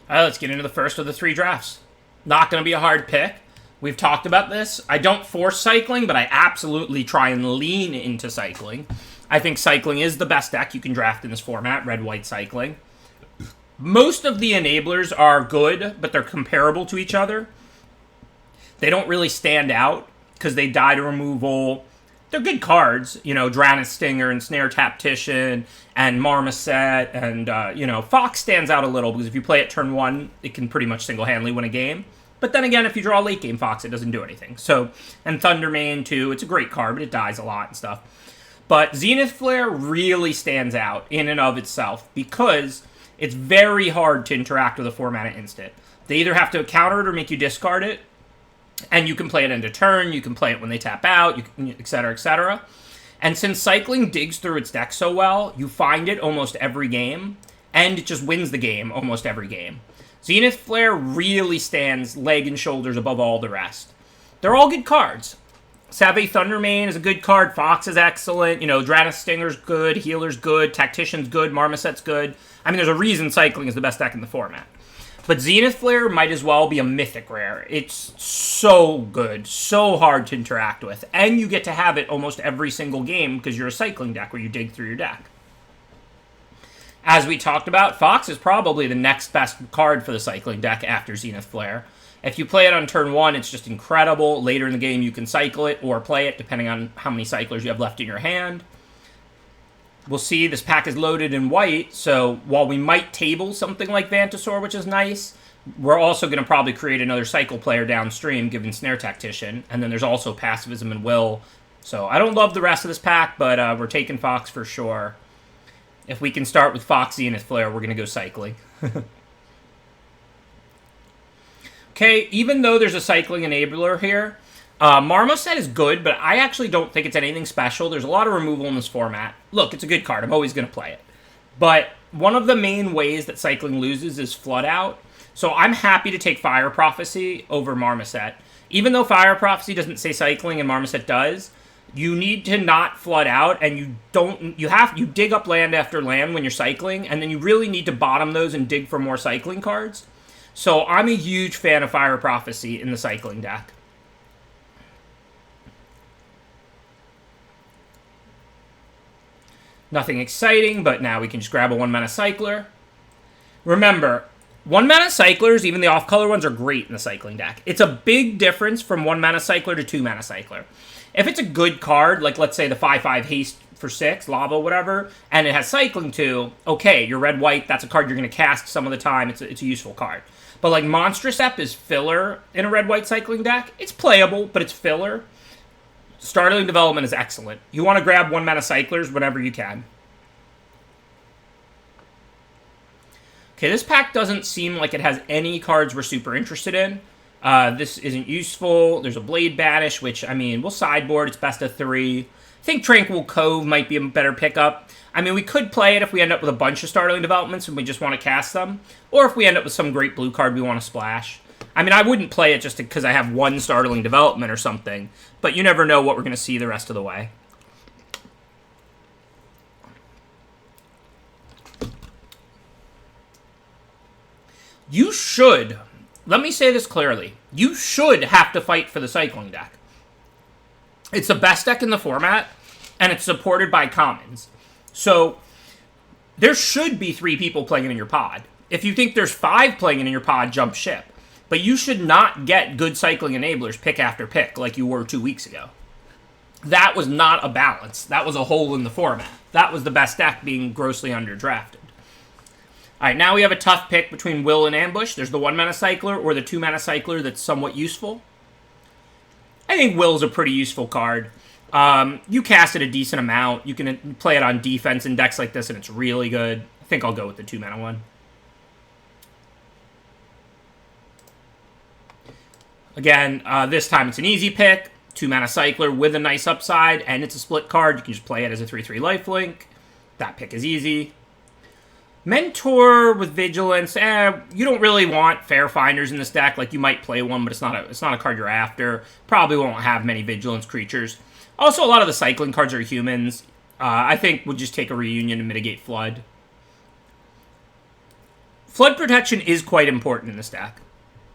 All right, let's get into the first of the 3 drafts. Not going to be a hard pick. We've talked about this. I don't force cycling, but I absolutely try and lean into cycling. I think cycling is the best deck you can draft in this format, red-white cycling. Most of the enablers are good, but they're comparable to each other. They don't really stand out because they die to removal. They're good cards, Dranis Stinger and Snare Tactician and Marmoset, and, Fox stands out a little because if you play it turn 1, it can pretty much single-handedly win a game. But then again, if you draw late game Fox, it doesn't do anything. So, and Thundermane, too, it's a great card, but it dies a lot and stuff. But Zenith Flare really stands out in and of itself because it's very hard to interact with a 4-mana instant. They either have to counter it or make you discard it, and you can play it end of turn, you can play it when they tap out, etc., etc. And since cycling digs through its deck so well, you find it almost every game, and it just wins the game almost every game. Zenith Flare really stands leg and shoulders above all the rest. They're all good cards. Savvy Thundermane is a good card, Fox is excellent, Dranis Stinger's good, Healer's good, Tactician's good, Marmoset's good. I mean, there's a reason cycling is the best deck in the format. But Zenith Flare might as well be a mythic rare. It's so good, so hard to interact with, and you get to have it almost every single game because you're a cycling deck where you dig through your deck. As we talked about, Fox is probably the next best card for the cycling deck after Zenith Flare. If you play it on turn 1, it's just incredible. Later in the game, you can cycle it or play it, depending on how many cyclers you have left in your hand. We'll see this pack is loaded in white, so while we might table something like Vantasaur, which is nice, we're also going to probably create another cycle player downstream, given Snare Tactician, and then there's also Pacifism and Will. So I don't love the rest of this pack, but we're taking Fox for sure. If we can start with Fox Zenith Flare, we're going to go cycling. Okay, even though there's a cycling enabler here, Marmoset is good, but I actually don't think it's anything special. There's a lot of removal in this format. Look, it's a good card. I'm always going to play it. But one of the main ways that cycling loses is Flood Out. So I'm happy to take Fire Prophecy over Marmoset. Even though Fire Prophecy doesn't say cycling and Marmoset does, you need to not flood out, and you dig up land after land when you're cycling, and then you really need to bottom those and dig for more cycling cards. So I'm a huge fan of Fire Prophecy in the cycling deck. Nothing exciting, but now we can just grab a 1-mana cycler. Remember, 1-mana cyclers, even the off-color ones, are great in the cycling deck. It's a big difference from 1-mana cycler to 2-mana cycler. If it's a good card, like let's say the 5/5 haste for 6, lava, whatever, and it has cycling too, okay, you're red-white, that's a card you're going to cast some of the time, it's a useful card. But like Monstrous Ep is filler in a red-white cycling deck. It's playable, but it's filler. Startling Development is excellent. You want to grab 1-mana cyclers whenever you can. Okay, this pack doesn't seem like it has any cards we're super interested in. This isn't useful. There's a Blade Banish, which, I mean, we'll sideboard. It's best of 3. I think Tranquil Cove might be a better pickup. I mean, we could play it if we end up with a bunch of Startling Developments and we just want to cast them. Or if we end up with some great blue card we want to splash. I mean, I wouldn't play it just because I have one Startling Development or something. But you never know what we're going to see the rest of the way. You should, let me say this clearly, you should have to fight for the cycling deck. It's the best deck in the format, and it's supported by commons. So, there should be 3 people playing it in your pod. If you think there's 5 playing it in your pod, jump ship. But you should not get good cycling enablers pick after pick like you were 2 weeks ago. That was not a balance. That was a hole in the format. That was the best deck being grossly underdrafted. Alright, now we have a tough pick between Will and Ambush. There's the 1-mana cycler or the 2-mana cycler that's somewhat useful. I think Will's a pretty useful card. You cast it a decent amount. You can play it on defense in decks like this, and it's really good. I think I'll go with the 2-mana one. Again, this time it's an easy pick. 2-mana cycler with a nice upside, and it's a split card. You can just play it as a 3/3 lifelink. That pick is easy. Mentor with Vigilance, you don't really want Fair Finders in this deck. Like, you might play one, but it's not a card you're after. Probably won't have many Vigilance creatures. Also, a lot of the cycling cards are humans. I think we'll just take a Reunion to mitigate Flood. Flood protection is quite important in this deck.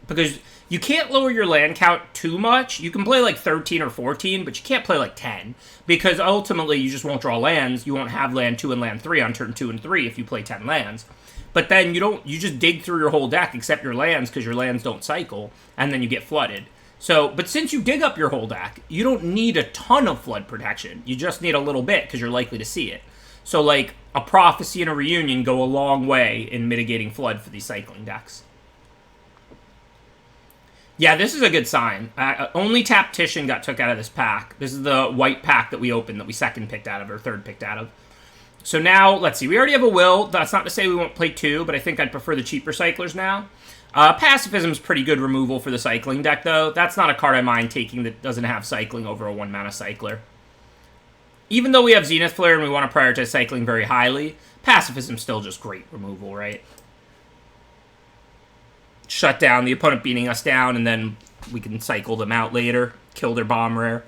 Because you can't lower your land count too much. You can play like 13 or 14, but you can't play like 10. Because ultimately, you just won't draw lands. You won't have land 2 and land 3 on turn 2 and 3 if you play 10 lands. But then you just dig through your whole deck except your lands because your lands don't cycle. And then you get flooded. So, but since you dig up your whole deck, you don't need a ton of flood protection. You just need a little bit because you're likely to see it. So like a Prophecy and a Reunion go a long way in mitigating flood for these cycling decks. Yeah, this is a good sign. Only Tactician got took out of this pack. This is the white pack that we opened, that we second picked out of, or third picked out of. So now, let's see. We already have a Will. That's not to say we won't play 2, but I think I'd prefer the cheaper cyclers now. Pacifism's pretty good removal for the cycling deck, though. That's not a card I mind taking that doesn't have cycling over a 1-mana cycler. Even though we have Zenith Flare and we want to prioritize cycling very highly, Pacifism's still just great removal, right? Shut down the opponent beating us down, and then we can cycle them out later. Kill their bomb rare.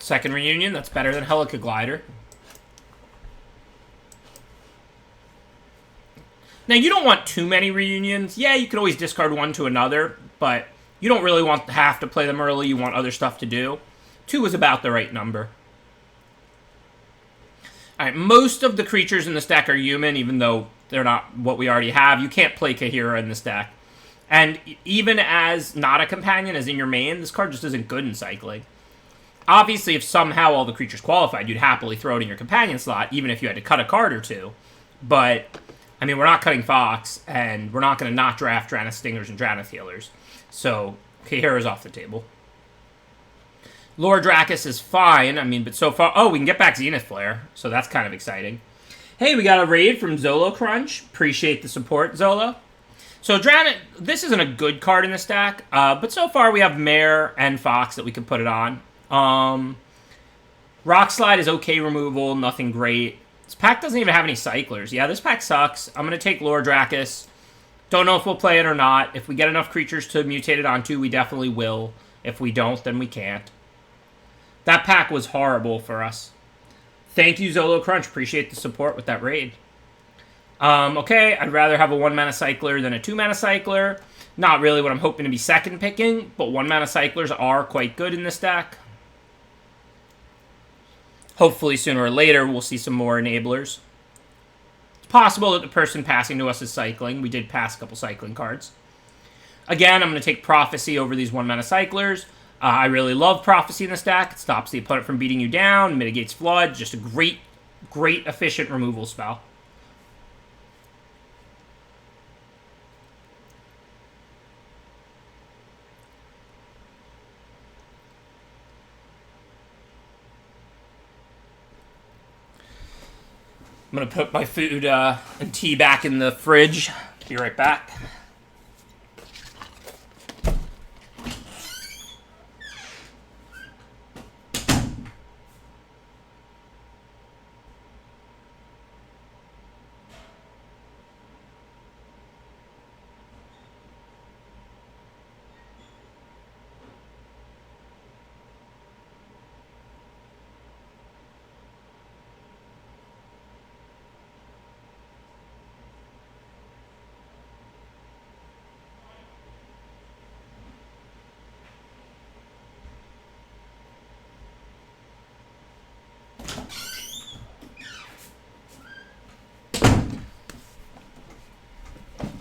Second Reunion, that's better than Helica Glider. Now, you don't want too many reunions. Yeah, you could always discard one to another, but you don't really want to have to play them early. You want other stuff to do. 2 is about the right number. Alright, most of the creatures in this deck are human, even though they're not what we already have. You can't play Kahira in this deck. And even as not a companion, as in your main, this card just isn't good in cycling. Obviously, if somehow all the creatures qualified, you'd happily throw it in your companion slot, even if you had to cut a card or two. But, I mean, we're not cutting Fox, and we're not going to not draft Drannith Stingers and Drannith Healers. So, Kahira's off the table. Lord Dracus is fine, I mean, but so far... Oh, we can get back Zenith Flare, so that's kind of exciting. Hey, we got a raid from Zolo Crunch. Appreciate the support, Zolo. So, Drannith... This isn't a good card in the stack, but so far we have Mare and Fox that we could put it on. Rock Slide is okay removal, nothing great. This pack doesn't even have any cyclers. Yeah, this pack sucks. I'm going to take Lord Dracus. Don't know if we'll play it or not. If we get enough creatures to mutate it onto, we definitely will. If we don't, then we can't. That pack was horrible for us. Thank you, Zolo Crunch. Appreciate the support with that raid. Okay, I'd rather have a 1-mana cycler than a 2-mana cycler. Not really what I'm hoping to be second picking, but 1-mana cyclers are quite good in this deck. Hopefully, sooner or later, we'll see some more enablers. It's possible that the person passing to us is cycling. We did pass a couple cycling cards. Again, I'm going to take Prophecy over these 1-mana cyclers. I really love Prophecy in this deck. It stops the opponent from beating you down, mitigates Flood. Just a great, great efficient removal spell. I'm going to put my food and tea back in the fridge. Be right back.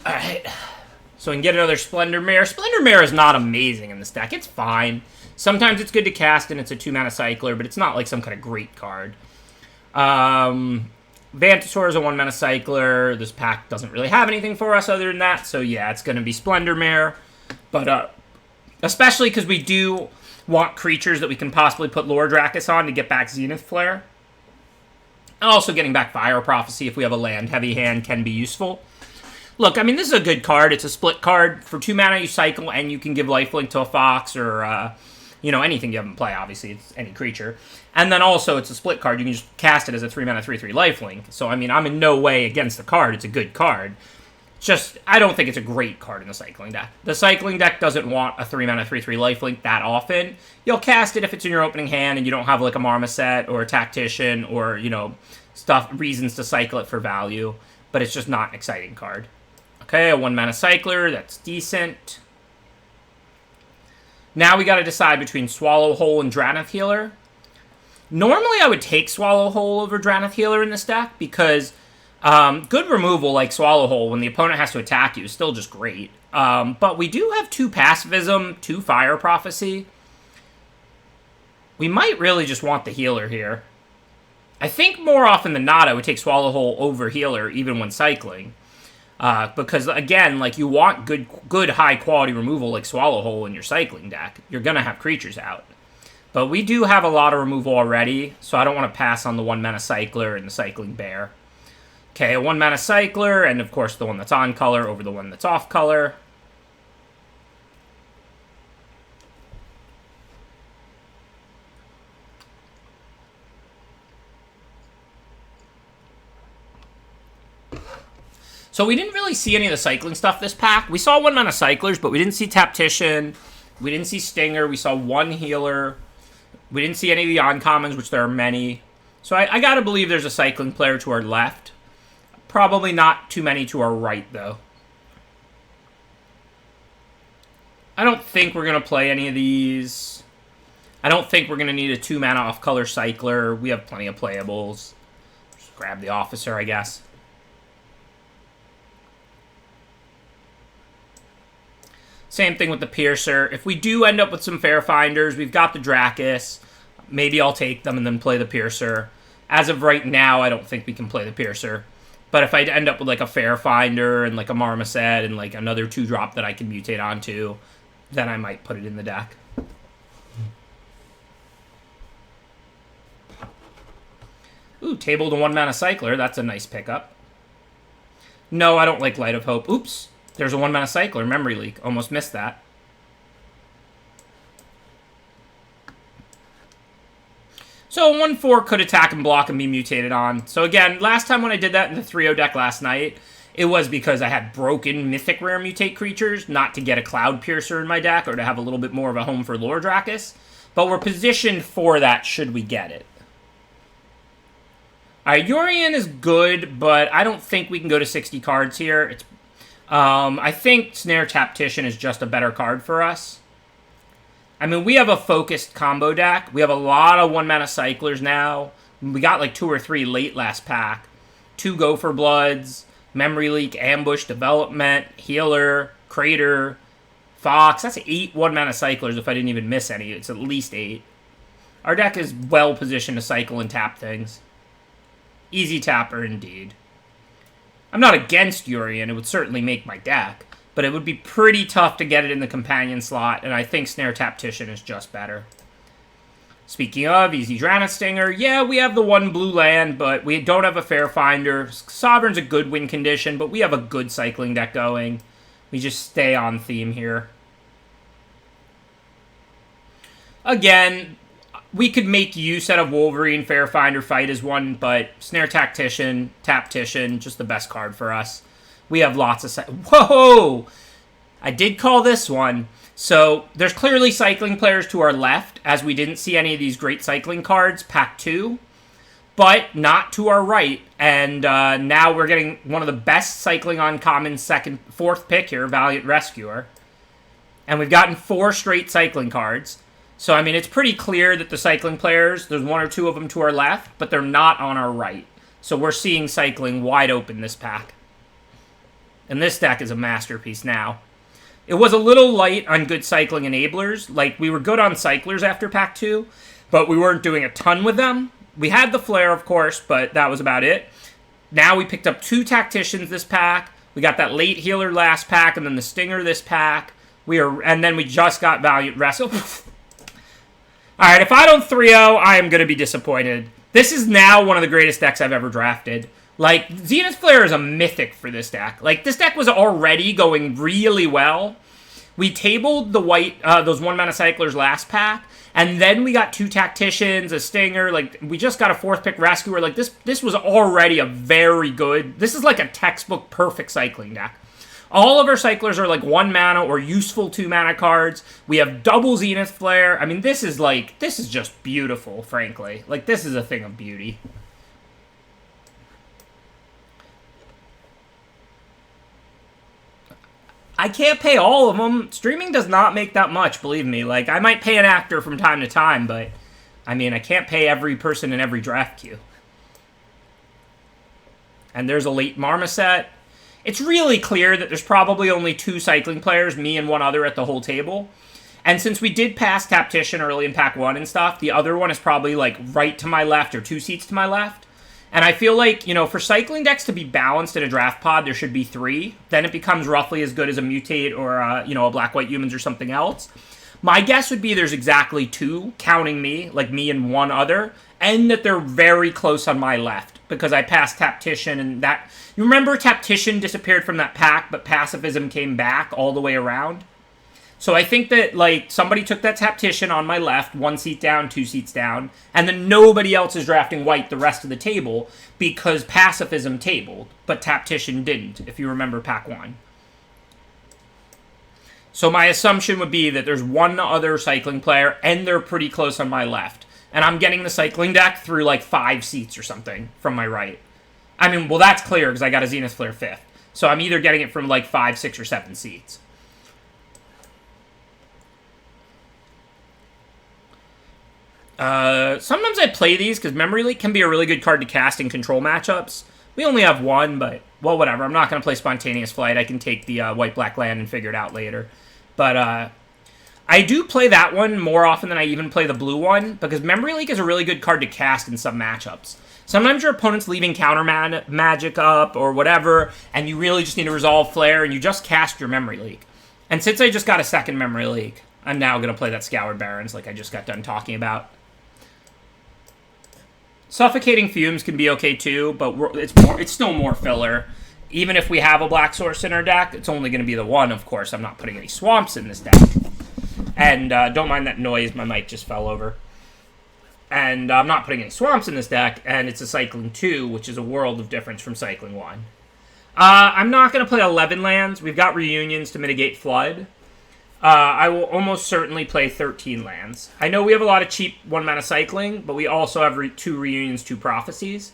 Alright, so we can get another Splendor Mare. Splendor Mare is not amazing in this deck. It's fine. Sometimes it's good to cast and it's a 2-mana cycler, but it's not like some kind of great card. Vantasaur is a 1-mana cycler. This pack doesn't really have anything for us other than that, so yeah, it's going to be Splendor Mare. But especially because we do want creatures that we can possibly put Lord Dracus on to get back Zenith Flare. Also, getting back Fire Prophecy if we have a land-heavy hand can be useful. Look, I mean, this is a good card. It's a split card. For 2 mana, you cycle, and you can give lifelink to a fox or, you know, anything you have in play, obviously. It's any creature. And then also, it's a split card. You can just cast it as a 3 mana 3/3 lifelink. So, I mean, I'm in no way against the card. It's a good card. Just, I don't think it's a great card in the cycling deck. The cycling deck doesn't want a 3 mana 3/3 lifelink that often. You'll cast it if it's in your opening hand and you don't have like a Marmoset or a Tactician or, you know, reasons to cycle it for value. But it's just not an exciting card. Okay, a 1 mana cycler, that's decent. Now we gotta decide between Swallow Hole and Drannith Healer. Normally I would take Swallow Hole over Drannith Healer in this deck because good removal like Swallow Hole when the opponent has to attack you is still just great. But we do have 2 Pacifism, 2 Fire Prophecy. We might really just want the Healer here. I think more often than not I would take Swallow Hole over Healer even when cycling. Because, again, like, you want good high-quality removal like Swallow Hole in your cycling deck. You're going to have creatures out. But we do have a lot of removal already, so I don't want to pass on the 1 mana cycler and the cycling bear. Okay, a 1 mana cycler, and of course the one that's on color over the one that's off color. So we didn't really see any of the cycling stuff this pack. We saw 1 mana cyclers, but we didn't see Tactician. We didn't see Stinger. We saw 1 healer. We didn't see any of the uncommons, which there are many. So I gotta believe there's a cycling player to our left. Probably not too many to our right, though. I don't think we're gonna play any of these. I don't think we're gonna need a 2 mana off-color cycler. We have plenty of playables. Just grab the officer, I guess. Same thing with the Piercer. If we do end up with some Fairfinders, we've got the Dracus. Maybe I'll take them and then play the Piercer. As of right now, I don't think we can play the Piercer. But if I end up with like a Fairfinder and like a Marmoset and like another 2-drop that I can mutate onto, then I might put it in the deck. Ooh, tabled a 1 mana cycler. That's a nice pickup. No, I don't like Light of Hope. Oops. There's a 1 mana cycler, Memory Leak. Almost missed that. So 1/4 could attack and block and be mutated on. So again, last time when I did that in the 3/0 deck last night, it was because I had broken Mythic Rare Mutate creatures, not to get a Cloud Piercer in my deck or to have a little bit more of a home for Lore Dracus. But we're positioned for that should we get it. Alright, Yorion is good, but I don't think we can go to 60 cards here. It's I think Snare Tactician is just a better card for us. I mean, we have a focused combo deck. We have a lot of 1 mana cyclers now. We got like 2 or 3 late last pack. 2 Gopher Bloods, Memory Leak, Ambush, Development, Healer, Crater, Fox. That's 8 1 mana cyclers if I didn't even miss any. It's at least 8. Our deck is well positioned to cycle and tap things. Easy tapper indeed. I'm not against Yorion. It would certainly make my deck. But it would be pretty tough to get it in the companion slot, and I think Snare Tactician is just better. Speaking of, easy Drannith Stinger. Yeah, we have the 1 blue land, but we don't have a Fairfinder. Sovereign's a good win condition, but we have a good cycling deck going. We just stay on theme here. Again, we could make use out of Wolverine, Fairfinder, Fight as 1, but Snare Tactician, just the best card for us. We have lots of... Whoa! I did call this one. So, there's clearly cycling players to our left, as we didn't see any of these great cycling cards, pack 2. But not to our right. And now we're getting one of the best cycling uncommon 4th pick here, Valiant Rescuer. And we've gotten 4 straight cycling cards. So, I mean, it's pretty clear that the cycling players, there's 1 or 2 of them to our left, but they're not on our right. So, we're seeing cycling wide open this pack. And this deck is a masterpiece now. It was a little light on good cycling enablers. Like, we were good on cyclers after pack 2, but we weren't doing a ton with them. We had the Flare, of course, but that was about it. Now we picked up 2 Tacticians this pack. We got that late healer last pack, and then the Stinger this pack. And then we just got Valiant Rescue. Alright, if I don't 3-0, I am going to be disappointed. This is now one of the greatest decks I've ever drafted. Like, Zenith Flare is a mythic for this deck. Like, this deck was already going really well. We tabled the white, those 1-mana cyclers last pack, and then we got 2 Tacticians, a Stinger, like, we just got a 4th pick Rescuer. Like, this was already a very good, this is like a textbook perfect cycling deck. All of our cyclers are like 1 mana or useful 2 mana cards. We have double Zenith Flare. I mean, this is just beautiful, frankly. Like, this is a thing of beauty. I can't pay all of them. Streaming does not make that much, believe me. Like, I might pay an actor from time to time, but, I mean, I can't pay every person in every draft queue. And there's a late Marmoset. It's really clear that there's probably only 2 cycling players, me and one other at the whole table. And since we did pass Tactician early in pack 1 and stuff, the other one is probably, like, right to my left or 2 seats to my left. And I feel like, you know, for cycling decks to be balanced in a draft pod, there should be 3. Then it becomes roughly as good as a Mutate or, you know, a Black-White Humans or something else. My guess would be there's exactly 2, counting me, like me and one other, and that they're very close on my left, because I passed Tactician, and that... You remember Tactician disappeared from that pack, but Pacifism came back all the way around? So I think that, like, somebody took that Tactician on my left, 1 seat down, 2 seats down, and then nobody else is drafting white the rest of the table, because Pacifism tabled, but Tactician didn't, if you remember pack 1. So my assumption would be that there's one other cycling player, and they're pretty close on my left. And I'm getting the cycling deck through, like, 5 seats or something from my right. I mean, well, that's clear, because I got a Zenith Flare 5th. So I'm either getting it from, like, 5, 6, or 7 seats. Sometimes I play these, because Memory Leak can be a really good card to cast in control matchups. We only have 1, but, well, whatever. I'm not going to play Spontaneous Flight. I can take the white-black land and figure it out later. But, I do play that one more often than I even play the blue one, because Memory Leak is a really good card to cast in some matchups. Sometimes your opponent's leaving counter magic up or whatever, and you really just need to resolve Flare, and you just cast your Memory Leak. And since I just got a second Memory Leak, I'm now going to play that Scoured Barrens like I just got done talking about. Suffocating Fumes can be okay too, but it's still more filler. Even if we have a Black Source in our deck, it's only going to be the 1, of course. I'm not putting any Swamps in this deck. And don't mind that noise, my mic just fell over. And I'm not putting any Swamps in this deck, and it's a Cycling 2, which is a world of difference from Cycling 1. I'm not going to play 11 lands. We've got Reunions to mitigate Flood. I will almost certainly play 13 lands. I know we have a lot of cheap 1-mana cycling, but we also have 2 Reunions, 2 Prophecies.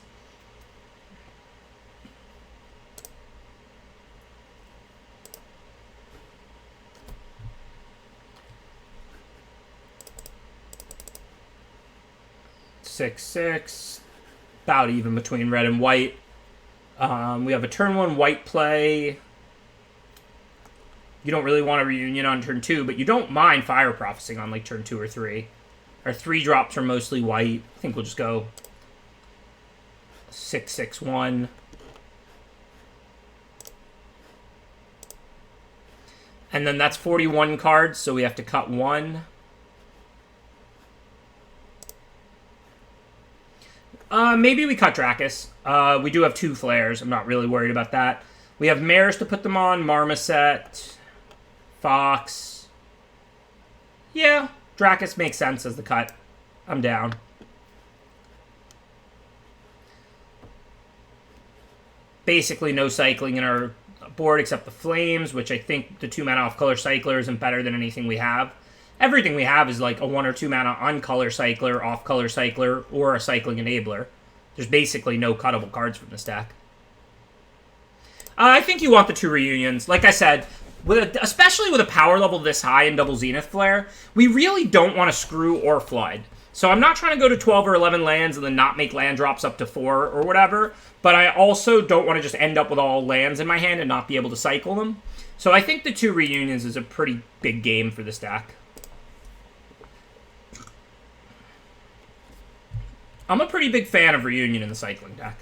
Six, about even between red and white. We have a turn 1 white play. You don't really want a Reunion on turn 2, but you don't mind Fire Prophesying on like turn 2 or 3. Our 3 drops are mostly white. I think we'll just go 6/6/1. And then that's 41 cards, so we have to cut 1. Maybe we cut Dracus. We do have 2 flares. I'm not really worried about that. We have Mares to put them on. Marmoset. Fox. Yeah, Dracus makes sense as the cut. I'm down. Basically no cycling in our board except the Flames, which I think the 2-mana off-color cycler isn't better than anything we have. Everything we have is like a 1 or 2 mana on-color cycler, off-color cycler, or a cycling enabler. There's basically no cuttable cards from this deck. I think you want the 2 Reunions. Like I said, especially with a power level this high in double Zenith Flare, we really don't want to screw or flood. So I'm not trying to go to 12 or 11 lands and then not make land drops up to 4 or whatever, but I also don't want to just end up with all lands in my hand and not be able to cycle them. So I think the 2 Reunions is a pretty big game for this deck. I'm a pretty big fan of Reunion in the cycling deck.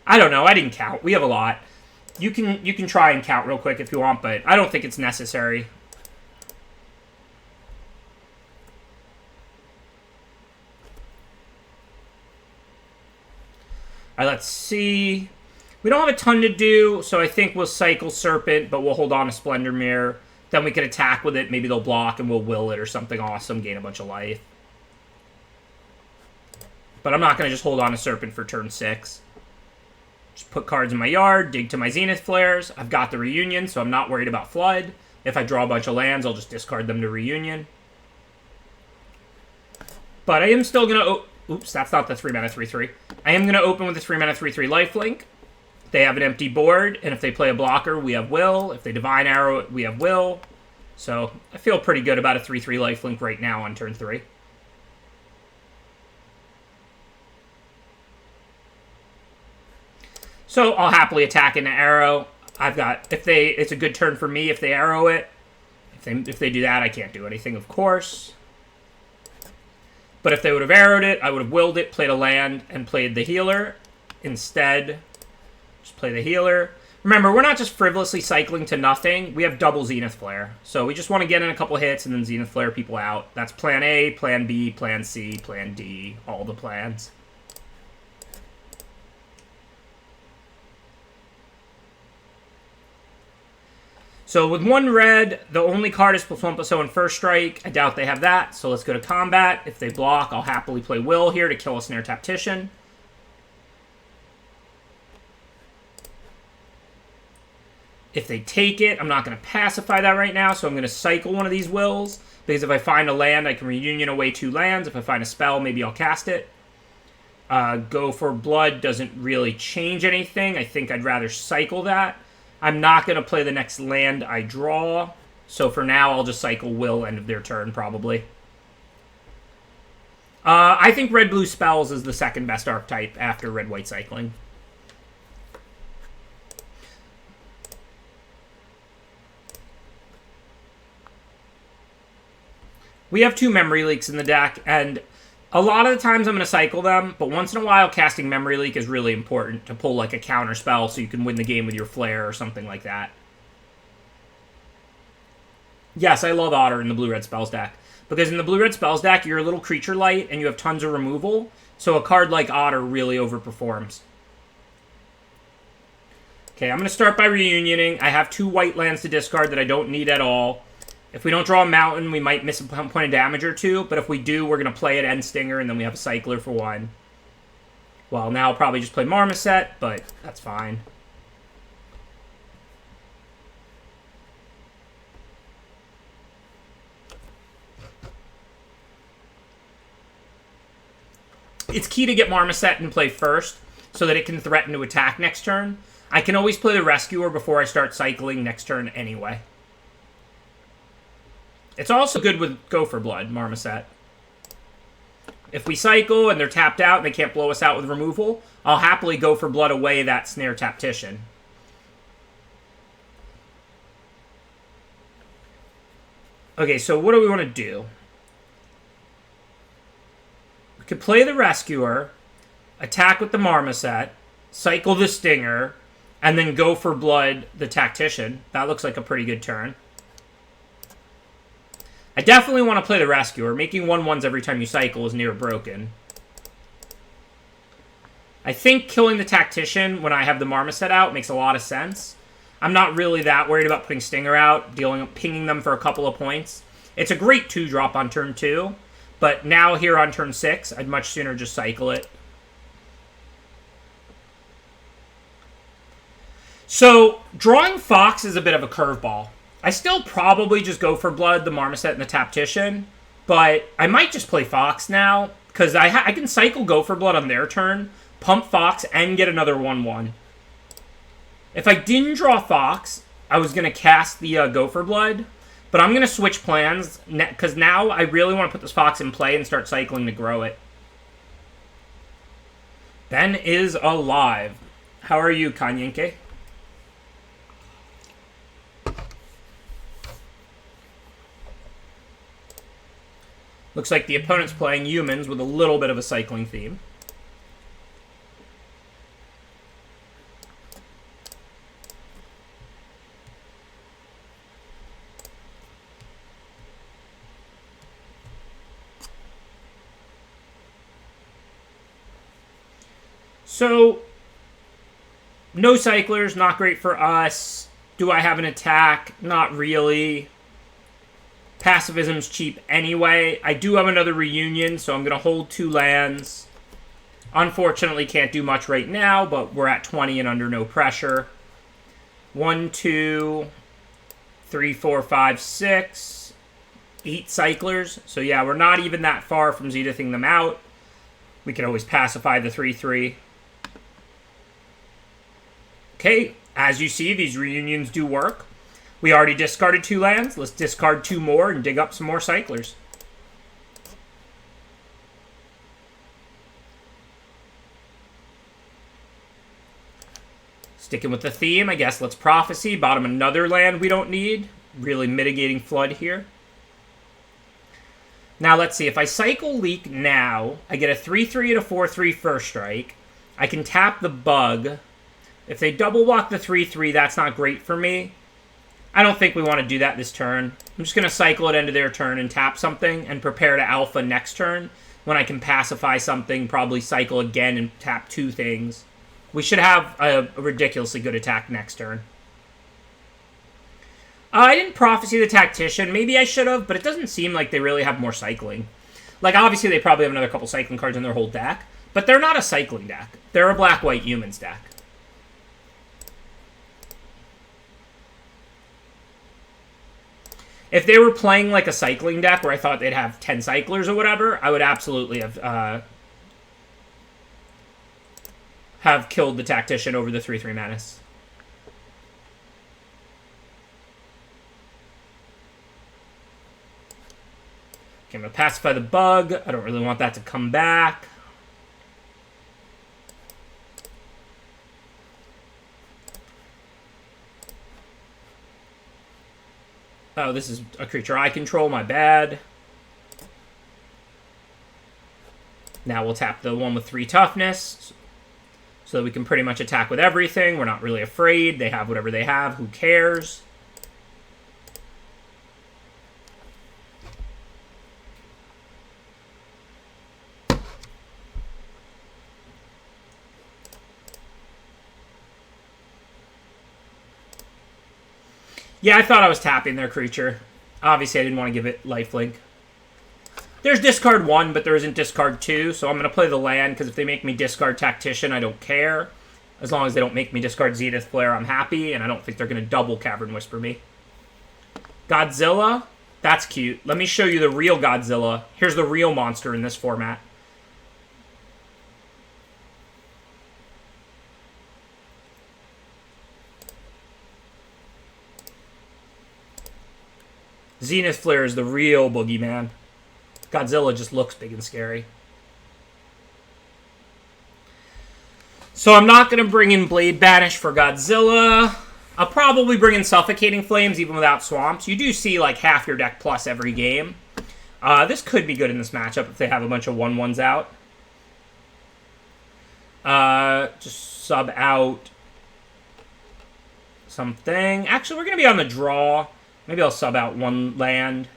I don't know, I didn't count. We have a lot. You can try and count real quick if you want, but I don't think it's necessary. All right, let's see. We don't have a ton to do, so I think we'll cycle Serpent, but we'll hold on to Splendor Mirror. Then we can attack with it. Maybe they'll block and we'll will it or something awesome, gain a bunch of life. But I'm not going to just hold on to Serpent for turn 6. Just put cards in my yard, dig to my Zenith Flares. I've got the Reunion, so I'm not worried about Flood. If I draw a bunch of lands, I'll just discard them to Reunion. But I am still going to... Oops, that's not the 3-mana 3-3. I am going to open with the 3-mana 3-3 lifelink. They have an empty board, and if they play a blocker, we have Will. If they Divine Arrow, we have Will. So I feel pretty good about a 3-3 lifelink right now on turn 3. So I'll happily attack into Arrow. I've got, it's a good turn for me if they Arrow it. If they do that, I can't do anything, of course. But if they would have arrowed it, I would have willed it, played a land, and played the healer. Instead, just play the healer. Remember, we're not just frivolously cycling to nothing. We have double Zenith Flare. So we just want to get in a couple hits and then Zenith Flare people out. That's plan A, plan B, plan C, plan D, all the plans. So with 1 red, the only card is +1/+0 in first strike. I doubt they have that, so let's go to combat. If they block, I'll happily play Will here to kill a Snare Tactician. If they take it, I'm not going to pacify that right now, so I'm going to cycle one of these Wills, because if I find a land, I can Reunion away 2 lands. If I find a spell, maybe I'll cast it. Go for Blood doesn't really change anything. I think I'd rather cycle that. I'm not going to play the next land I draw. So for now, I'll just cycle Will end of their turn, probably. I think red-blue spells is the second best archetype after red-white cycling. We have 2 memory leaks in the deck, and a lot of the times I'm going to cycle them, but once in a while casting Memory Leak is really important to pull like a counter spell so you can win the game with your Flare or something like that. Yes, I love Otter in the blue-red spells deck, because in the blue-red spells deck, you're a little creature light and you have tons of removal, so a card like Otter really overperforms. Okay, I'm going to start by reunioning. I have 2 white lands to discard that I don't need at all. If we don't draw a mountain, we might miss a point of damage or 2, but if we do, we're going to play it End Stinger, and then we have a Cycler for 1. Well, now I'll probably just play Marmoset, but that's fine. It's key to get Marmoset in play first, so that it can threaten to attack next turn. I can always play the Rescuer before I start cycling next turn anyway. It's also good with Gopher Blood, Marmoset. If we cycle and they're tapped out and they can't blow us out with removal, I'll happily Gopher Blood away that Snare Tactician. Okay, so what do we want to do? We could play the Rescuer, attack with the Marmoset, cycle the Stinger, and then Gopher Blood the Tactician. That looks like a pretty good turn. I definitely want to play the Rescuer. Making 1/1s every time you cycle is near broken. I think killing the Tactician when I have the Marmoset out makes a lot of sense. I'm not really that worried about putting Stinger out, pinging them for a couple of points. It's a great 2-drop on turn 2, but now here on turn 6, I'd much sooner just cycle it. So, drawing Fox is a bit of a curveball. I still probably just go for Blood, the Marmoset, and the Tactician, but I might just play Fox now, because I can cycle Gopher Blood on their turn, pump Fox, and get another 1/1. If I didn't draw Fox, I was going to cast the Gopher Blood, but I'm going to switch plans, because now I really want to put this Fox in play and start cycling to grow it. Ben is alive. How are you, Kanyenke? Looks like the opponent's playing humans with a little bit of a cycling theme. So, No cyclers, not great for us. Do I have an attack? Not really. Pacifism's cheap anyway. I do have another reunion, so I'm going to hold 2 lands. Unfortunately, can't do much right now, but we're at 20 and under no pressure. 1, 2, 3, 4, 5, 6. 8 cyclers. So yeah, we're not even that far from zenithing them out. We can always pacify the 3/3. Okay, as you see, these reunions do work. We already discarded 2 lands. Let's discard 2 more and dig up some more cyclers. Sticking with the theme, I guess let's Prophecy. Bottom another land we don't need. Really mitigating Flood here. Now let's see, if I cycle Leak now, I get a 3/3 and a 4/3 first strike. I can tap the Bug. If they double block the 3/3, that's not great for me. I don't think we want to do that this turn. I'm just going to cycle it into their turn and tap something and prepare to alpha next turn when I can pacify something, probably cycle again and tap 2 things. We should have a ridiculously good attack next turn. I didn't Prophecy the Tactician. Maybe I should have, but it doesn't seem like they really have more cycling. Like, obviously they probably have another couple cycling cards in their whole deck, but they're not a cycling deck. They're a black-white humans deck. If they were playing like a cycling deck where I thought they'd have 10 cyclers or whatever, I would absolutely have killed the Tactician over the 3/3 Menace. Okay, I'm going to pacify the Bug. I don't really want that to come back. Oh, this is a creature I control. My bad. Now we'll tap the one with 3 toughness so that we can pretty much attack with everything. We're not really afraid. They have whatever they have. Who cares? Yeah, I thought I was tapping their creature. Obviously, I didn't want to give it lifelink. There's discard 1, but there isn't discard 2, so I'm going to play the land, because if they make me discard Tactician, I don't care. As long as they don't make me discard Zenith Flare, I'm happy, and I don't think they're going to double Cavern Whisper me. Godzilla? That's cute. Let me show you the real Godzilla. Here's the real monster in this format. Zenith Flare is the real boogeyman. Godzilla just looks big and scary. So I'm not going to bring in Blade Banish for Godzilla. I'll probably bring in Suffocating Flames even without Swamps. You do see like half your deck plus every game. This could be good in this matchup if they have a bunch of 1/1s out. Just sub out something. Actually, we're going to be on the draw. Maybe I'll sub out 1 land.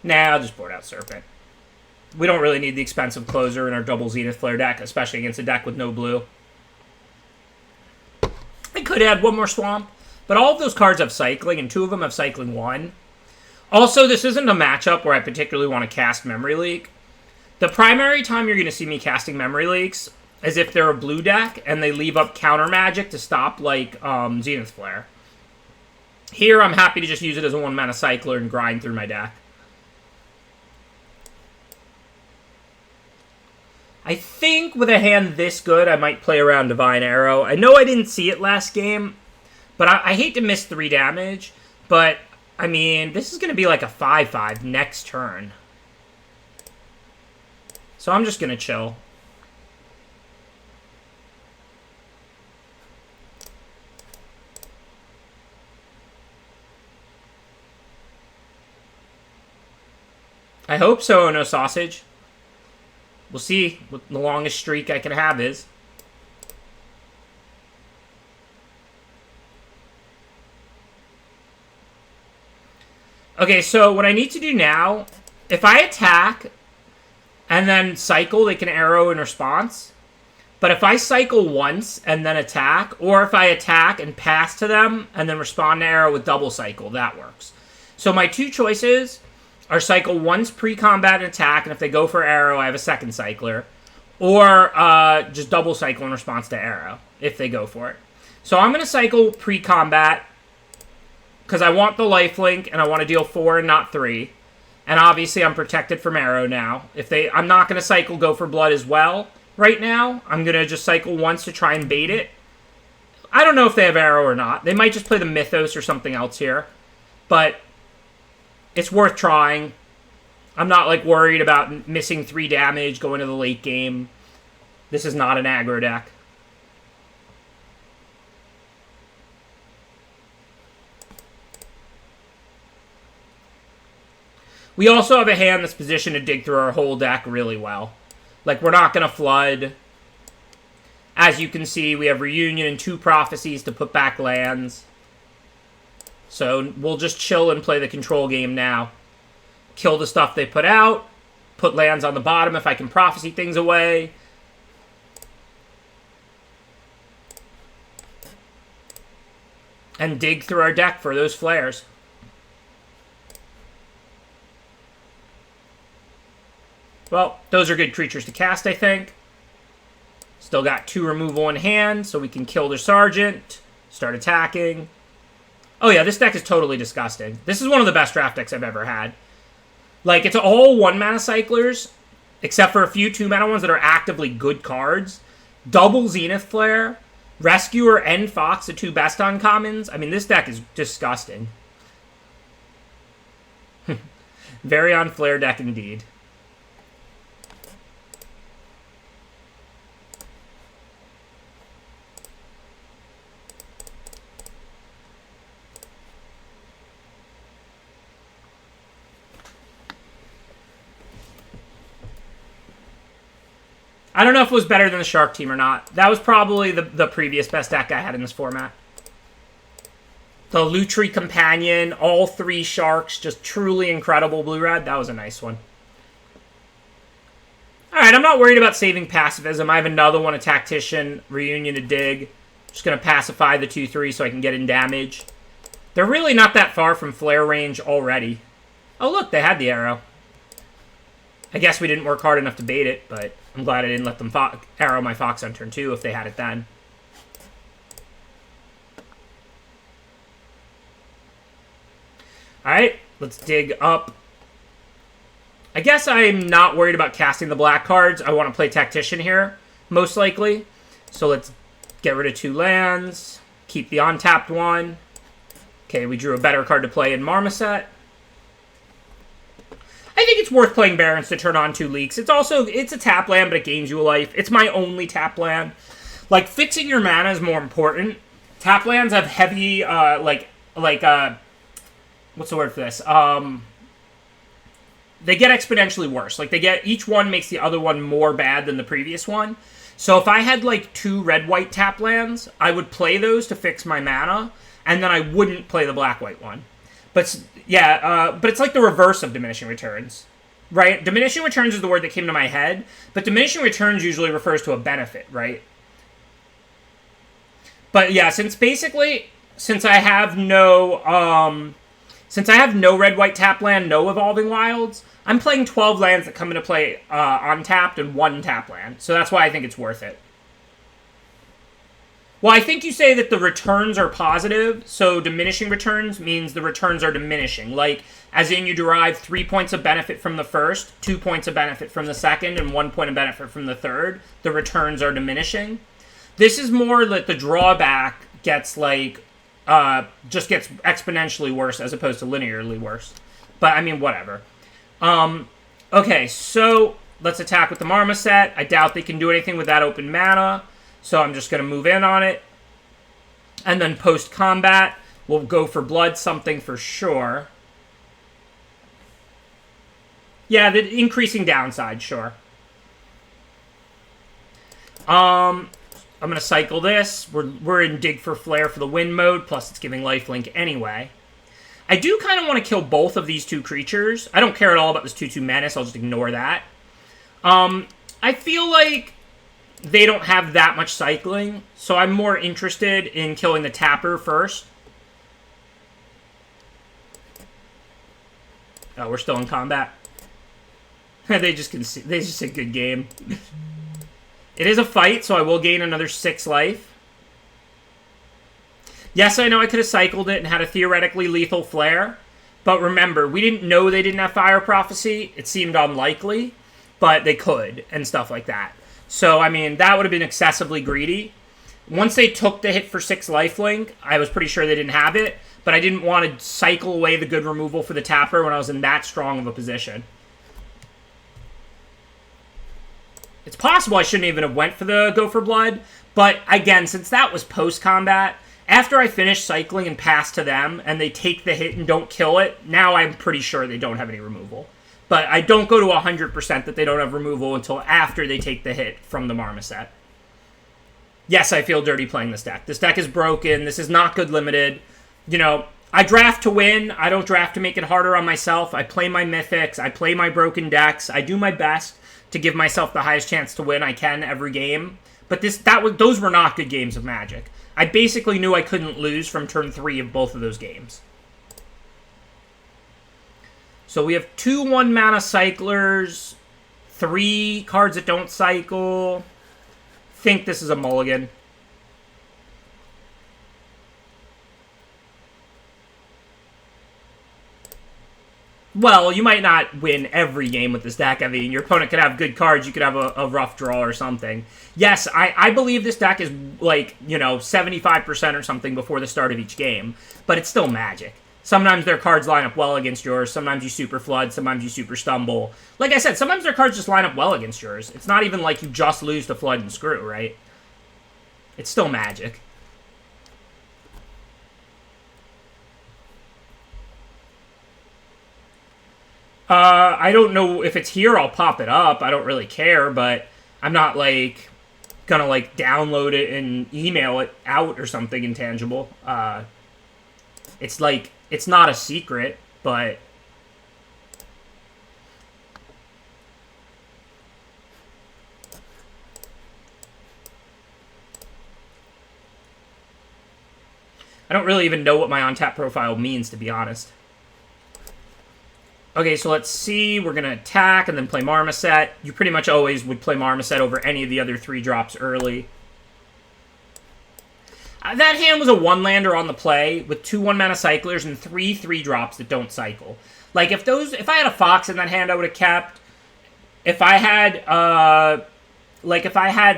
Nah, I'll just board out Serpent. We don't really need the expensive closer in our double Zenith Flare deck, especially against a deck with no blue. I could add 1 more Swamp, but all of those cards have cycling, and 2 of them have cycling 1. Also, this isn't a matchup where I particularly want to cast Memory Leak. The primary time you're going to see me casting Memory Leaks is if they're a blue deck and they leave up counter magic to stop, like, Zenith Flare. Here, I'm happy to just use it as a 1-mana cycler and grind through my deck. I think with a hand this good, I might play around Divine Arrow. I know I didn't see it last game, but I hate to miss 3 damage. But, I mean, this is going to be like a 5/5 next turn. So I'm just going to chill. I hope so, no sausage. We'll see what the longest streak I can have is. Okay, so what I need to do now, if I attack, and then cycle, they can arrow in response. But if I cycle once and then attack, or if I attack and pass to them and then respond to arrow with double cycle, that works. So my two choices are cycle once pre-combat and attack, and if they go for arrow, I have a second cycler. Or just double cycle in response to arrow, if they go for it. So I'm going to cycle pre-combat, because I want the lifelink, and I want to deal 4 and not 3. And obviously I'm protected from arrow now. I'm not going to cycle go for blood as well. Right now, I'm going to just cycle once to try and bait it. I don't know if they have arrow or not. They might just play the Mythos or something else here. But it's worth trying. I'm not, like, worried about missing 3 damage going to the late game. This is not an aggro deck. We also have a hand that's positioned to dig through our whole deck really well. Like, we're not going to flood. As you can see, we have Reunion and 2 Prophecies to put back lands. So we'll just chill and play the control game now. Kill the stuff they put out. Put lands on the bottom if I can Prophecy things away. And dig through our deck for those flares. Well, those are good creatures to cast, I think. Still got 2 removal in hand, so we can kill their Sergeant. Start attacking. Oh yeah, this deck is totally disgusting. This is one of the best draft decks I've ever had. Like, it's all 1-mana cyclers, except for a few 2-mana ones that are actively good cards. Double Zenith Flare, Rescuer, and Fox, the 2 best uncommons. I mean, this deck is disgusting. Very on Flare deck indeed. I don't know if it was better than the Shark Team or not. That was probably the previous best deck I had in this format. The Lutri Companion, all 3 sharks, just truly incredible blue-red. That was a nice one. Alright, I'm not worried about saving pacifism. I have another one, a Tactician, Reunion to dig. Just going to pacify the 2-3 so I can get in damage. They're really not that far from flare range already. Oh, look, they had the arrow. I guess we didn't work hard enough to bait it, but I'm glad I didn't let them arrow my Fox on turn 2 if they had it then. Alright, let's dig up. I guess I'm not worried about casting the black cards. I want to play Tactician here, most likely. So let's get rid of 2 lands. Keep the untapped one. Okay, we drew a better card to play in Marmoset. I think it's worth playing Barrens to turn on 2 leaks. It's a tap land, but it gains you a life. It's my only tap land. Like, fixing your mana is more important. Tap lands have heavy, what's the word for this? They get exponentially worse. Like, each one makes the other one more bad than the previous one. So if I had, like, 2 red-white tap lands, I would play those to fix my mana, and then I wouldn't play the black-white one. But, yeah, but it's like the reverse of diminishing returns, right? Diminishing returns is the word that came to my head, but diminishing returns usually refers to a benefit, right? But, yeah, since I have no red-white tap land, no Evolving Wilds, I'm playing 12 lands that come into play untapped and 1 tap land. So that's why I think it's worth it. Well, I think you say that the returns are positive, so diminishing returns means the returns are diminishing. Like, as in you derive 3 points of benefit from the first, 2 points of benefit from the second, and 1 point of benefit from the third. The returns are diminishing. This is more that the drawback gets, like, just gets exponentially worse as opposed to linearly worse. But, I mean, whatever. Okay, so let's attack with the Marmoset. I doubt they can do anything with that open mana. So I'm just going to move in on it. And then post-combat, we'll go for blood something for sure. Yeah, the increasing downside, sure. I'm going to cycle this. We're in dig for flare for the win mode, plus it's giving lifelink anyway. I do kind of want to kill both of these 2 creatures. I don't care at all about this 2/2 menace. I'll just ignore that. I feel like they don't have that much cycling, so I'm more interested in killing the tapper first. Oh, we're still in combat. They just said good game. It is a fight, so I will gain another 6 life. Yes, I know I could have cycled it and had a theoretically lethal flare. But remember, we didn't know they didn't have Fire Prophecy. It seemed unlikely, but they could, and stuff like that. So, I mean, that would have been excessively greedy. Once they took the hit for 6 lifelink, I was pretty sure they didn't have it. But I didn't want to cycle away the good removal for the tapper when I was in that strong of a position. It's possible I shouldn't even have went for the Go for Blood. But, again, since that was post-combat, after I finish cycling and pass to them, and they take the hit and don't kill it, now I'm pretty sure they don't have any removal. But I don't go to 100% that they don't have removal until after they take the hit from the Marmoset. Yes, I feel dirty playing this deck. This deck is broken. This is not good limited. You know, I draft to win. I don't draft to make it harder on myself. I play my mythics. I play my broken decks. I do my best to give myself the highest chance to win I can every game. But those were not good games of Magic. I basically knew I couldn't lose from turn 3 of both of those games. So we have 2 1-mana cyclers, 3 cards that don't cycle. Think this is a mulligan. Well, you might not win every game with this deck. I mean, your opponent could have good cards. You could have a rough draw or something. Yes, I believe this deck is, like, 75% or something before the start of each game. But it's still Magic. Sometimes their cards line up well against yours. Sometimes you super flood. Sometimes you super stumble. Like I said, sometimes their cards just line up well against yours. It's not even like you just lose to flood and screw, right? It's still Magic. I don't know if it's here, I'll pop it up. I don't really care, but I'm not, like, gonna, like, download it and email it out or something intangible. It's, like, it's not a secret, but... I don't really even know what my on-tap profile means, to be honest. Okay, so let's see. We're going to attack and then play Marmoset. You pretty much always would play Marmoset over any of the other 3 drops early. That hand was a 1-lander on the play with 2 1-mana cyclers and 3 3-drops that don't cycle. Like, if I had a Fox in that hand, I would have kept. If I had,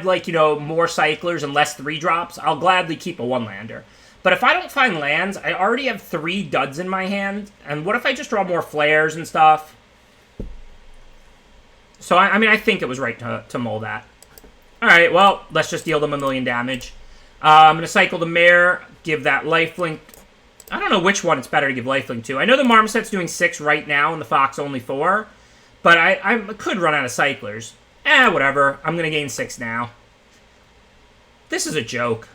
more cyclers and less 3-drops, I'll gladly keep a 1-lander. But if I don't find lands, I already have 3 duds in my hand. And what if I just draw more flares and stuff? So, I mean, I think it was right to mull that. Alright, well, let's just deal them 1,000,000 damage. I'm going to cycle the Mare, give that lifelink. I don't know which one it's better to give lifelink to. I know the Marmoset's doing 6 right now and the Fox only 4. But I could run out of cyclers. Whatever. I'm going to gain 6 now. This is a joke.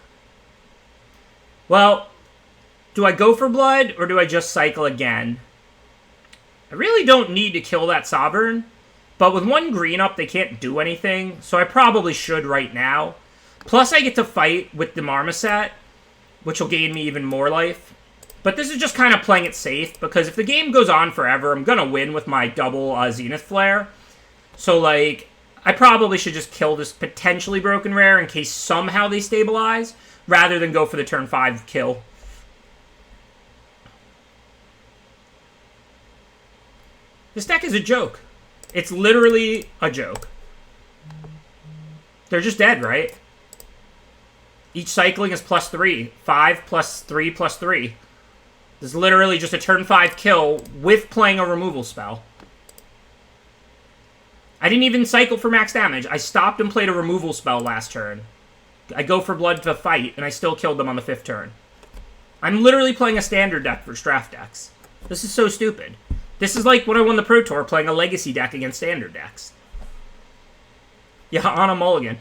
Well, do I go for blood, or do I just cycle again? I really don't need to kill that Sovereign, but with 1 green up, they can't do anything, so I probably should right now. Plus, I get to fight with the Marmoset, which will gain me even more life. But this is just kind of playing it safe, because if the game goes on forever, I'm going to win with my double Zenith Flare. So, like, I probably should just kill this potentially broken rare in case somehow they stabilize, rather than go for the turn 5 kill. This deck is a joke. It's literally a joke. They're just dead, right? Each cycling is +3. 5 + 3 + 3. This is literally just a turn 5 kill with playing a removal spell. I didn't even cycle for max damage. I stopped and played a removal spell last turn. I go for blood to fight, and I still killed them on the 5th turn. I'm literally playing a standard deck versus draft decks. This is so stupid. This is like when I won the Pro Tour playing a legacy deck against standard decks. Yeah, on a mulligan.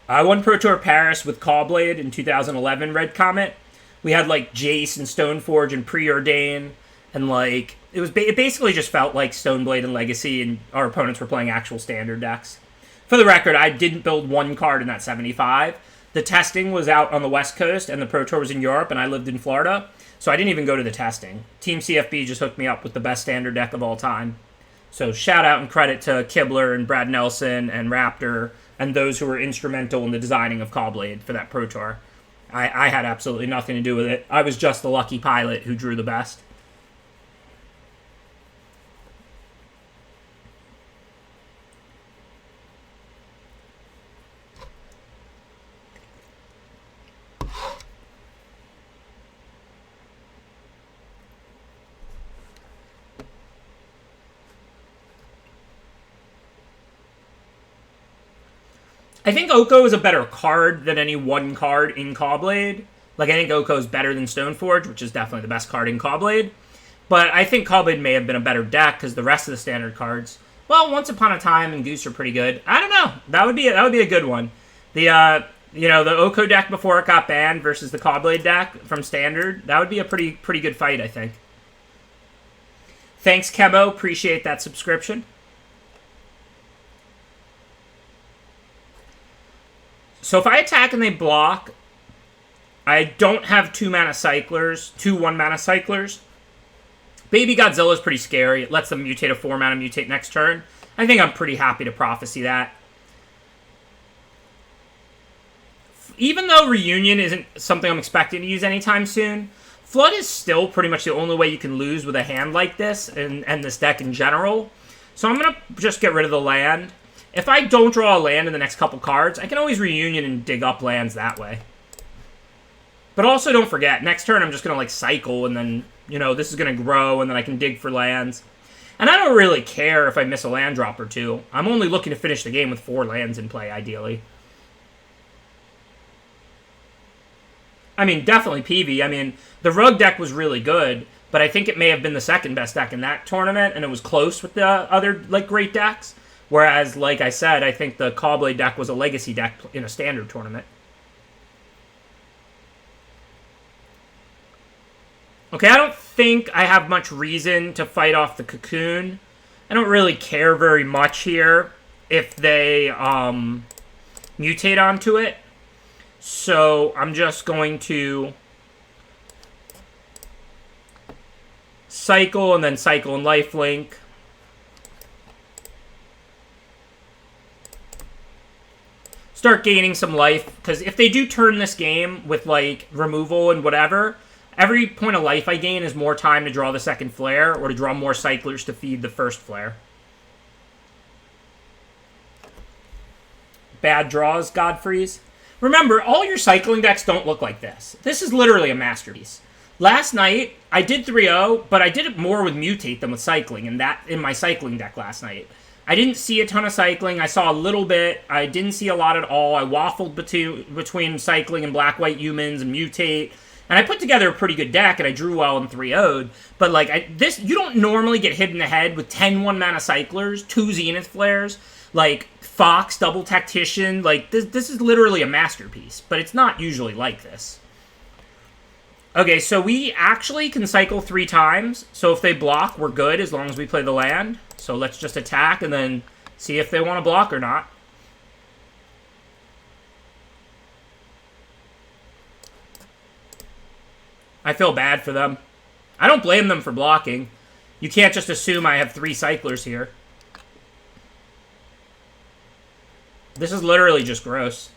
I won Pro Tour Paris with Callblade in 2011, Red Comet. We had, like, Jace and Stoneforge and Preordain, and, like, it basically just felt like Stoneblade and Legacy, and our opponents were playing actual standard decks. For the record, I didn't build one card in that 75. The testing was out on the West Coast, and the Pro Tour was in Europe, and I lived in Florida, so I didn't even go to the testing. Team CFB just hooked me up with the best standard deck of all time. So shout out and credit to Kibler and Brad Nelson and Raptor and those who were instrumental in the designing of Callblade for that Pro Tour. I had absolutely nothing to do with it. I was just the lucky pilot who drew the best. I think Oko is a better card than any one card in Callblade. Like, I think Oko is better than Stoneforge, which is definitely the best card in Callblade. But I think Callblade may have been a better deck because the rest of the standard cards, well, Once Upon a Time and Goose are pretty good. I don't know. That would be a good one. The the Oko deck before it got banned versus the Callblade deck from standard, that would be a pretty good fight, I think. Thanks, Kemo. Appreciate that subscription. So if I attack and they block, I don't have 2-mana cyclers, 2 1-mana cyclers. Baby Godzilla's pretty scary. It lets them mutate a 4-mana mutate next turn. I think I'm pretty happy to Prophecy that. Even though Reunion isn't something I'm expecting to use anytime soon, Flood is still pretty much the only way you can lose with a hand like this and this deck in general. So I'm going to just get rid of the land. If I don't draw a land in the next couple cards, I can always Reunion and dig up lands that way. But also don't forget, next turn I'm just going to like cycle and then, this is going to grow and then I can dig for lands. And I don't really care if I miss a land drop or two. I'm only looking to finish the game with 4 lands in play, ideally. I mean, definitely PV. I mean, the Rug deck was really good, but I think it may have been the second best deck in that tournament, and it was close with the other great decks. Whereas, like I said, I think the Callblade deck was a legacy deck in a standard tournament. Okay, I don't think I have much reason to fight off the Cocoon. I don't really care very much here if they mutate onto it. So I'm just going to cycle and then cycle and lifelink. Start gaining some life, because if they do turn this game with, like, removal and whatever, every point of life I gain is more time to draw the second flare, or to draw more cyclers to feed the first flare. Bad draws, Godfreys. Remember, all your cycling decks don't look like this. This is literally a masterpiece. Last night, I did 3-0, but I did it more with Mutate than with cycling, and that in my cycling deck last night. I didn't see a ton of cycling. I saw a little bit. I didn't see a lot at all. I waffled between cycling and black-white humans and Mutate. And I put together a pretty good deck, and I drew well and 3-0'd. But, like, you don't normally get hit in the head with 10 1-mana cyclers, 2 Zenith Flares, like, Fox, Double Tactician. Like, this is literally a masterpiece. But it's not usually like this. Okay, so we actually can cycle 3 times. So if they block, we're good as long as we play the land. So let's just attack and then see if they want to block or not. I feel bad for them. I don't blame them for blocking. You can't just assume I have 3 cyclers here. This is literally just gross.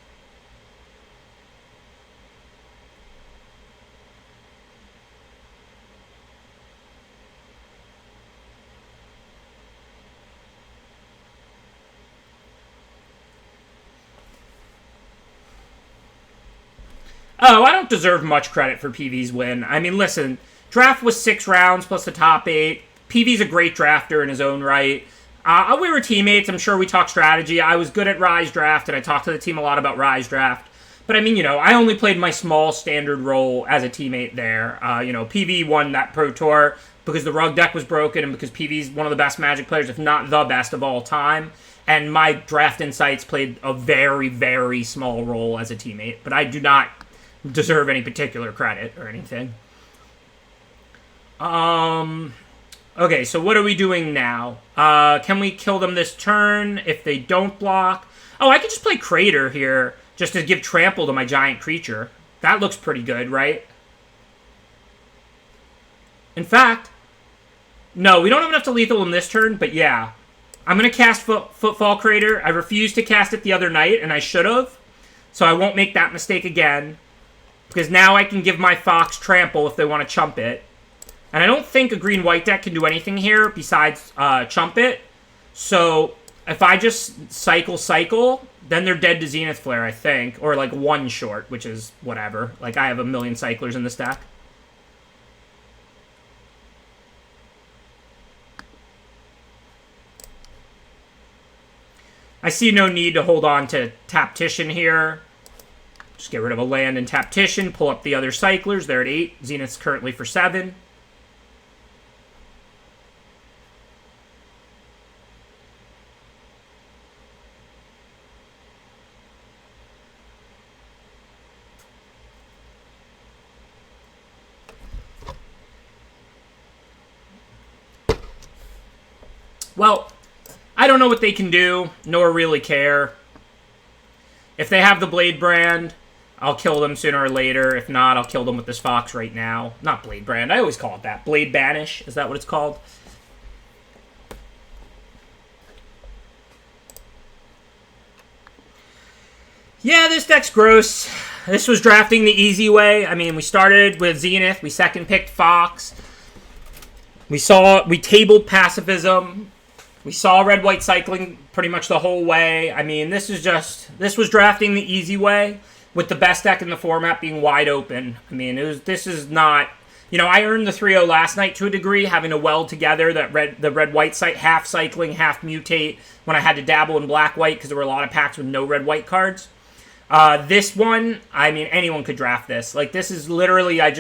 Oh, I don't deserve much credit for PV's win. I mean, listen, draft was 6 rounds plus the top 8. PV's a great drafter in his own right. We were teammates. I'm sure we talked strategy. I was good at Rise Draft, and I talked to the team a lot about Rise Draft. But, I mean, I only played my small standard role as a teammate there. PV won that Pro Tour. because the Rug deck was broken and because PV's one of the best Magic players, if not the best of all time. And my draft insights played a very, very small role as a teammate. But I do not deserve any particular credit or anything. Okay, so what are we doing now? Can we kill them this turn if they don't block? Oh, I could just play Crater here just to give trample to my giant creature. That looks pretty good, right? In fact, no, we don't have enough to lethal him this turn, but yeah. I'm going to cast Footfall Crater. I refused to cast it the other night, and I should have. So I won't make that mistake again. Because now I can give my Fox trample if they want to chump it. And I don't think a green-white deck can do anything here besides chump it. So if I just cycle, then they're dead to Zenith Flare, I think. Or like one short, which is whatever. Like I have a million cyclers in this deck. I see no need to hold on to Taptician here. Just get rid of a land and Taptician. Pull up the other cyclers. They're at 8. Zenith's currently for 7. Well, I don't know what they can do, nor really care. If they have the Blade Brand, I'll kill them sooner or later. If not, I'll kill them with this Fox right now. Not Blade Brand, I always call it that. Blade Banish, is that what it's called? Yeah, this deck's gross. This was drafting the easy way. I mean, we started with Zenith, we second picked Fox. We tabled Pacifism. We saw red-white cycling pretty much the whole way. I mean, this was drafting the easy way with the best deck in the format being wide open. I mean, this is not, you know, I earned the 3-0 last night to a degree, having to weld together the red-white half cycling, half mutate when I had to dabble in black-white because there were a lot of packs with no red-white cards. This one, I mean, anyone could draft this. Like, this is literally, I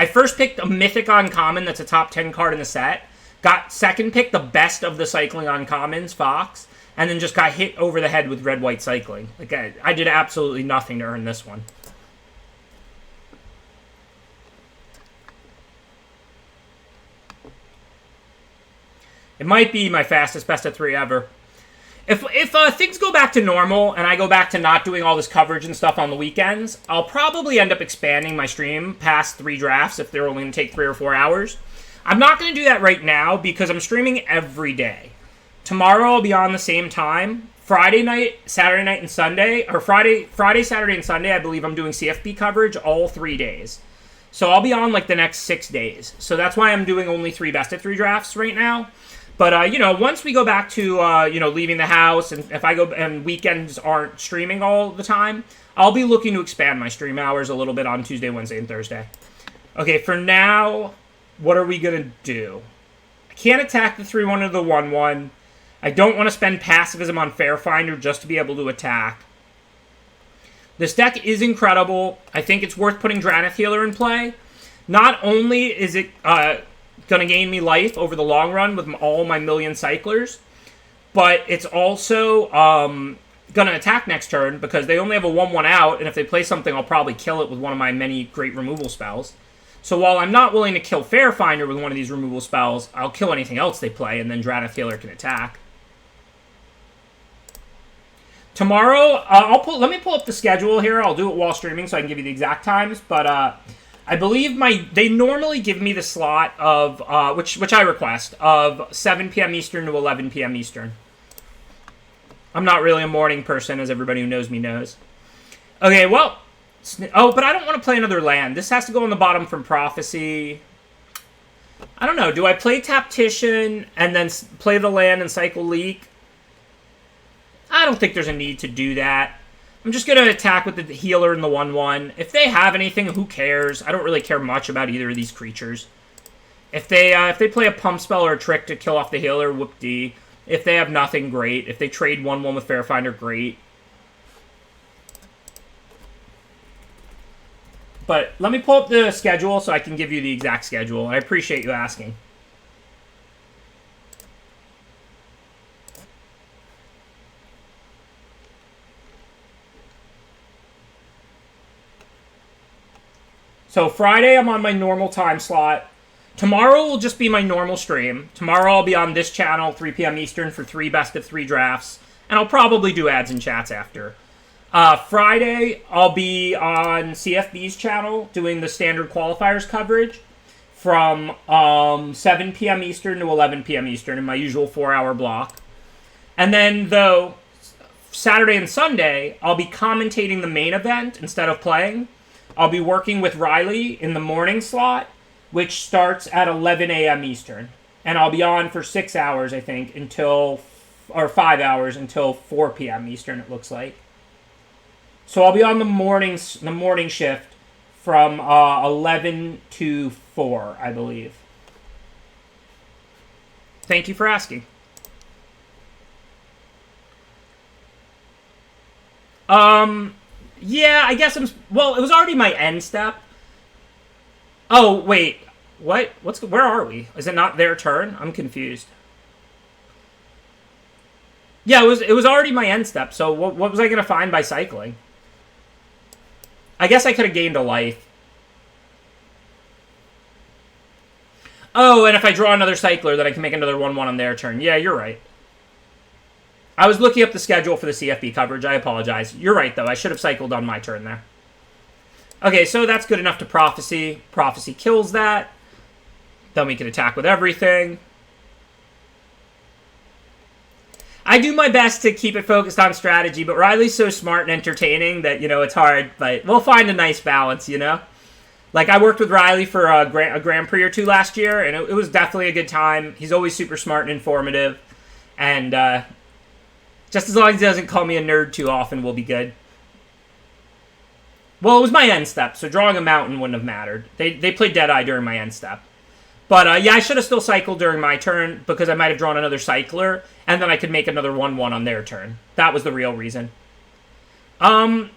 first picked a Mythic Uncommon that's a top 10 card in the set. Got second pick the best of the cycling uncommons, Fox, and then just got hit over the head with red-white cycling. Like I did absolutely nothing to earn this one. It might be my fastest best of 3 ever. If things go back to normal and I go back to not doing all this coverage and stuff on the weekends, I'll probably end up expanding my stream past 3 drafts if they're only going to take 3 or 4 hours. I'm not going to do that right now because I'm streaming every day. Tomorrow I'll be on the same time. Friday night, Saturday night, and Sunday, or Friday, Saturday, and Sunday, I believe I'm doing CFB coverage all 3 days. So I'll be on like the next 6 days. So that's why I'm doing only 3 best of 3 drafts right now. But, you know, once we go back to, you know, leaving the house, and if I go, and weekends aren't streaming all the time, I'll be looking to expand my stream hours a little bit on Tuesday, Wednesday, and Thursday. Okay, for now, what are we going to do? I can't attack the 3-1 or the 1-1. I don't want to spend Pacifism on Fairfinder just to be able to attack. This deck is incredible. I think it's worth putting Drannith Healer in play. Not only is it going to gain me life over the long run with all my million cyclers, but it's also going to attack next turn because they only have a 1-1 out, and if they play something, I'll probably kill it with one of my many great removal spells. So while I'm not willing to kill Fairfinder with one of these removal spells, I'll kill anything else they play, and then Drannith Healer can attack. Tomorrow, let me pull up the schedule here. I'll do it while streaming so I can give you the exact times. But I believe they normally give me the slot of, which I request, of 7 p.m. Eastern to 11 p.m. Eastern. I'm not really a morning person, as everybody who knows me knows. Okay, well. Oh, but I don't want to play another land. This has to go on the bottom from Prophecy. I don't know. Do I play Taptician and then play the land and cycle Leak? I don't think there's a need to do that. I'm just going to attack with the healer and the 1-1. If they have anything, who cares? I don't really care much about either of these creatures. If they play a pump spell or a trick to kill off the healer, whoop-dee. If they have nothing, great. If they trade 1-1 with Fairfinder, great. But let me pull up the schedule so I can give you the exact schedule. I appreciate you asking. So Friday, I'm on my normal time slot. Tomorrow will just be my normal stream. Tomorrow I'll be on this channel, 3 p.m. Eastern, for 3 best-of-3 drafts. And I'll probably do ads and chats after. Friday, I'll be on CFB's channel doing the standard qualifiers coverage from 7 p.m. Eastern to 11 p.m. Eastern in my usual 4-hour block. And then, though, Saturday and Sunday, I'll be commentating the main event instead of playing. I'll be working with Riley in the morning slot, which starts at 11 a.m. Eastern. And I'll be on for 6 hours, I think, or 5 hours until 4 p.m. Eastern, it looks like. So I'll be on the morning shift from 11 to 4, I believe. Thank you for asking. Yeah, I guess well, it was already my end step. Oh, wait. What? Where are we? Is it not their turn? I'm confused. Yeah, it was already my end step, so what was I going to find by cycling? I guess I could have gained a life. Oh, and if I draw another cycler, then I can make another 1-1 on their turn. Yeah, you're right. I was looking up the schedule for the CFB coverage. I apologize. You're right, though. I should have cycled on my turn there. Okay, so that's good enough to Prophecy. Prophecy kills that. Then we can attack with everything. I do my best to keep it focused on strategy, but Riley's so smart and entertaining that, it's hard. But we'll find a nice balance, Like, I worked with Riley for a Grand Prix or two last year, and it was definitely a good time. He's always super smart and informative. And, just as long as he doesn't call me a nerd too often, we'll be good. Well, it was my end step, so drawing a mountain wouldn't have mattered. They played Deadeye during my end step. But, yeah, I should have still cycled during my turn, because I might have drawn another cycler, and then I could make another 1-1 on their turn. That was the real reason. Because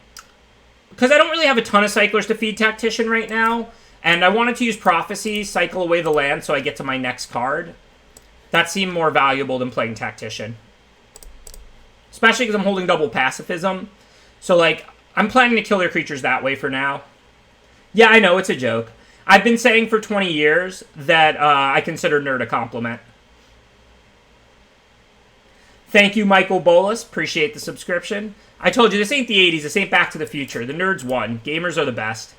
I don't really have a ton of cyclers to feed Tactician right now, and I wanted to use Prophecy, cycle away the land so I get to my next card. That seemed more valuable than playing Tactician. Especially because I'm holding double pacifism. So, like, I'm planning to kill their creatures that way for now. Yeah, I know, it's a joke. I've been saying for 20 years that I consider Nerd a compliment. Thank you, Michael Bolus. Appreciate the subscription. I told you, this ain't the 80s. This ain't Back to the Future. The nerds won. Gamers are the best.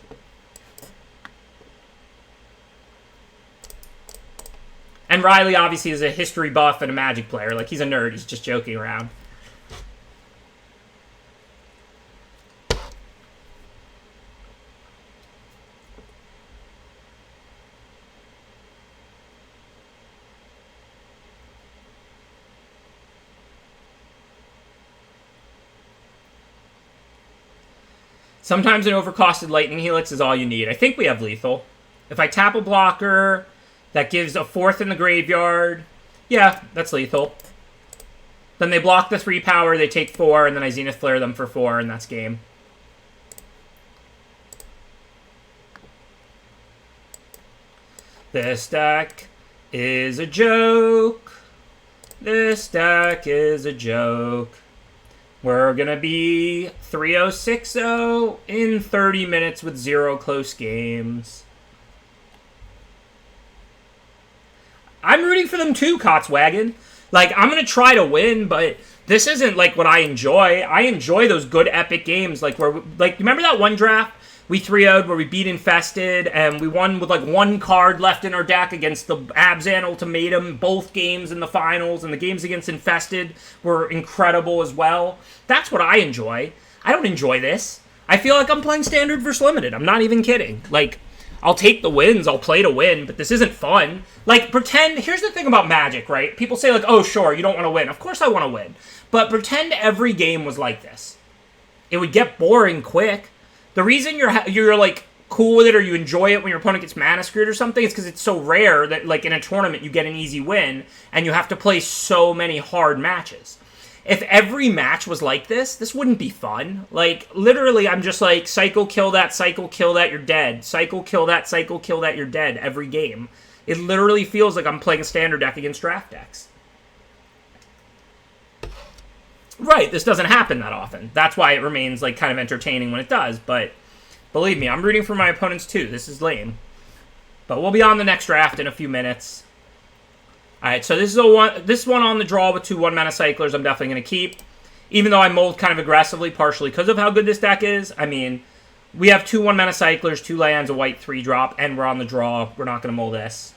And Riley, obviously, is a history buff and a Magic player. Like, he's a nerd. He's just joking around. Sometimes an overcosted Lightning Helix is all you need. I think we have lethal. If I tap a blocker, that gives a 4th in the graveyard. Yeah, that's lethal. Then they block the 3 power, they take 4, and then I Zenith Flare them for 4, and that's game. This deck is a joke. This deck is a joke. We're going to be 3-0-6-0 in 30 minutes with 0 close games. I'm rooting for them too, Kotzwagon. Like, I'm going to try to win, but this isn't, like, what I enjoy. I enjoy those good epic games. Like, remember that one draft we 3-0'd where we beat Infested, and we won with, like, 1 card left in our deck against the Abzan Ultimatum, both games in the finals, and the games against Infested were incredible as well. That's what I enjoy. I don't enjoy this. I feel like I'm playing Standard versus Limited. I'm not even kidding. Like, I'll take the wins, I'll play to win, but this isn't fun. Like, pretend, here's the thing about Magic, right? People say, like, oh, sure, you don't want to win. Of course I want to win. But pretend every game was like this. It would get boring quick. The reason you're like, cool with it or you enjoy it when your opponent gets mana screwed or something is because it's so rare that, like, in a tournament you get an easy win and you have to play so many hard matches. If every match was like this, this wouldn't be fun. Like, literally, I'm just like, cycle, kill that, you're dead. Cycle, kill that, you're dead every game. It literally feels like I'm playing a standard deck against draft decks. Right, this doesn't happen that often. That's why it remains, like, kind of entertaining when it does, but believe me, I'm rooting for my opponents too. This is lame. But we'll be on the next draft in a few minutes. Alright, so this is this one on the draw with 2 1-mana cyclers I'm definitely going to keep. Even though I mold kind of aggressively, partially because of how good this deck is. I mean, we have 2 1-mana cyclers, 2 lands, a white 3-drop, and we're on the draw. We're not going to mold this.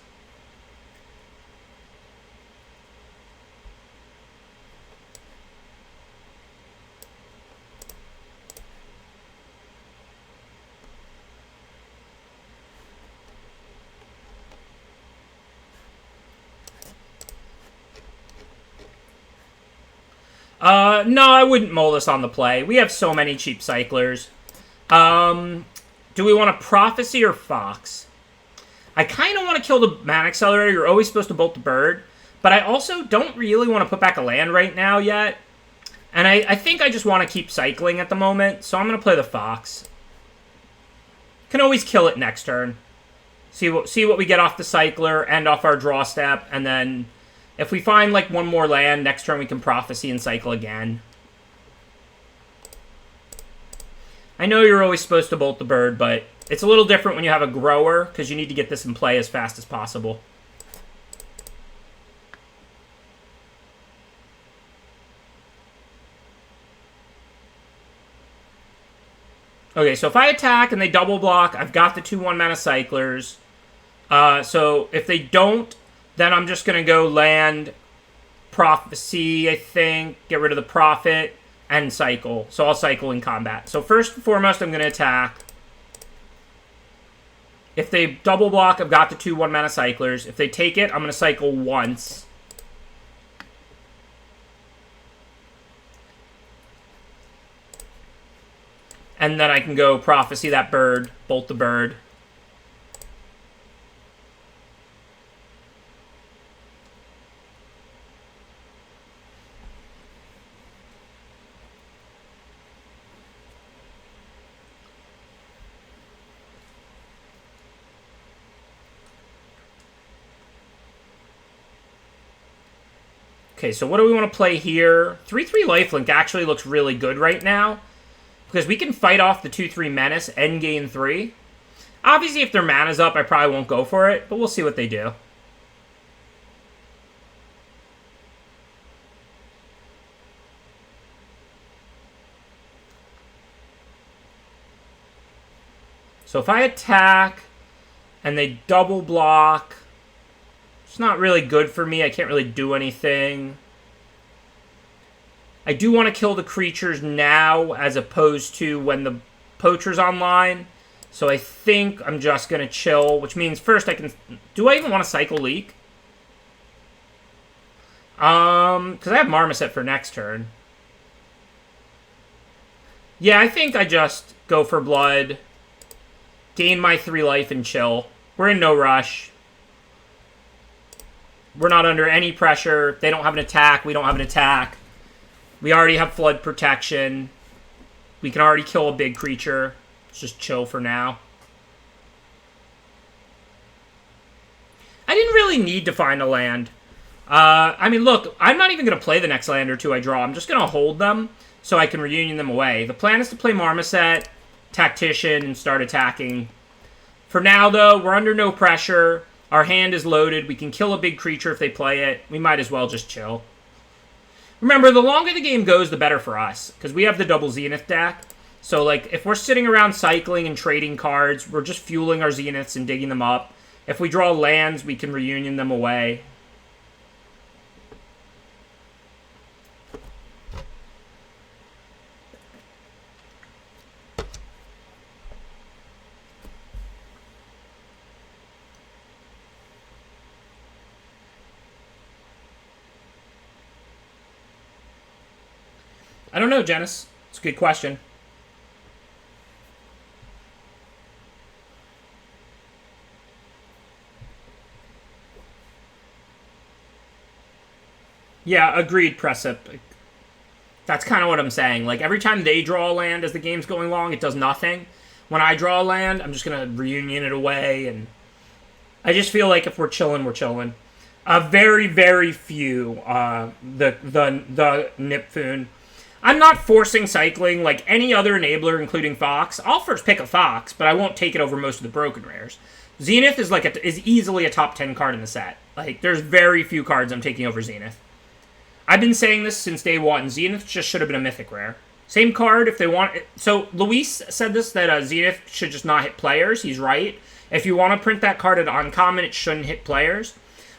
No, I wouldn't mold this on the play. We have so many cheap cyclers. Do we want a Prophecy or Fox? I kind of want to kill the Mana Accelerator. You're always supposed to bolt the bird. But I also don't really want to put back a land right now yet. And I think I just want to keep cycling at the moment. So I'm going to play the Fox. Can always kill it next turn. See what we get off the cycler and off our draw step. And then if we find like one more land, next turn we can Prophecy and cycle again. I know you're always supposed to bolt the bird, but it's a little different when you have a grower, because you need to get this in play as fast as possible. Okay, so if I attack and they double block, I've got the 2 1-mana cyclers. So if they don't, then I'm just going to go land, Prophecy, I think, get rid of the Prophet, and cycle. So I'll cycle in combat. So first and foremost, I'm going to attack. If they double block, I've got the 2 1-mana cyclers. If they take it, I'm going to cycle once. And then I can go Prophecy that bird, bolt the bird. Okay, so what do we want to play here? 3/3 lifelink actually looks really good right now, because we can fight off the 2/3 menace and gain 3. Obviously, if their mana's up, I probably won't go for it, but we'll see what they do. So if I attack and they double block, it's not really good for me. I can't really do anything. I do want to kill the creatures now as opposed to when the poacher's online. So I think I'm just going to chill, which means first I can... Do I even want to cycle leak? Because I have Marmoset for next turn. Yeah, I think I just go for blood, gain my 3 life, and chill. We're in no rush. We're not under any pressure. They don't have an attack. We don't have an attack. We already have flood protection. We can already kill a big creature. Let's just chill for now. I didn't really need to find a land. I mean, look, I'm not even going to play the next land or 2 I draw. I'm just going to hold them so I can reunion them away. The plan is to play Marmoset, Tactician, and start attacking. For now, though, we're under no pressure. Our hand is loaded. We can kill a big creature if they play it. We might as well just chill. Remember, the longer the game goes, the better for us, because we have the double Zenith deck. So, like, if we're sitting around cycling and trading cards, we're just fueling our Zeniths and digging them up. If we draw lands, we can reunion them away. I don't know, Janice. It's a good question. Yeah, agreed, Precip. That's kind of what I'm saying. Like, every time they draw a land as the game's going along, it does nothing. When I draw a land, I'm just going to reunion it away, and I just feel like if we're chilling, we're chilling. Very, very few, the Nipfoon. I'm not forcing cycling like any other enabler, including Fox. I'll first pick a Fox, but I won't take it over most of the broken rares. Zenith is is easily a top 10 card in the set. Like, there's very few cards I'm taking over Zenith. I've been saying this since day one. Zenith just should have been a mythic rare. Same card if they want it. So Luis said this, that Zenith should just not hit players. He's right. If you want to print that card at uncommon, it shouldn't hit players.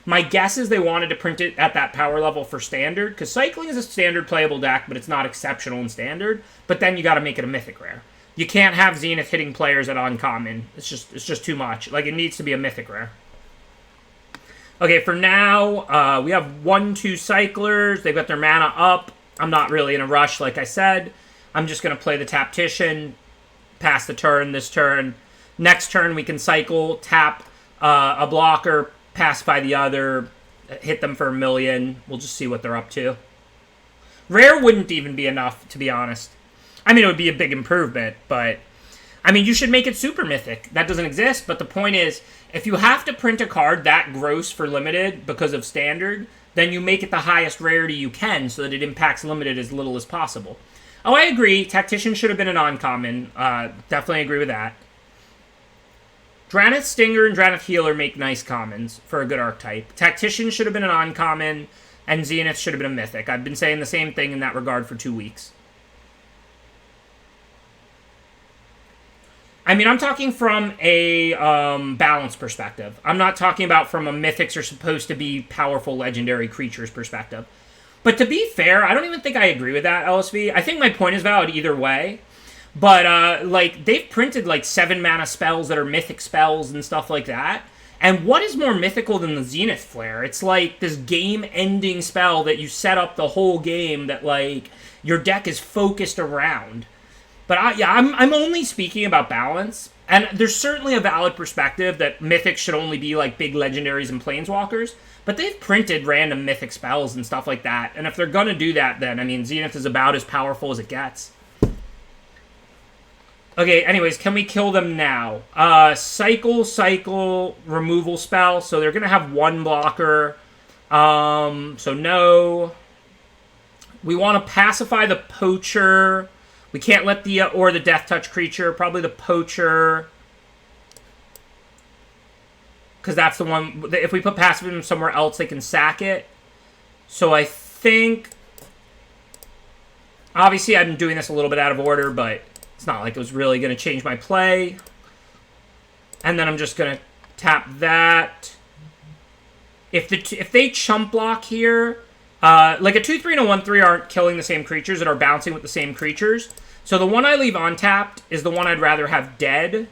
My guess is they wanted to print it at that power level for Standard, because Cycling is a Standard playable deck, but it's not exceptional in Standard. But then you got to make it a mythic rare. You can't have Zenith hitting players at uncommon. It's just too much. Like, it needs to be a mythic rare. Okay, for now, we have 1-2 Cyclers. They've got their mana up. I'm not really in a rush, like I said. I'm just going to play the Tactician, pass the turn this turn. Next turn, we can cycle, tap a blocker, pacify the other, hit them for 1 million. We'll just see what they're up to. Rare wouldn't even be enough, to be honest. I mean, it would be a big improvement, but... I mean, you should make it super mythic. That doesn't exist, but the point is, if you have to print a card that gross for limited because of Standard, then you make it the highest rarity you can so that it impacts limited as little as possible. Oh, I agree. Tactician should have been an uncommon. Definitely agree with that. Drannith Stinger and Drannith Healer make nice commons for a good archetype. Tactician should have been an uncommon, and Zenith should have been a mythic. I've been saying the same thing in that regard for 2 weeks. I mean, I'm talking from a balance perspective. I'm not talking about from a mythics are supposed to be powerful legendary creatures perspective. But to be fair, I don't even think I agree with that, LSV. I think my point is valid either way. But, like, they've printed, like, 7-mana spells that are mythic spells and stuff like that. And what is more mythical than the Zenith Flare? It's, like, this game-ending spell that you set up the whole game that, like, your deck is focused around. But, I'm only speaking about balance. And there's certainly a valid perspective that mythics should only be, like, big legendaries and planeswalkers. But they've printed random mythic spells and stuff like that. And if they're gonna do that, then, I mean, Zenith is about as powerful as it gets. Okay, anyways, can we kill them now? Cycle, removal spell. So they're going to have 1 blocker. So no. We want to pacify the Poacher. We can't let the, or the Death Touch creature. Probably the Poacher. Because that's the one, if we put pacifism somewhere else, they can sack it. So I think, obviously I'm doing this a little bit out of order, but it's not like it was really going to change my play. And then I'm just going to tap that. If they chump block here, like a 2-3 and a 1-3 aren't killing the same creatures that are bouncing with the same creatures. So the one I leave untapped is the one I'd rather have dead.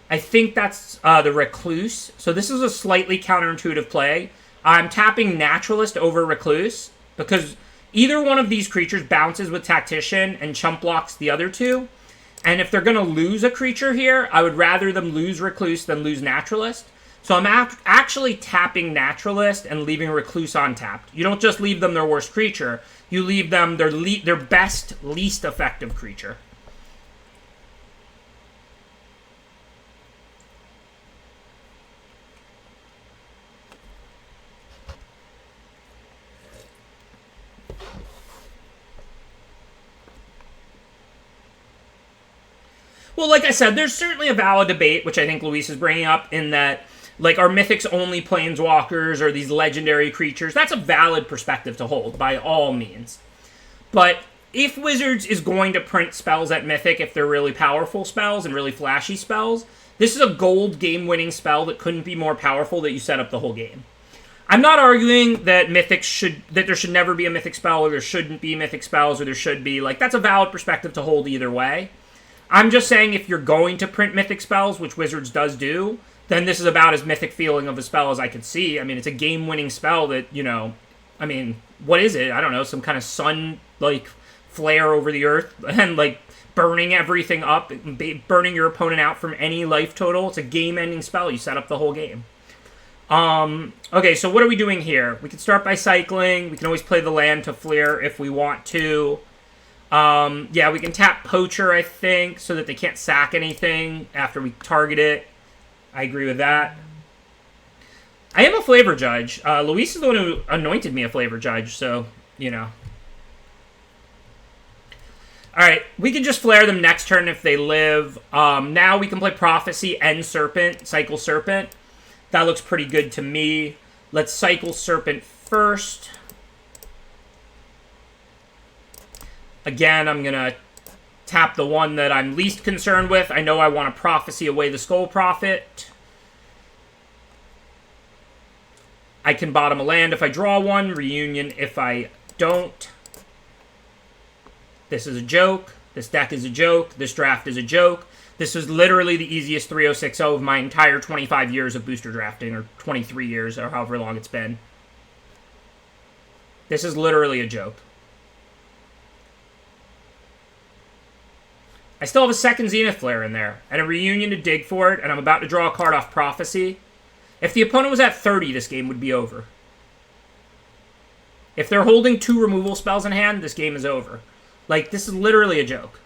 I think that's the Recluse. So this is a slightly counterintuitive play. I'm tapping Naturalist over Recluse because either one of these creatures bounces with Tactician and chump blocks the other two. And if they're going to lose a creature here, I would rather them lose Recluse than lose Naturalist. So I'm actually tapping Naturalist and leaving Recluse untapped. You don't just leave them their worst creature. You leave them their best, least effective creature. Well, like I said, there's certainly a valid debate, which I think Luis is bringing up, in that, like, are mythics only planeswalkers or these legendary creatures? That's a valid perspective to hold, by all means. But if Wizards is going to print spells at Mythic, if they're really powerful spells and really flashy spells, this is a gold game-winning spell that couldn't be more powerful that you set up the whole game. I'm not arguing that that there should never be a Mythic spell, or there shouldn't be Mythic spells, or there should be. Like, that's a valid perspective to hold either way. I'm just saying if you're going to print Mythic spells, which Wizards does do, then this is about as Mythic feeling of a spell as I could see. I mean, it's a game-winning spell that, you know, I mean, what is it? I don't know, some kind of sun, like, flare over the earth and, like, burning everything up, burning your opponent out from any life total. It's a game-ending spell. You set up the whole game. Okay, so what are we doing here? We can start by cycling. We can always play the land to Fleer if we want to. Yeah, we can tap Poacher, I think, so that they can't sack anything after we target it. I agree with that. I am a flavor judge. Luis is the one who anointed me a flavor judge, so, you know. Alright, we can just flare them next turn if they live. Now we can play Prophecy and Serpent, Cycle Serpent. That looks pretty good to me. Let's Cycle Serpent first. Again, I'm going to tap the one that I'm least concerned with. I know I want to Prophecy away the Skull Prophet. I can bottom a land if I draw one. Reunion if I don't. This is a joke. This deck is a joke. This draft is a joke. This was literally the easiest 3060 of my entire 25 years of booster drafting, or 23 years, or however long it's been. This is literally a joke. I still have a second Zenith Flare in there, and a Reunion to dig for it, and I'm about to draw a card off Prophecy. If the opponent was at 30, this game would be over. If they're holding 2 removal spells in hand, this game is over. Like, this is literally a joke.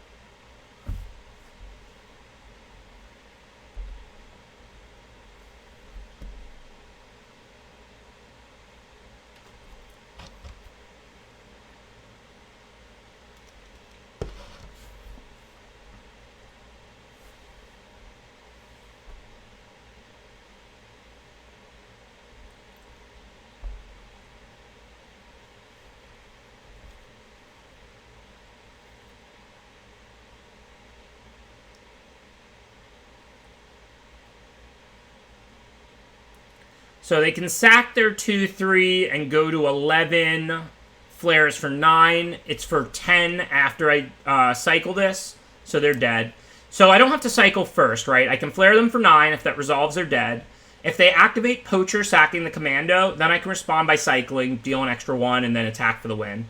So they can sack their 2-3 and go to 11. Flares for 9. It's for 10 after I cycle this. So they're dead. So I don't have to cycle first, right? I can flare them for 9. If that resolves, they're dead. If they activate Poacher, sacking the Commando, then I can respond by cycling, deal an extra 1, and then attack for the win.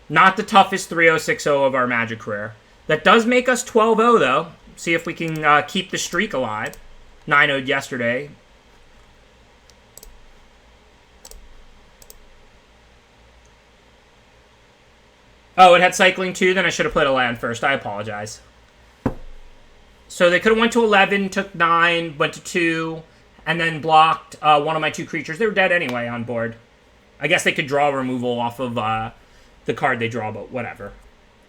Not the toughest 3060 of our Magic career. That does make us 12-0, though. See if we can keep the streak alive. 9-0'd yesterday. Oh, it had cycling too? Then I should have played a land first. I apologize. So they could have went to 11, took 9, went to 2, and then blocked one of my 2 creatures. They were dead anyway on board. I guess they could draw removal off of the card they draw, but whatever.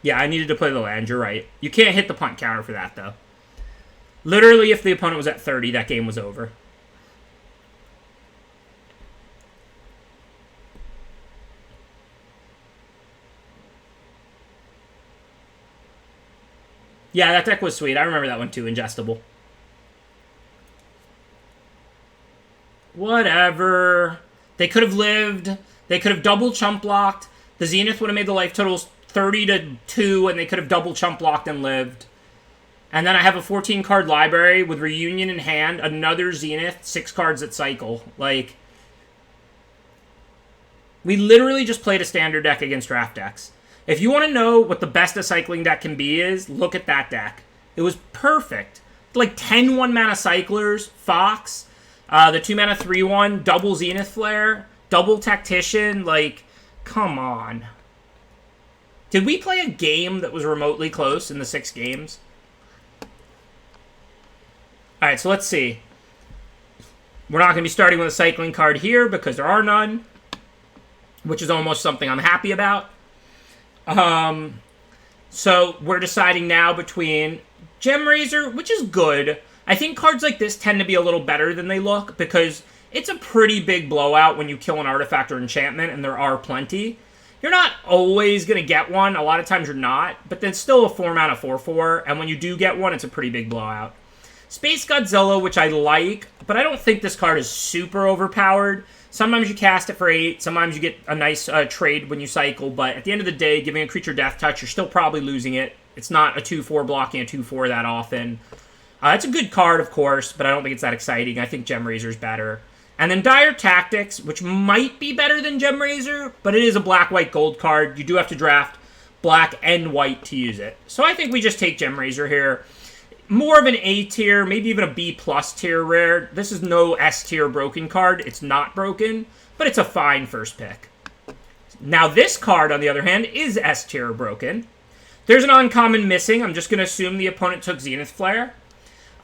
Yeah, I needed to play the land. You're right. You can't hit the punt counter for that, though. Literally, if the opponent was at 30, that game was over. Yeah, that deck was sweet. I remember that one too, ingestible. Whatever. They could have lived. They could have double chump blocked. The Zenith would have made the life totals 30-2, and they could have double chump blocked and lived. And then I have a 14-card library with Reunion in hand, another Zenith, 6 cards at cycle. Like, we literally just played a standard deck against draft decks. If you want to know what the best a cycling deck can be is, look at that deck. It was perfect. Like 10 1-mana cyclers, Fox, the 2-mana 3-1, double Zenith Flare, double Tactician, like, come on. Did we play a game that was remotely close in the 6 games? Alright, so let's see. We're not going to be starting with a cycling card here because there are none, which is almost something I'm happy about. So we're deciding now between Gemrazor, which is good. I think cards like this tend to be a little better than they look because it's a pretty big blowout when you kill an artifact or enchantment, and there are plenty. You're not always going to get one. A lot of times you're not, but then still a 4-mana 4/4, and when you do get one, it's a pretty big blowout. Space Godzilla, which I like, but I don't think this card is super overpowered. Sometimes you cast it for 8, sometimes you get a nice trade when you cycle, but at the end of the day, giving a creature Death Touch, you're still probably losing it. It's not a 2/4 blocking a 2/4 that often. It's a good card, of course, but I don't think it's that exciting. I think Gemrazor's better. And then Dire Tactics, which might be better than Gemrazor, but it is a black-white gold card. You do have to draft black and white to use it. So I think we just take Gemrazor here. More of an A tier, maybe even a B+ tier rare. This is no S tier broken card. It's not broken, but it's a fine first pick. Now this card, on the other hand, is S tier broken. There's an uncommon missing. I'm just going to assume the opponent took Zenith Flare.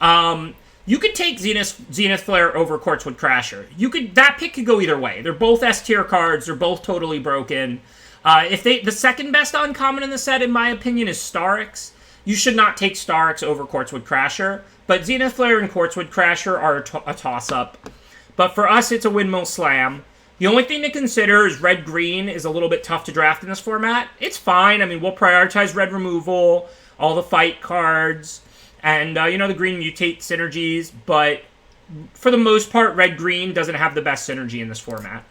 You could take Zenith Flare over Quartzwood Crasher. That pick could go either way. They're both S tier cards. They're both totally broken. The second best uncommon in the set, in my opinion, is Starix. You should not take Starix over Quartzwood Crasher. But Zenith Flare and Quartzwood Crasher are a toss-up. But for us, it's a Windmill Slam. The only thing to consider is red-green is a little bit tough to draft in this format. It's fine. I mean, we'll prioritize red removal, all the fight cards, and, the green mutate synergies. But for the most part, red-green doesn't have the best synergy in this format.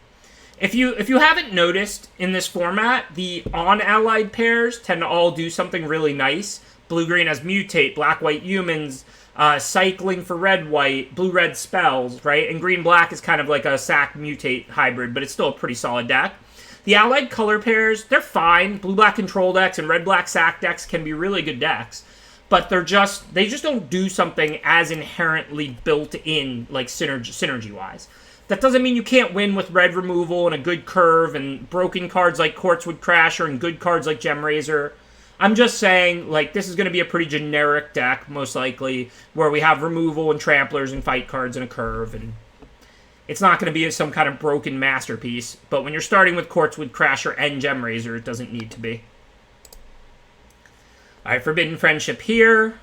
If you haven't noticed, in this format, the on-allied pairs tend to all do something really nice. Blue-green has mutate, black-white humans, cycling for red-white, blue-red spells, right? And green-black is kind of like a sack-mutate hybrid, but it's still a pretty solid deck. The allied color pairs, they're fine. Blue-black control decks and red-black sack decks can be really good decks, but they just don't do something as inherently built-in, like synergy-wise. That doesn't mean you can't win with red removal and a good curve and broken cards like Quartzwood Crasher and good cards like Gemrazor. I'm just saying, like, this is going to be a pretty generic deck, most likely, where we have removal and tramplers and fight cards and a curve, and it's not going to be some kind of broken masterpiece. But when you're starting with Quartzwood Crasher and Gemrazor, it doesn't need to be. Alright, Forbidden Friendship here.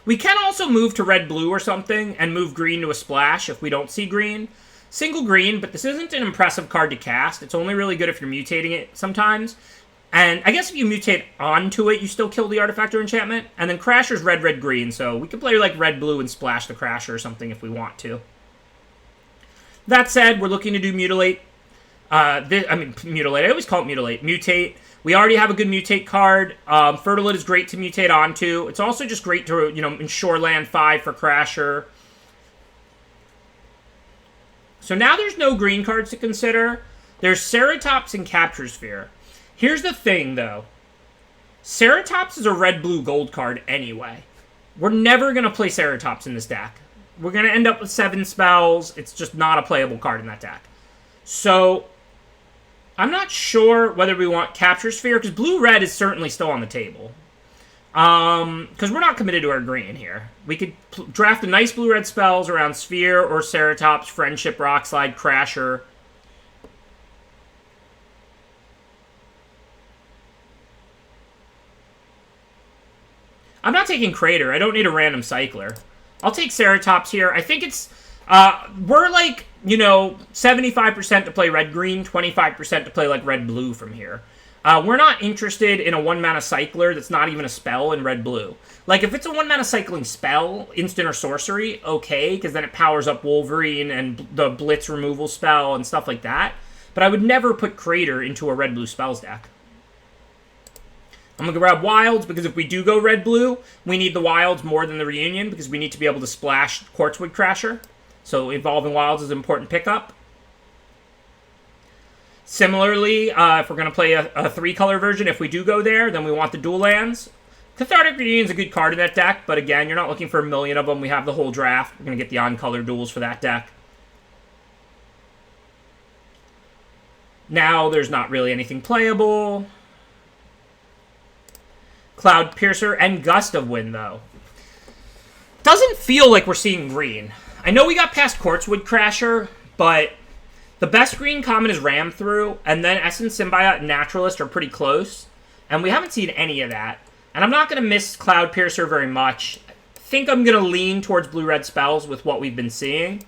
We can also move to red-blue or something and move green to a splash if we don't see green. Single green, but this isn't an impressive card to cast. It's only really good if you're mutating it sometimes. And I guess if you mutate onto it, you still kill the artifact or enchantment. And then Crasher's red, red, green, so we could play like red-blue and splash the Crasher or something if we want to. That said, we're looking to do Mutilate. Mutilate. I always call it Mutilate. Mutate. We already have a good Mutate card. Fertilid is great to mutate onto. It's also just great to, ensure land 5 for Crasher. So now there's no green cards to consider. There's Ceratops and Capture Sphere. Here's the thing, though. Ceratops is a red-blue gold card anyway. We're never going to play Ceratops in this deck. We're going to end up with 7 spells. It's just not a playable card in that deck. So I'm not sure whether we want Capture Sphere, because blue-red is certainly still on the table. Because we're not committed to our green here. We could draft a nice blue-red spells around Sphere or Ceratops, Friendship, Rockslide, Crasher. I'm not taking Crater. I don't need a random Cycler. I'll take Ceratops here. I think it's... we're like, 75% to play red-green, 25% to play like red-blue from here. We're not interested in a 1-mana Cycler that's not even a spell in red-blue. Like, if it's a 1-mana cycling spell, instant or sorcery, okay, because then it powers up Wolverine and the Blitz removal spell and stuff like that. But I would never put Crater into a red-blue spells deck. I'm going to grab Wilds, because if we do go red-blue, we need the Wilds more than the Reunion, because we need to be able to splash Quartzwood Crasher. So Evolving Wilds is an important pickup. Similarly, if we're going to play a 3-color version, if we do go there, then we want the dual lands. Cathartic Reunion is a good card in that deck, but again, you're not looking for a million of them. We have the whole draft. We're going to get the on-color duels for that deck. Now, there's not really anything playable. Cloud Piercer and Gust of Wind, though. Doesn't feel like we're seeing green. I know we got past Quartzwood Crasher, but the best green common is Ram Through, and then Essence Symbiote and Naturalist are pretty close, and we haven't seen any of that. And I'm not going to miss Cloud Piercer very much. I think I'm going to lean towards blue-red spells with what we've been seeing.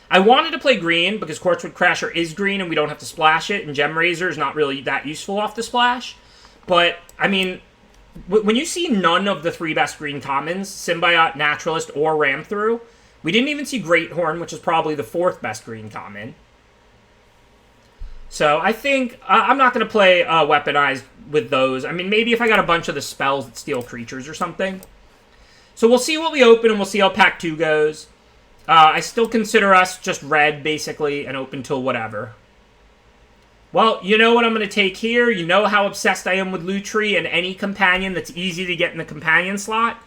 I wanted to play green because Quartzwood Crasher is green and we don't have to splash it, and Gemrazor is not really that useful off the splash. But, I mean, when you see none of the 3 best green commons, Symbiote, Naturalist, or Ram Through, we didn't even see Greathorn, which is probably the 4th best green common. So I think I'm not going to play Weaponized with those. I mean, maybe if I got a bunch of the spells that steal creatures or something. So we'll see what we open, and we'll see how Pack 2 goes. I still consider us just red, basically, and open till whatever. Well, you know what I'm going to take here. You know how obsessed I am with Lutri and any companion that's easy to get in the companion slot.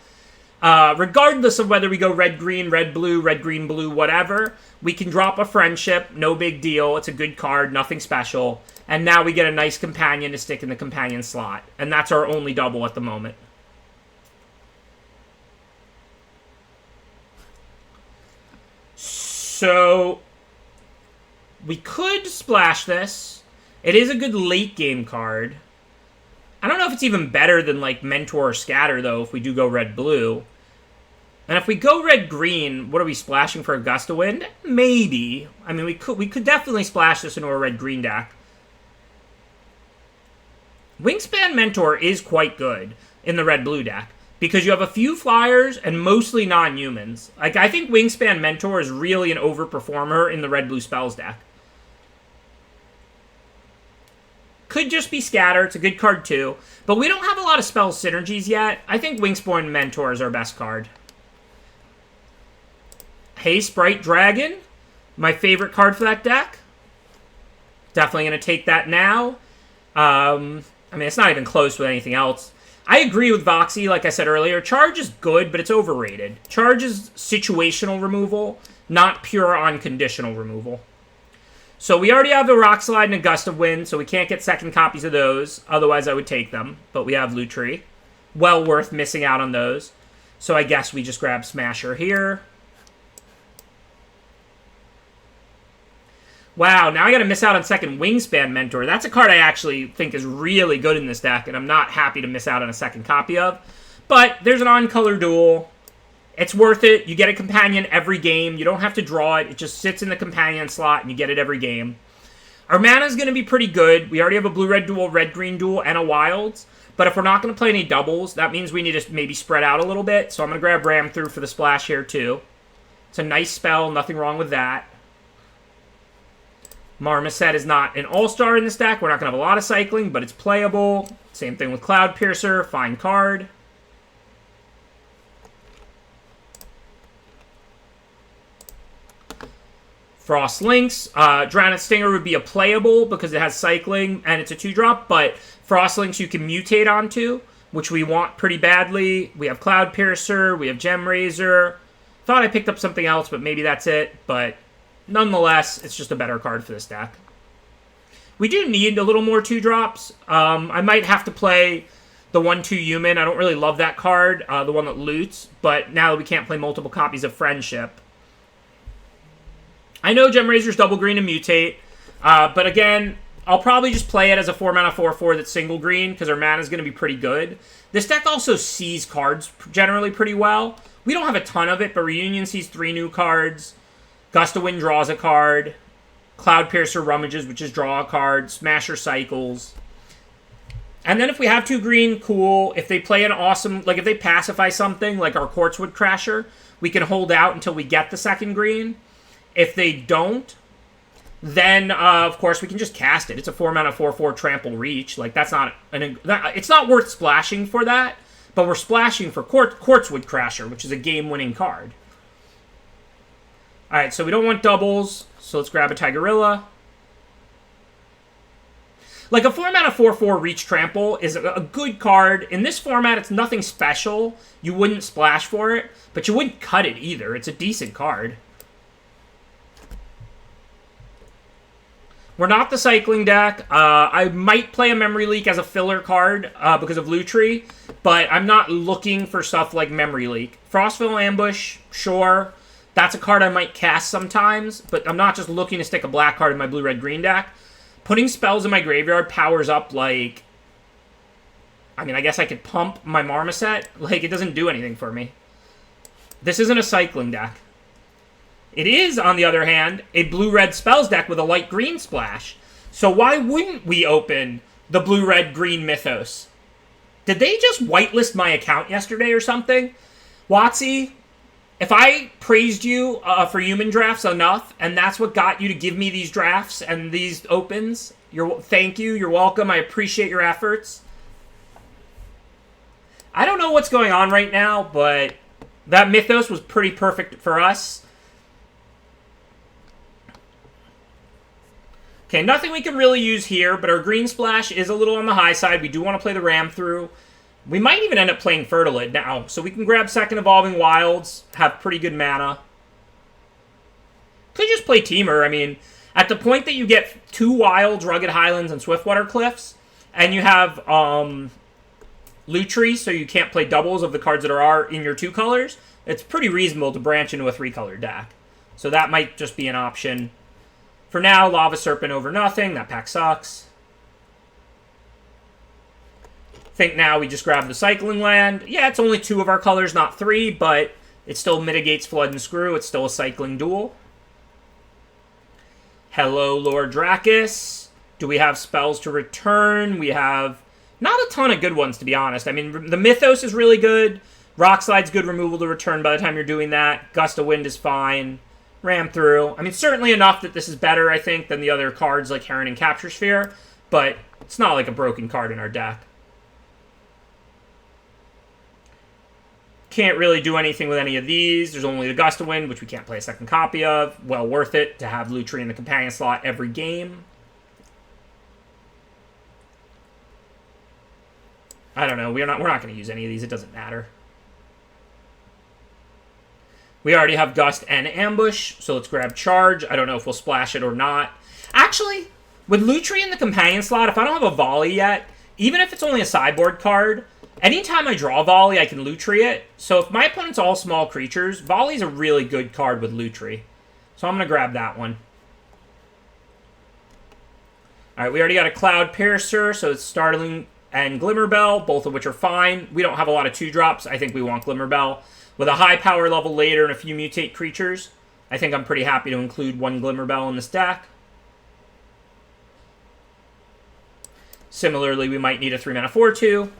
Regardless of whether we go red-green, red-blue, red-green, blue, whatever, we can drop a friendship. No big deal. It's a good card. Nothing special. And now we get a nice companion to stick in the companion slot. And that's our only double at the moment. So we could splash this. It is a good late game card. I don't know if it's even better than like Mentor or Scatter though if we do go red-blue. And if we go red-green, what are we splashing for a Gust of Wind? Maybe. I mean, we could definitely splash this into a red-green deck. Wingspan Mentor is quite good in the red-blue deck. Because you have a few flyers and mostly non-humans. Like, I think Wingspan Mentor is really an overperformer in the red-blue spells deck. Could just be Scatter. It's a good card, too. But we don't have a lot of spell synergies yet. I think Wingspan Mentor is our best card. Hey, Sprite Dragon. My favorite card for that deck. Definitely going to take that now. I mean, it's not even close with anything else. I agree with Voxy, like I said earlier. Charge is good, but it's overrated. Charge is situational removal, not pure unconditional removal. So we already have a Rock Slide and a Gust of Wind, so we can't get second copies of those. Otherwise, I would take them. But we have Lutri. Well worth missing out on those. So I guess we just grab Smasher here. Wow, now I gotta miss out on second Wingspan Mentor. That's a card I actually think is really good in this deck, and I'm not happy to miss out on a second copy of. But there's an on-color duel. It's worth it. You get a companion every game. You don't have to draw it. It just sits in the companion slot, and you get it every game. Our mana is going to be pretty good. We already have a blue-red duel, red-green duel, and a wilds. But if we're not going to play any doubles, that means we need to maybe spread out a little bit. So I'm going to grab Ram Through for the splash here, too. It's a nice spell. Nothing wrong with that. Marmoset is not an all-star in this deck. We're not going to have a lot of cycling, but it's playable. Same thing with Cloud Piercer. Fine card. Frost Lynx. Drowned Stinger would be a playable because it has cycling and it's a 2-drop, but Frost Lynx you can mutate onto, which we want pretty badly. We have Cloud Piercer. We have Gem Razor. Thought I picked up something else, but maybe that's it. But nonetheless, it's just a better card for this deck. We do need a little more 2-drops. I might have to play the 1/2 human. I don't really love that card, the one that loots. But now that we can't play multiple copies of Friendship. I know Gem Razor's double green and mutate. But again, I'll probably just play it as a 4-mana 4/4 that's single green because our mana is going to be pretty good. This deck also sees cards generally pretty well. We don't have a ton of it, but Reunion sees 3 new cards. Gust of Wind draws a card. Cloud Piercer rummages, which is draw a card. Smasher cycles. And then if we have 2 green, cool. If they play an awesome, like if they pacify something, like our Quartzwood Crasher, we can hold out until we get the second green. If they don't, then of course we can just cast it. It's a 4-mana 4/4 trample reach. Like that's not it's not worth splashing for that, but we're splashing for Quartzwood Crasher, which is a game-winning card. All right, so we don't want doubles, so let's grab a Tigerilla. Like a 4-mana 4/4 reach trample is a good card. In this format, it's nothing special. You wouldn't splash for it, but you wouldn't cut it either. It's a decent card. We're not the cycling deck. I might play a Memory Leak as a filler card because of Lutri, but I'm not looking for stuff like Memory Leak. Frostville Ambush, sure. That's a card I might cast sometimes, but I'm not just looking to stick a black card in my blue-red-green deck. Putting spells in my graveyard powers up, like... I mean, I guess I could pump my Marmoset. Like, it doesn't do anything for me. This isn't a cycling deck. It is, on the other hand, a blue-red spells deck with a light-green splash. So why wouldn't we open the blue-red-green Mythos? Did they just whitelist my account yesterday or something? Watsy, if I praised you for human drafts enough, and that's what got you to give me these drafts and these opens, thank you, you're welcome, I appreciate your efforts. I don't know what's going on right now, but that Mythos was pretty perfect for us. Okay, nothing we can really use here, but our green splash is a little on the high side. We do want to play the Ram Through. We might even end up playing Fertilid now, so we can grab second Evolving Wilds, have pretty good mana. Could just play Teamer. I mean, at the point that you get 2 Wilds, Rugged Highlands, and Swiftwater Cliffs, and you have Lutri, so you can't play doubles of the cards that are in your 2 colors, it's pretty reasonable to branch into a 3-color deck. So that might just be an option. For now, Lava Serpent over nothing. That pack sucks. Think now we just grab the Cycling Land. Yeah, it's only 2 of our colors, not 3, but it still mitigates Flood and Screw. It's still a cycling duel. Hello, Lord Dracus. Do we have spells to return? We have not a ton of good ones, to be honest. I mean, the Mythos is really good. Rock Slide's good removal to return by the time you're doing that. Gust of Wind is fine. Ram through. I mean, certainly enough that this is better, I think, than the other cards like Heron and Capture Sphere, but it's not like a broken card in our deck. Can't really do anything with any of these. There's only the Gust of Wind, which we can't play a second copy of. Well worth it to have Lutri in the companion slot every game. I don't know. We're not going to use any of these. It doesn't matter. We already have Gust and Ambush, so let's grab Charge. I don't know if we'll splash it or not. Actually, with Lutri in the companion slot, if I don't have a Volley yet, even if it's only a sideboard card, anytime I draw Volley, I can Lutri it. So if my opponent's all small creatures, Volley's a really good card with Lutri. So I'm going to grab that one. Alright, we already got a Cloud Piercer, so it's Startling and Glimmerbell, both of which are fine. We don't have a lot of 2-drops. I think we want Glimmerbell. With a high power level later and a few mutate creatures, I think I'm pretty happy to include 1 Glimmerbell in this deck. Similarly, we might need a 3-mana 4/2.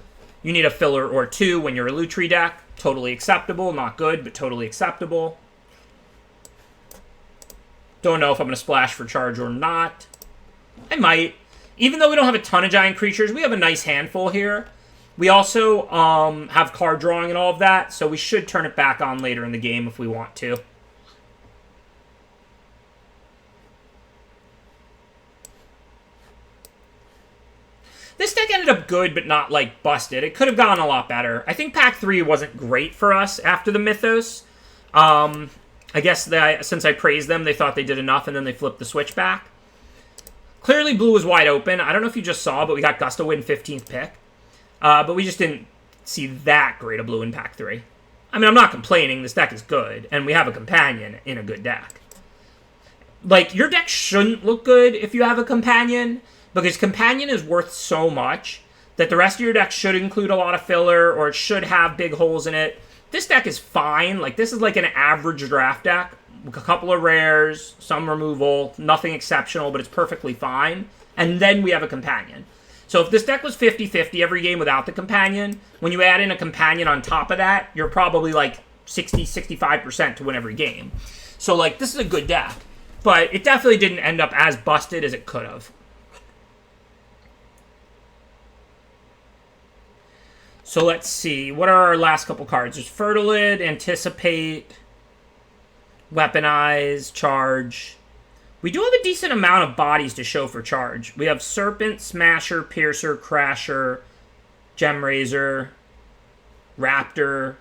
You need a filler or 2 when you're a Lutri deck. Totally acceptable. Not good, but totally acceptable. Don't know if I'm going to splash for Charge or not. I might. Even though we don't have a ton of giant creatures, we have a nice handful here. We also have card drawing and all of that, so we should turn it back on later in the game if we want to. This deck ended up good, but not, like, busted. It could have gone a lot better. I think Pack 3 wasn't great for us after the Mythos. I guess since I praised them, they thought they did enough, and then they flipped the switch back. Clearly, blue was wide open. I don't know if you just saw, but we got Gust of Wind 15th pick. But we just didn't see that great a blue in Pack 3. I mean, I'm not complaining. This deck is good, and we have a companion in a good deck. Like, your deck shouldn't look good if you have a companion, because companion is worth so much that the rest of your deck should include a lot of filler, or it should have big holes in it. This deck is fine. Like, this is like an average draft deck. A couple of rares, some removal, nothing exceptional, but it's perfectly fine. And then we have a companion. So if this deck was 50-50 every game without the companion, when you add in a companion on top of that, you're probably like 60-65% to win every game. So, like, this is a good deck. But it definitely didn't end up as busted as it could have. So let's see. What are our last couple cards? There's Fertilid, Anticipate, Weaponize, Charge. We do have a decent amount of bodies to show for Charge. We have Serpent, Smasher, Piercer, Crasher, Gemraiser, Raptor.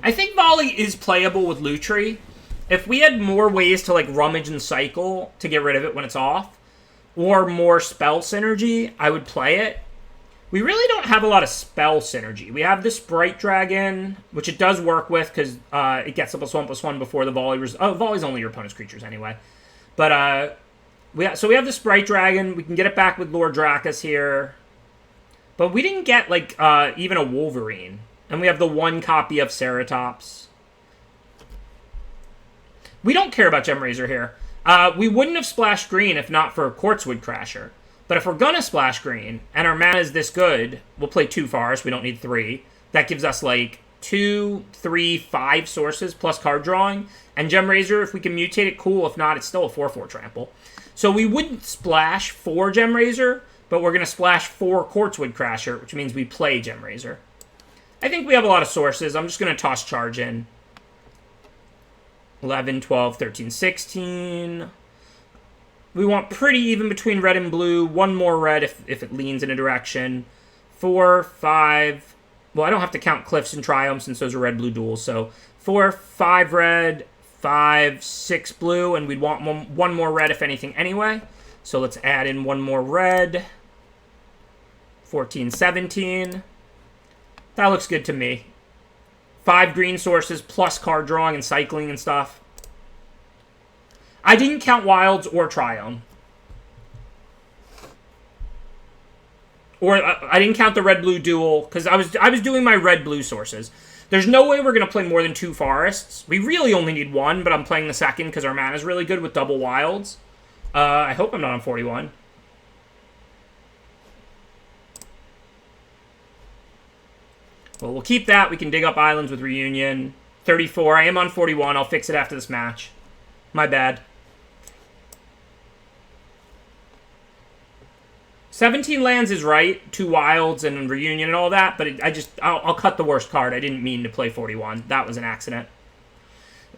I think Volley is playable with Lutri. If we had more ways to, like, rummage and cycle to get rid of it when it's off, or more spell synergy, I would play it. We really don't have a lot of spell synergy. We have the Sprite Dragon, which it does work with because it gets a +1/+1 before the Volley. Volley's only your opponent's creatures anyway. But we have the Sprite Dragon. We can get it back with Lord Dracus here. But we didn't get, like, even a Wolverine. And we have the 1 copy of Ceratops. We don't care about Gemraiser here. We wouldn't have splashed green if not for Quartzwood Crasher. But if we're gonna splash green, and our mana is this good, we'll play 2 Forest, we don't need 3. That gives us, like, 2, 3, 5 sources plus card drawing. And Gemraiser, if we can mutate it, cool. If not, it's still a 4/4 trample. So we wouldn't splash for Gemraiser, but we're gonna splash for Quartzwood Crasher, which means we play Gemraiser. I think we have a lot of sources. I'm just gonna toss Charge in. 11, 12, 13, 16... We want pretty even between red and blue. One more red if it leans in a direction. 4, 5. Well, I don't have to count Cliffs and Triumphs since those are red-blue duels. So 4, 5 red, 5, 6 blue, and we'd want one more red if anything anyway. So let's add in one more red. 14, 17. That looks good to me. 5 green sources plus card drawing and cycling and stuff. I didn't count Wilds or Triumph. Or I didn't count the red-blue duel because I was doing my red-blue sources. There's no way we're going to play more than 2 forests. We really only need 1, but I'm playing the second because our mana is really good with double Wilds. I hope I'm not on 41. Well, we'll keep that. We can dig up islands with Reunion. 34. I am on 41. I'll fix it after this match. My bad. 17 lands is right. 2 wilds and Reunion and all that, but I'll cut the worst card. I didn't mean to play 41. That was an accident.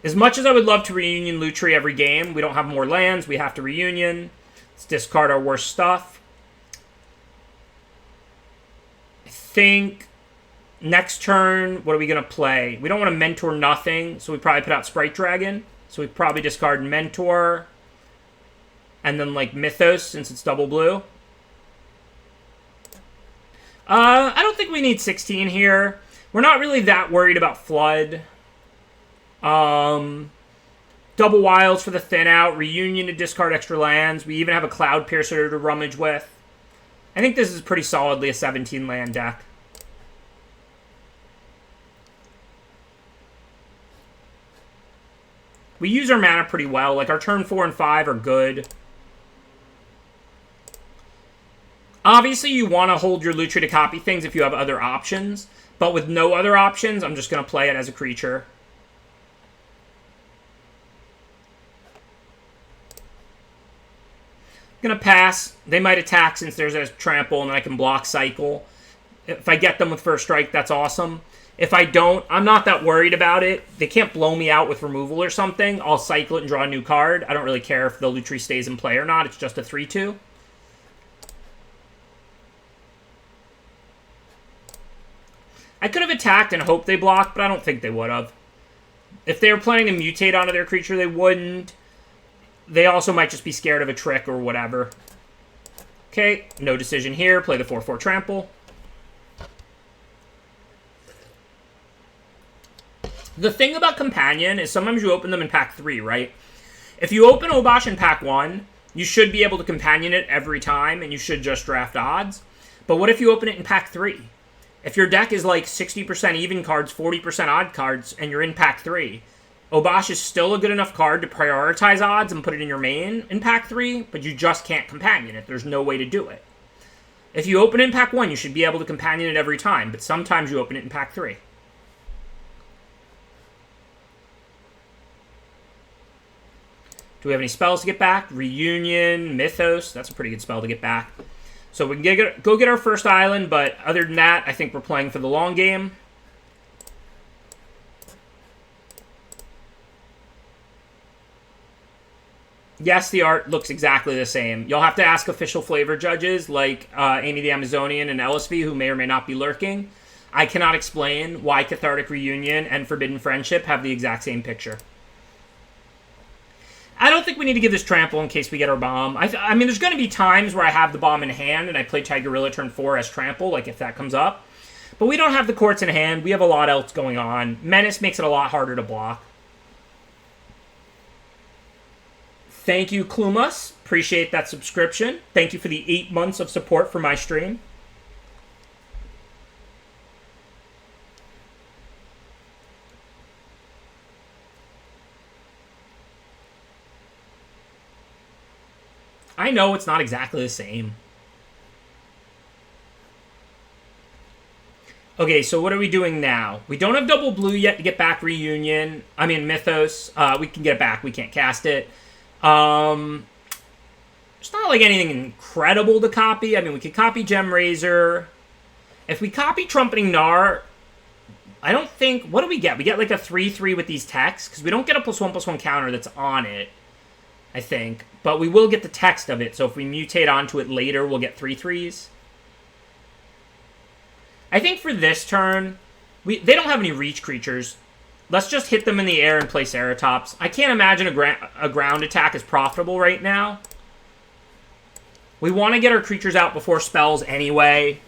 As much as I would love to Reunion Lutri every game, we don't have more lands. We have to Reunion. Let's discard our worst stuff. I think next turn, what are we going to play? We don't want to Mentor nothing, so we probably put out Sprite Dragon. So we probably discard Mentor. And then, like, Mythos, since it's double blue. I don't think we need 16 here. We're not really that worried about Flood. Double Wilds for the thin out. Reunion to discard extra lands. We even have a Cloud Piercer to rummage with. I think this is pretty solidly a 17 land deck. We use our mana pretty well. Like, our turn 4 and 5 are good. Obviously, you want to hold your Lutri to copy things if you have other options. But with no other options, I'm just going to play it as a creature. I'm going to pass. They might attack since there's a trample, and then I can block cycle. If I get them with first strike, that's awesome. If I don't, I'm not that worried about it. They can't blow me out with removal or something. I'll cycle it and draw a new card. I don't really care if the Lutri stays in play or not. It's just a 3-2. I could have attacked and hoped they blocked, but I don't think they would have. If they were planning to mutate onto their creature, they wouldn't. They also might just be scared of a trick or whatever. Okay, no decision here. Play the 4-4 trample. The thing about Companion is sometimes you open them in pack 3, right? If you open Obosh in pack 1, you should be able to Companion it every time, and you should just draft odds. But what if you open it in pack 3? If your deck is like 60% even cards, 40% odd cards, and you're in pack 3, Obosh is still a good enough card to prioritize odds and put it in your main in pack 3, but you just can't Companion it. There's no way to do it. If you open it in pack 1, you should be able to Companion it every time, but sometimes you open it in pack 3. Do we have any spells to get back? Reunion, Mythos. That's a pretty good spell to get back. So we can go get our first island, but other than that, I think we're playing for the long game. Yes, the art looks exactly the same. You'll have to ask official flavor judges like Amy the Amazonian and LSV, who may or may not be lurking. I cannot explain why Cathartic Reunion and Forbidden Friendship have the exact same picture. I don't think we need to give this trample in case we get our bomb. I mean, there's going to be times where I have the bomb in hand and I play Tigerilla turn 4 as trample, like if that comes up. But we don't have the courts in hand. We have a lot else going on. Menace makes it a lot harder to block. Thank you, Klumas. Appreciate that subscription. Thank you for the 8 months of support for my stream. I know it's not exactly the same. Okay, so what are we doing now? We don't have double blue yet to get back Reunion. I mean, Mythos. We can get it back. We can't cast it. It's not like anything incredible to copy. I mean, we could copy Gem Razor. If we copy Trumpeting Gnar, I don't think... What do we get? We get like a 3-3 with these texts, because we don't get a +1/+1 counter that's on it. I think. But we will get the text of it, so if we mutate onto it later, we'll get 3/3s. I think for this turn, they don't have any reach creatures. Let's just hit them in the air and play Ceratops. I can't imagine a ground attack is profitable right now. We want to get our creatures out before spells anyway.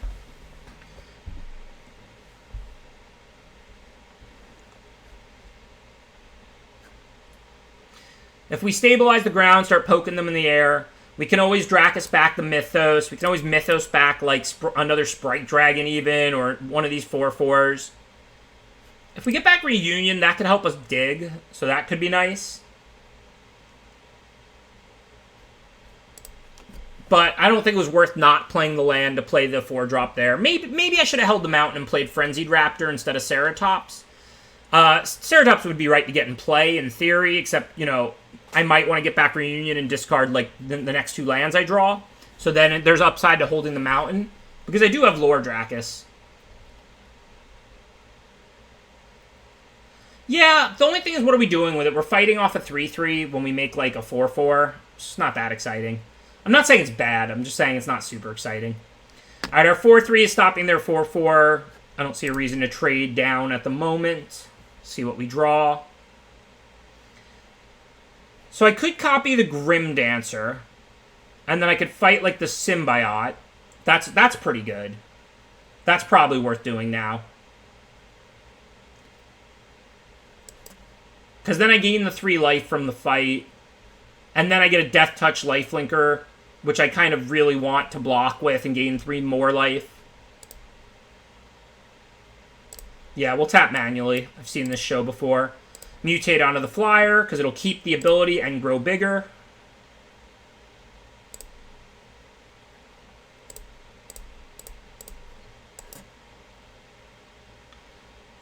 If we stabilize the ground, start poking them in the air, we can always Dracus back the Mythos. We can always Mythos back like another Sprite Dragon even, or one of these 4/4s. If we get back Reunion, that could help us dig, so that could be nice. But I don't think it was worth not playing the land to play the 4-drop there. Maybe I should have held the mountain and played Frenzied Raptor instead of Ceratops. Ceratops would be right to get in play in theory, except, you know, I might want to get back Reunion and discard, like, the next 2 lands I draw. So then there's upside to holding the mountain. Because I do have Lore Dracus. Yeah, the only thing is, what are we doing with it? We're fighting off a 3/3 when we make, like, a 4/4. It's not that exciting. I'm not saying it's bad. I'm just saying it's not super exciting. Alright, our 4/3 is stopping their 4/4. I don't see a reason to trade down at the moment. See what we draw. So I could copy the Grim Dancer, and then I could fight like the Symbiote. That's pretty good. That's probably worth doing now. Because then I gain the 3 life from the fight, and then I get a Death Touch Lifelinker, which I kind of really want to block with and gain 3 more life. Yeah, we'll tap manually. I've seen this show before. Mutate onto the flyer, because it'll keep the ability and grow bigger.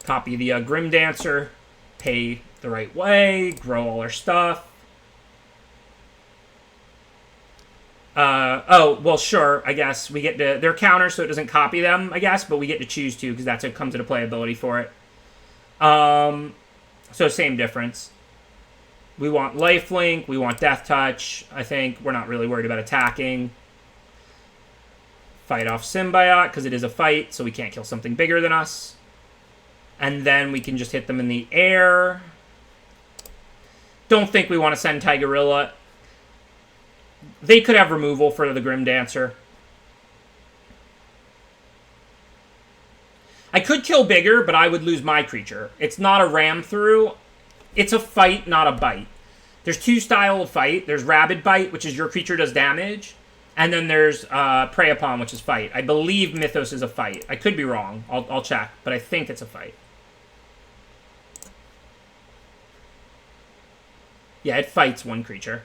Copy the Grim Dancer. Pay the right way. Grow all our stuff. Oh, well, sure, I guess. We get to... They're counters, so it doesn't copy them, I guess, but we get to choose to, because that's what comes into play ability for it. So same difference. We want Lifelink, we want Death Touch. I think we're not really worried about attacking. Fight off Symbiote, because it is a fight, so we can't kill something bigger than us. And then we can just hit them in the air. Don't think we want to send Tigorilla. They could have removal for the Grim Dancer. I could kill bigger, but I would lose my creature. It's not a ram through. It's a fight, not a bite. There's 2 styles of fight. There's Rabid Bite, which is your creature does damage. And then there's Prey Upon, which is fight. I believe Mythos is a fight. I could be wrong. I'll check, but I think it's a fight. Yeah, it fights 1 creature.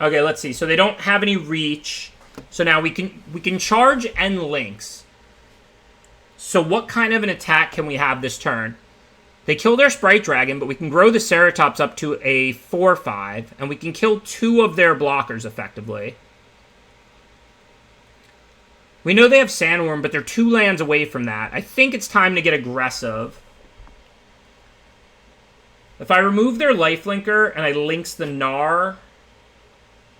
Okay, let's see. So they don't have any reach. So now we can charge and links. So what kind of an attack can we have this turn? They kill their Sprite Dragon, but we can grow the Ceratops up to a 4/5, and we can kill 2 of their blockers effectively. We know they have Sandworm, but they're 2 lands away from that. I think it's time to get aggressive. If I remove their Lifelinker and I links the Gnar,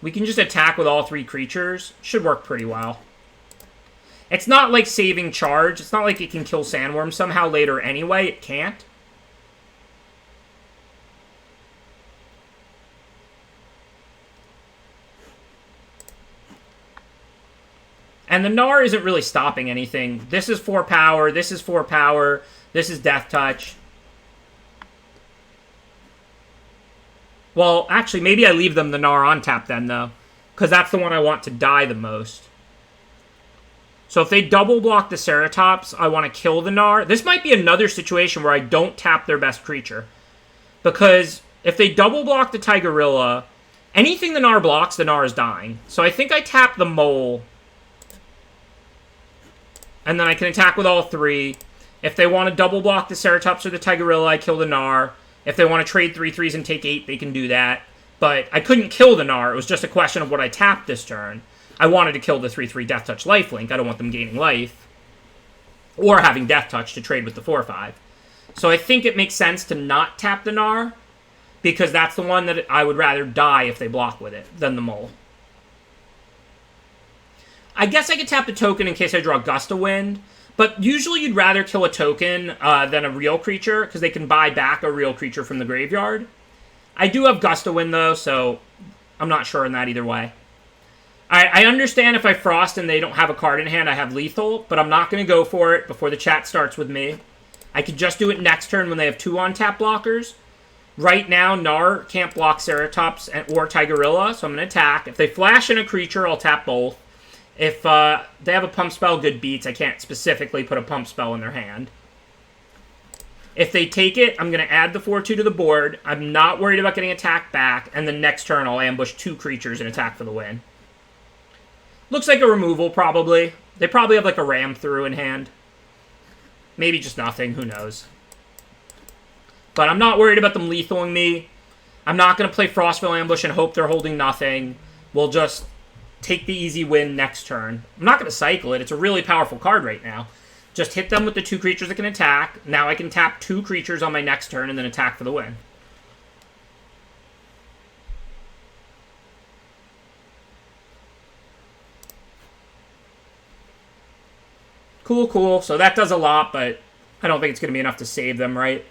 we can just attack with all 3 creatures. Should work pretty well. It's not like saving charge. It's not like it can kill Sandworm somehow later anyway. It can't. And the Gnar isn't really stopping anything. This is 4 power. This is 4 power. This is Death Touch. Well, actually, maybe I leave them the Gnar on tap then, though. Because that's the one I want to die the most. So if they double block the Ceratops, I want to kill the Gnar. This might be another situation where I don't tap their best creature. Because if they double block the Tigorilla, anything the Gnar blocks, the Gnar is dying. So I think I tap the Mole. And then I can attack with all 3. If they want to double block the Ceratops or the Tigorilla, I kill the Gnar. If they want to trade 3/3s and take 8, they can do that. But I couldn't kill the Gnar. It was just a question of what I tapped this turn. I wanted to kill the 3/3 Death Touch Lifelink. I don't want them gaining life. Or having Death Touch to trade with the 4/5. So I think it makes sense to not tap the Gnar. because that's the one that I would rather die if they block with it than the mole. I guess I could tap the token in case I draw Gust of Wind, but usually you'd rather kill a token than a real creature, because they can buy back a real creature from the graveyard. I do have Gust of Wind, though, so I'm not sure on that either way. I understand if I Frost and they don't have a card in hand, I have Lethal, but I'm not going to go for it before the chat starts with me. I could just do it next turn when they have 2 on-tap blockers. Right now, Gnar can't block Ceratops or Tigorilla, so I'm going to attack. If they flash in a creature, I'll tap both. If they have a pump spell, good beats. I can't specifically put a pump spell in their hand. If they take it, I'm going to add the 4-2 to the board. I'm not worried about getting attacked back, and the next turn I'll ambush 2 creatures and attack for the win. Looks like a removal, probably. They probably have like a ram through in hand. Maybe just nothing, who knows. But I'm not worried about them lethaling me. I'm not going to play Frostville Ambush and hope they're holding nothing. We'll just take the easy win next turn. I'm not going to cycle it. It's a really powerful card right now. Just hit them with the 2 creatures that can attack. Now I can tap 2 creatures on my next turn and then attack for the win. Cool, cool. So that does a lot, but I don't think it's going to be enough to save them, right?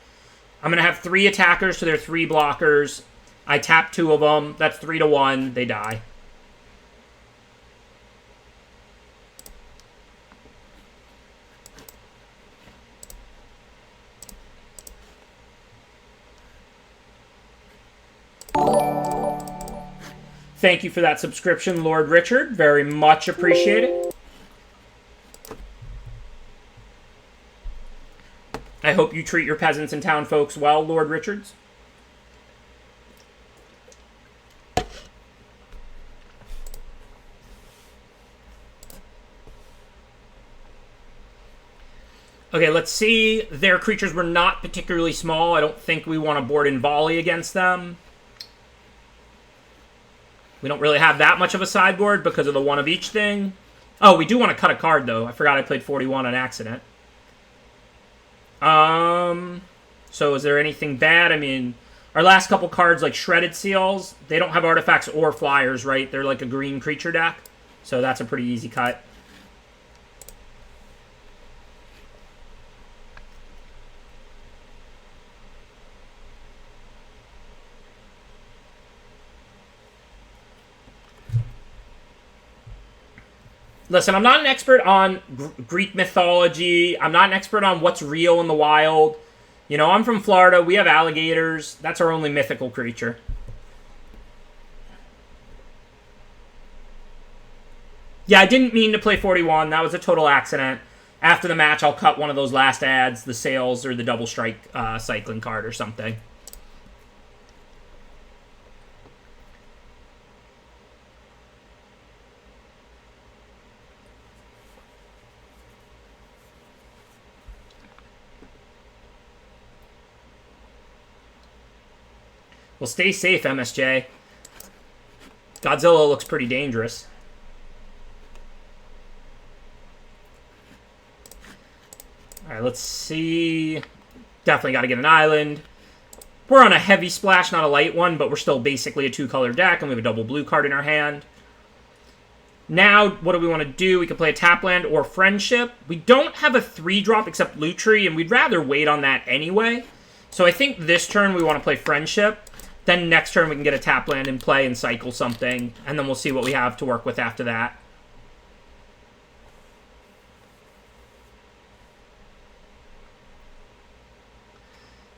I'm going to have 3 attackers to their 3 blockers. I tap 2 of them. That's 3-1. They die. Thank you for that subscription, Lord Richard. Very much appreciated. I hope you treat your peasants and town folks well, Lord Richards. Okay, let's see. Their creatures were not particularly small. I don't think we want to board and volley against them. We don't really have that much of a sideboard because of the 1 of each thing. Oh, we do want to cut a card, though. I forgot I played 41 on accident. So is there anything bad? I mean, our last couple cards, like Shredded Seals, they don't have artifacts or flyers, right? They're like a green creature deck. So that's a pretty easy cut. Listen, I'm not an expert on Greek mythology. I'm not an expert on what's real in the wild. You know, I'm from Florida. We have alligators. That's our only mythical creature. Yeah, I didn't mean to play 41. That was a total accident. After the match, I'll cut one of those last ads, the sales or the double strike cycling card or something. Well, stay safe, MSJ. Godzilla looks pretty dangerous. All right, let's see. Definitely got to get an island. We're on a heavy splash, not a light one, but we're still basically a 2-color deck, and we have a double blue card in our hand. Now, what do we want to do? We can play a tap land or Friendship. We don't have a 3-drop except Lutri, and we'd rather wait on that anyway. So I think this turn we want to play Friendship. Then next turn we can get a tap land in play and cycle something, and then we'll see what we have to work with after that.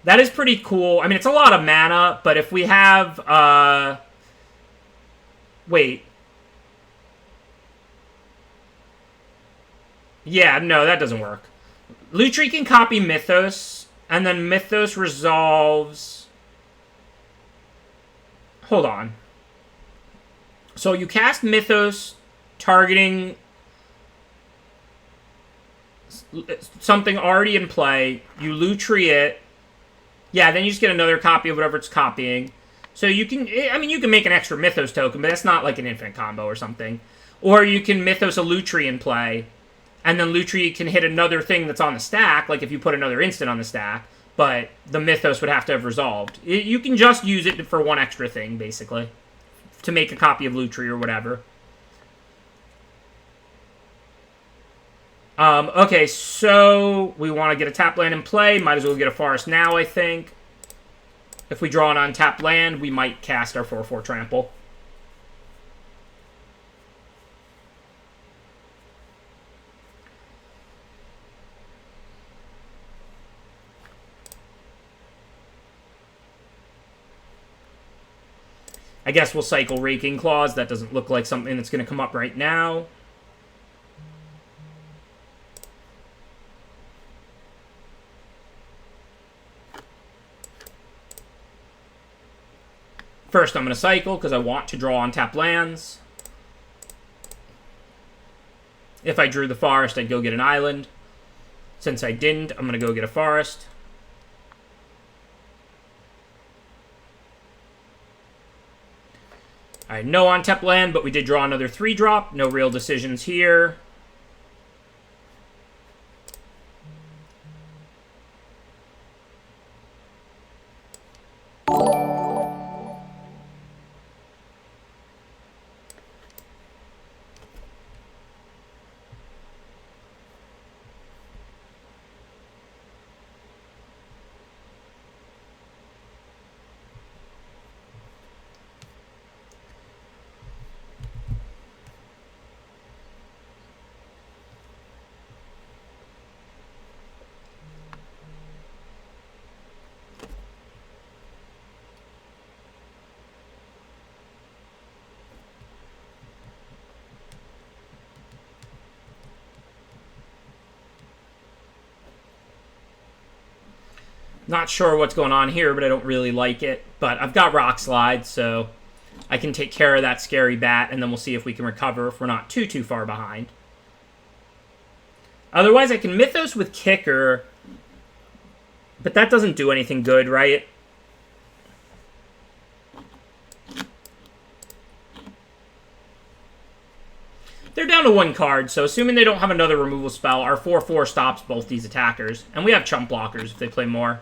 That is pretty cool. I mean, it's a lot of mana, but if we have, wait. Yeah, no, that doesn't work. Lutri can copy Mythos, and then Mythos resolves... Hold on. So you cast Mythos targeting something already in play. You Lutri it. Yeah, then you just get another copy of whatever it's copying. So you can, I mean, you can make an extra Mythos token, but that's not like an infinite combo or something. Or you can Mythos a Lutri in play, and then Lutri can hit another thing that's on the stack, like if you put another instant on the stack. But the Mythos would have to have resolved. You can just use it for one extra thing, basically. To make a copy of Lutri or whatever. Okay, so we want to get a tap land in play. Might as well get a forest now, I think. If we draw an untapped land, we might cast our 4/4 trample. I guess we'll cycle Raking Claws. That doesn't look like something that's going to come up right now. First, I'm going to cycle because I want to draw on tap lands. If I drew the forest, I'd go get an island. Since I didn't, I'm going to go get a forest. Alright, no on tap land, but we did draw another 3-drop. No real decisions here. Not sure what's going on here, but I don't really like it. But I've got Rock Slide, so I can take care of that scary bat, and then we'll see if we can recover if we're not too far behind. Otherwise, I can Mythos with Kicker, but that doesn't do anything good, right? They're down to 1 card, so assuming they don't have another removal spell, our 4/4 stops both these attackers. And we have chump blockers if they play more.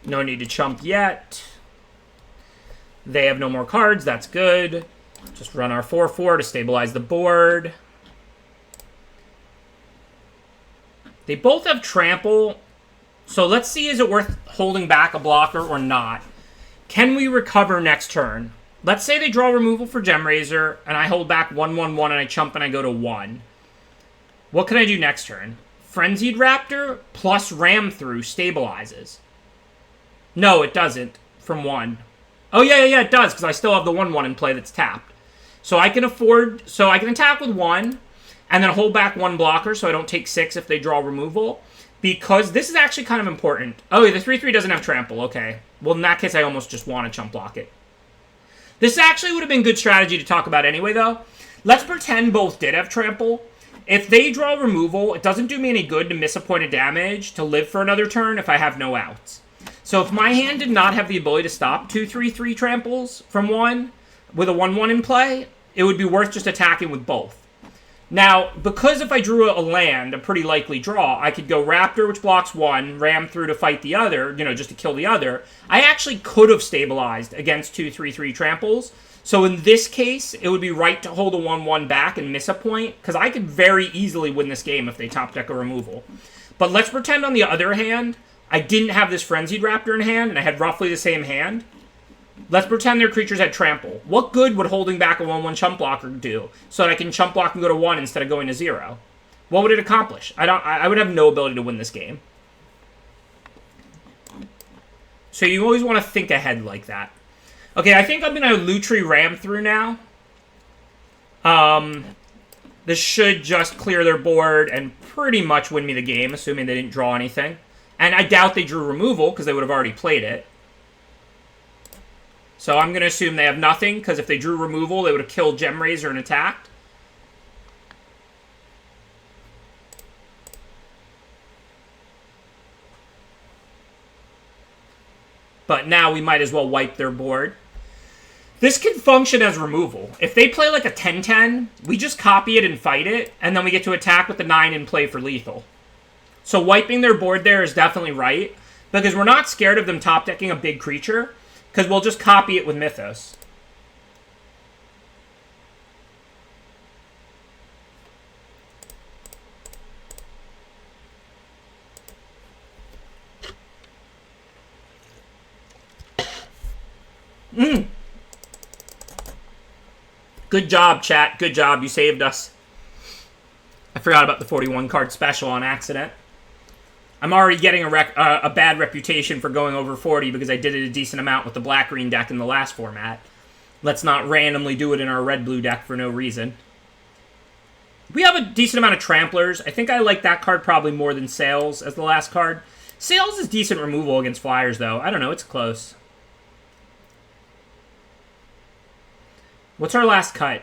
No need to chump yet. They have no more cards. That's good. Just run our 4/4 to stabilize the board. They both have trample. So let's see, is it worth holding back a blocker or not? Can we recover next turn? Let's say they draw removal for Gemrazor, and I hold back 1/1/1, and I chump and I go to 1. What can I do next turn? Frenzied Raptor plus Ram Through stabilizes. No, it doesn't. From 1. Oh, yeah, it does, because I still have the 1/1 in play that's tapped. So I can afford... So I can attack with 1, and then hold back 1 blocker so I don't take 6 if they draw removal. Because this is actually kind of important. Oh, the 3/3 doesn't have trample. Okay. Well, in that case, I almost just want to chump block it. This actually would have been good strategy to talk about anyway, though. Let's pretend both did have trample. If they draw removal, it doesn't do me any good to miss a point of damage to live for another turn if I have no outs. So if my hand did not have the ability to stop 2/3/3 tramples from 1 with a 1/1 in play, it would be worth just attacking with both. Now, because if I drew a land, a pretty likely draw, I could go Raptor, which blocks 1, Ram Through to fight the other, just to kill the other. I actually could have stabilized against 2/3/3 tramples. So in this case, it would be right to hold a 1/1 back and miss a point, because I could very easily win this game if they top deck a removal. But let's pretend on the other hand, I didn't have this Frenzied Raptor in hand, and I had roughly the same hand. Let's pretend their creatures had trample. What good would holding back a 1/1 chump blocker do, so that I can chump block and go to 1 instead of going to 0? What would it accomplish? I would have no ability to win this game. So you always want to think ahead like that. Okay, I think I'm going to Lutri Ram Through now. This should just clear their board and pretty much win me the game, assuming they didn't draw anything. And I doubt they drew removal, because they would have already played it. So I'm going to assume they have nothing, because if they drew removal, they would have killed Gemrazor and attacked. But now we might as well wipe their board. This can function as removal. If they play like a 10-10, we just copy it and fight it, and then we get to attack with the 9 and play for lethal. So wiping their board there is definitely right, because we're not scared of them top decking a big creature, because we'll just copy it with Mythos. Good job, chat. Good job. You saved us. I forgot about the 41 card special on accident. I'm already getting a bad reputation for going over 40 because I did it a decent amount with the black-green deck in the last format. Let's not randomly do it in our red-blue deck for no reason. We have a decent amount of Tramplers. I think I like that card probably more than Sails as the last card. Sails is decent removal against Flyers, though. I don't know. It's close. What's our last cut?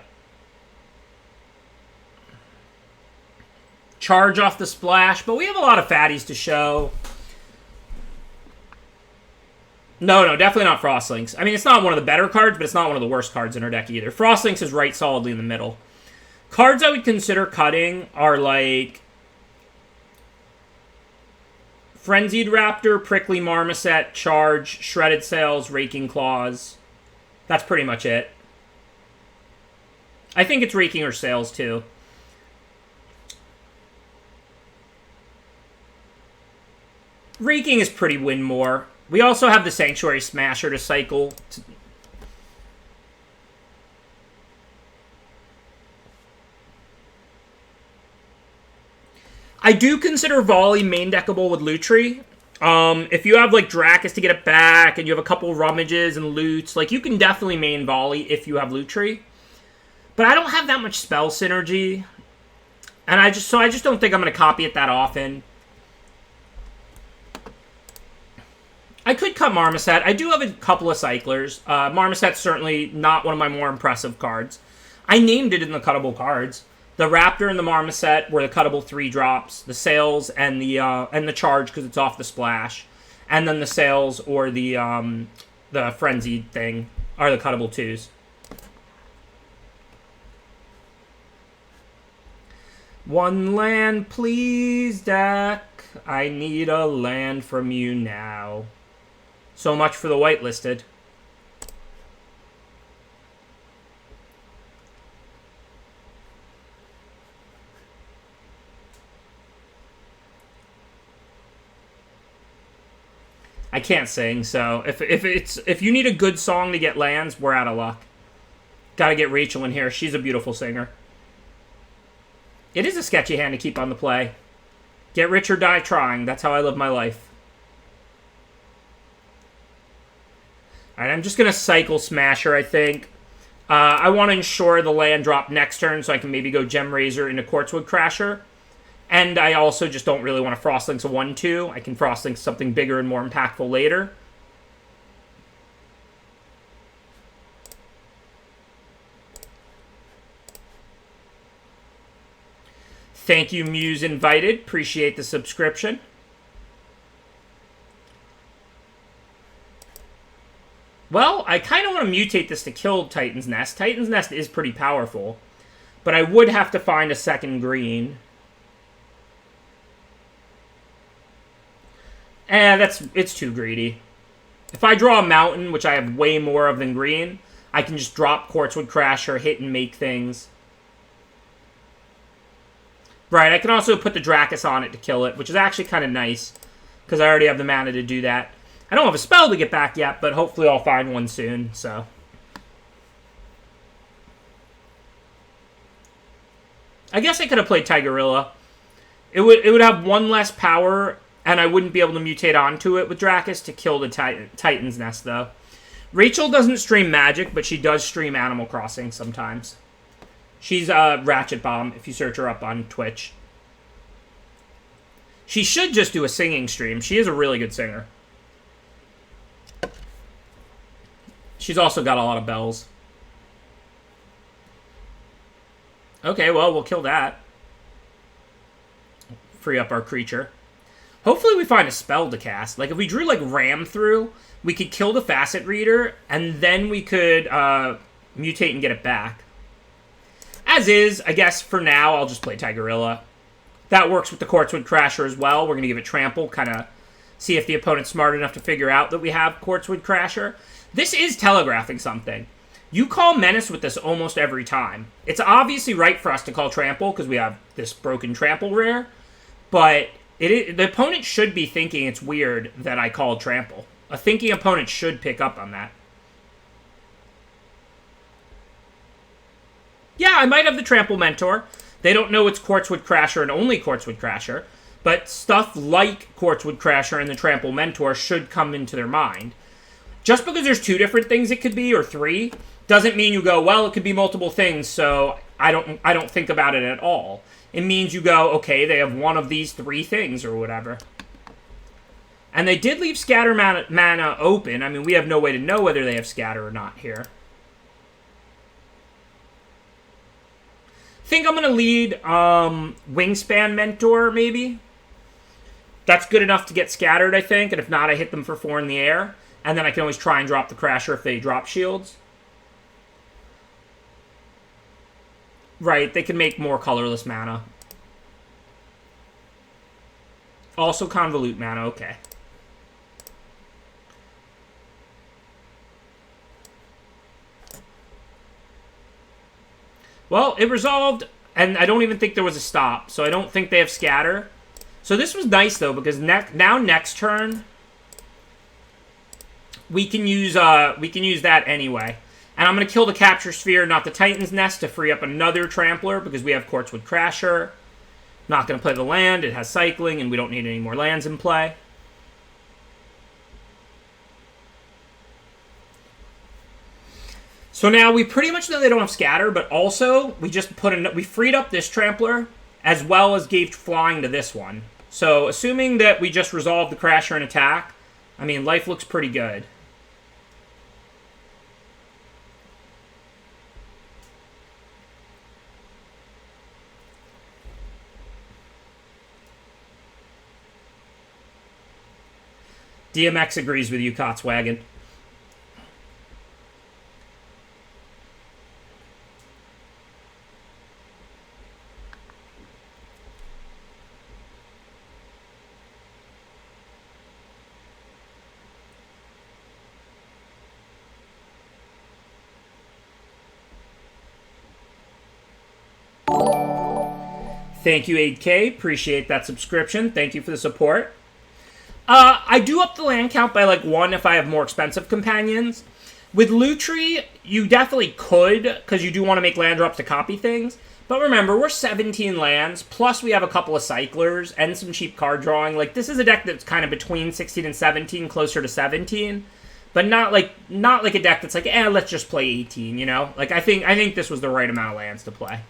Charge off the splash, but we have a lot of fatties to show. No, definitely not Frostlinks. I mean, it's not one of the better cards, but it's not one of the worst cards in our deck either. Frostlinks is right solidly in the middle. Cards I would consider cutting are like Frenzied Raptor, Prickly Marmoset, Charge, Shredded Sails, Raking Claws. That's pretty much it. I think it's Raking or Sails, too. Raking is pretty win more. We also have the Sanctuary Smasher to cycle. I do consider Volley main deckable with Lutri. If you have, like, Dracus to get it back, and you have a couple Rummages and Loots, like, you can definitely main Volley if you have Lutri. But I don't have that much spell synergy. And I just don't think I'm going to copy it that often. I could cut Marmoset. I do have a couple of Cyclers. Marmoset's certainly not one of my more impressive cards. I named it in the cuttable cards. The Raptor and the Marmoset were the cuttable 3-drops. The Sails and the Charge because it's off the splash. And then the Sails or the Frenzied thing are the cuttable 2s. One land, please, deck. I need a land from you now. So much for the whitelisted. I can't sing, so if you need a good song to get lands, we're out of luck. Gotta get Rachel in here. She's a beautiful singer. It is a sketchy hand to keep on the play. Get rich or die trying. That's how I live my life. Alright, I'm just going to cycle Smasher, I think. I want to ensure the land drop next turn so I can maybe go Gemrazor into Quartzwood Crasher. And I also just don't really want to Frostlinks a 1-2. I can Frostlink something bigger and more impactful later. Thank you, Muse Invited. Appreciate the subscription. Well, I kind of want to mutate this to kill Titan's Nest. Titan's Nest is pretty powerful. But I would have to find a second green. It's too greedy. If I draw a mountain, which I have way more of than green, I can just drop Quartzwood Crasher, hit and make things. Right, I can also put the Dracus on it to kill it, which is actually kind of nice, because I already have the mana to do that. I don't have a spell to get back yet, but hopefully I'll find one soon, so. I guess I could have played Tigerilla. It would have one less power, and I wouldn't be able to mutate onto it with Dracus to kill the Titan's Nest, though. Rachel doesn't stream Magic, but she does stream Animal Crossing sometimes. She's Ratchet Bomb, if you search her up on Twitch. She should just do a singing stream. She is a really good singer. She's also got a lot of bells. Okay, well, we'll kill that. Free up our creature. Hopefully we find a spell to cast. Like, if we drew, like, Ram through, we could kill the Facet Reader, and then we could mutate and get it back. As is, I guess, for now, I'll just play Tigerilla. That works with the Quartzwood Crasher as well. We're going to give it Trample, kind of see if the opponent's smart enough to figure out that we have Quartzwood Crasher. This is telegraphing something. You call Menace with this almost every time. It's obviously right for us to call Trample, because we have this broken Trample rare, but the opponent should be thinking it's weird that I called Trample. A thinking opponent should pick up on that. Yeah, I might have the Trample Mentor. They don't know it's Quartzwood Crasher and only Quartzwood Crasher, but stuff like Quartzwood Crasher and the Trample Mentor should come into their mind. Just because there's 2 different things it could be, or 3, doesn't mean you go, well, it could be multiple things, so I don't think about it at all. It means you go, okay, they have one of these 3 things, or whatever. And they did leave Scatter mana open. I mean, we have no way to know whether they have Scatter or not here. Think I'm going to lead Wingspan Mentor, maybe. That's good enough to get scattered, I think. And if not, I hit them for 4 in the air. And then I can always try and drop the Crasher if they drop shields. Right, they can make more colorless mana. Also Convolute mana, okay. Well, it resolved, and I don't even think there was a stop, so I don't think they have Scatter. So this was nice, though, because now next turn, we can use that anyway. And I'm going to kill the Capture Sphere, not the Titan's Nest, to free up another Trampler, because we have Quartzwood Crasher. Not going to play the land, it has cycling, and we don't need any more lands in play. So now we pretty much know they don't have Scatter, but also we just we freed up this Trampler, as well as gave flying to this one. So assuming that we just resolve the Crasher and attack, I mean, life looks pretty good. DMX agrees with you, Kotzwagon. Thank you, 8K. Appreciate that subscription. Thank you for the support. I do up the land count by like 1 if I have more expensive companions. With Lutri, you definitely could, because you do want to make land drops to copy things. But remember, we're 17 lands, plus we have a couple of cyclers and some cheap card drawing. Like, this is a deck that's kind of between 16 and 17, closer to 17. But not like a deck that's like, let's just play 18, you know? Like, I think this was the right amount of lands to play.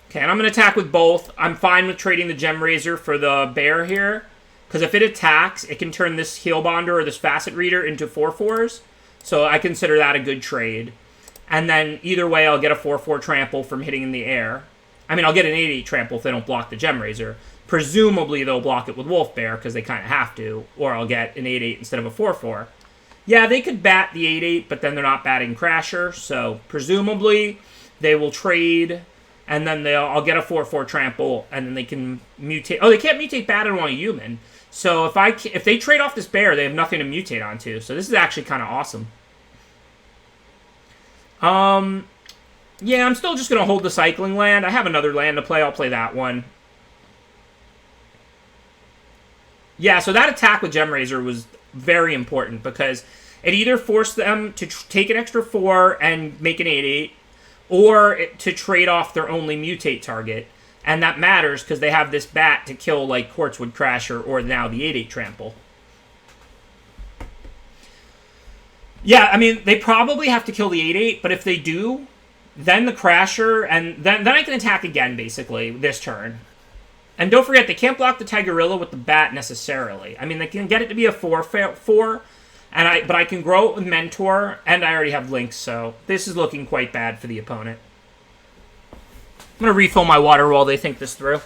Okay, and I'm going to attack with both. I'm fine with trading the Gem Razor for the Bear here. Because if it attacks, it can turn this Heal Bonder or this Facet Reader into 4/4s. So I consider that a good trade. And then either way, I'll get a 4/4 Trample from hitting in the air. I mean, I'll get an 8/8 Trample if they don't block the Gem Razor. Presumably, they'll block it with Wolf Bear because they kind of have to. Or I'll get an 8/8 instead of a 4/4. Yeah, they could bat the 8/8, but then they're not batting Crasher. So presumably, they will trade... And then I'll get a 4/4 Trample, and then they can mutate. Oh, they can't mutate Battern on a human. So if they trade off this Bear, they have nothing to mutate onto. So this is actually kind of awesome. Yeah, I'm still just going to hold the cycling land. I have another land to play. I'll play that one. Yeah, so that attack with Gem Razor was very important because it either forced them to take an extra 4 and make an 8/8, or to trade off their only mutate target. And that matters because they have this bat to kill like Quartzwood Crasher or now the 8/8 Trample. Yeah, I mean, they probably have to kill the 8/8, but if they do, then the Crasher, and then I can attack again, basically, this turn. And don't forget, they can't block the Tigerilla with the bat necessarily. I mean, they can get it to be a 4/4, but I can grow it with Mentor, and I already have Lynx, so this is looking quite bad for the opponent. I'm going to refill my water while they think this through.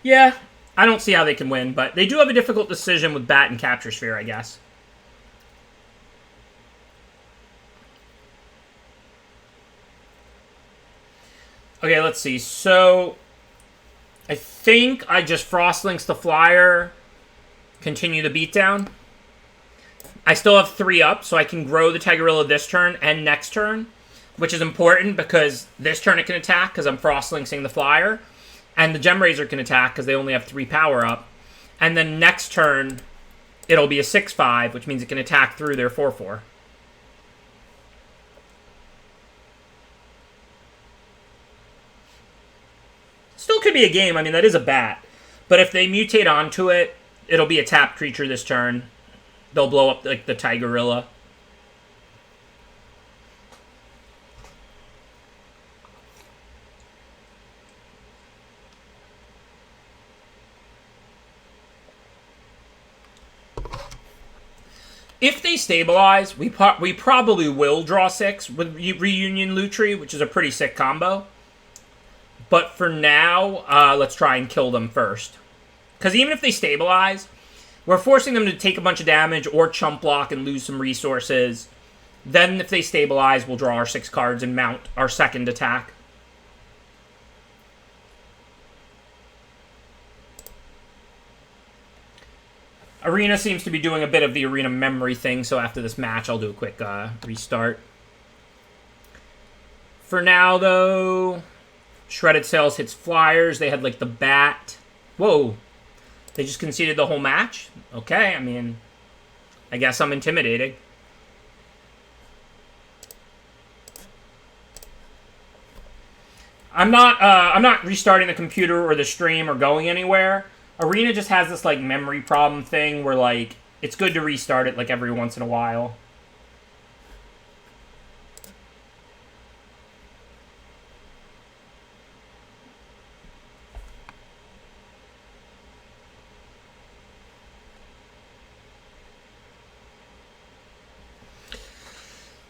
Yeah, I don't see how they can win, but they do have a difficult decision with Bat and Capture Sphere, I guess. Okay, let's see. So, I think I just Frostlinks the Flyer, continue the beatdown. I still have 3 up, so I can grow the Tigerilla this turn and next turn, which is important because this turn it can attack because I'm Frostlinksing the Flyer. And the Gemrazor can attack because they only have 3 power up. And then next turn, it'll be a 6/5, which means it can attack through their 4/4. Still could be a game. I mean, that is a bat. But if they mutate onto it, it'll be a tapped creature this turn. They'll blow up like the Tigerilla. If they stabilize, we probably will draw 6 with Reunion Lutri, which is a pretty sick combo. But for now, let's try and kill them first. Because even if they stabilize, we're forcing them to take a bunch of damage or chump block and lose some resources. Then if they stabilize, we'll draw our 6 cards and mount our second attack. Arena seems to be doing a bit of the arena memory thing, so after this match, I'll do a quick restart. For now, though, Shredded Sails hits Flyers. They had, like, the bat. Whoa. They just conceded the whole match? Okay, I mean, I guess I'm intimidating. I'm not restarting the computer or the stream or going anywhere. Arena just has this, like, memory problem thing where, like, it's good to restart it, like, every once in a while.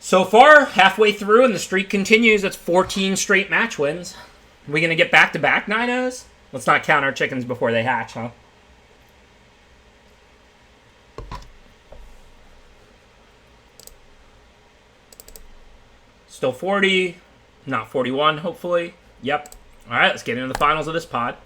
So far, halfway through, and the streak continues. That's 14 straight match wins. Are we going to get back-to-back 9-0s? Let's not count our chickens before they hatch, huh? Still 40. Not 41, hopefully. Yep. All right, let's get into the finals of this pod.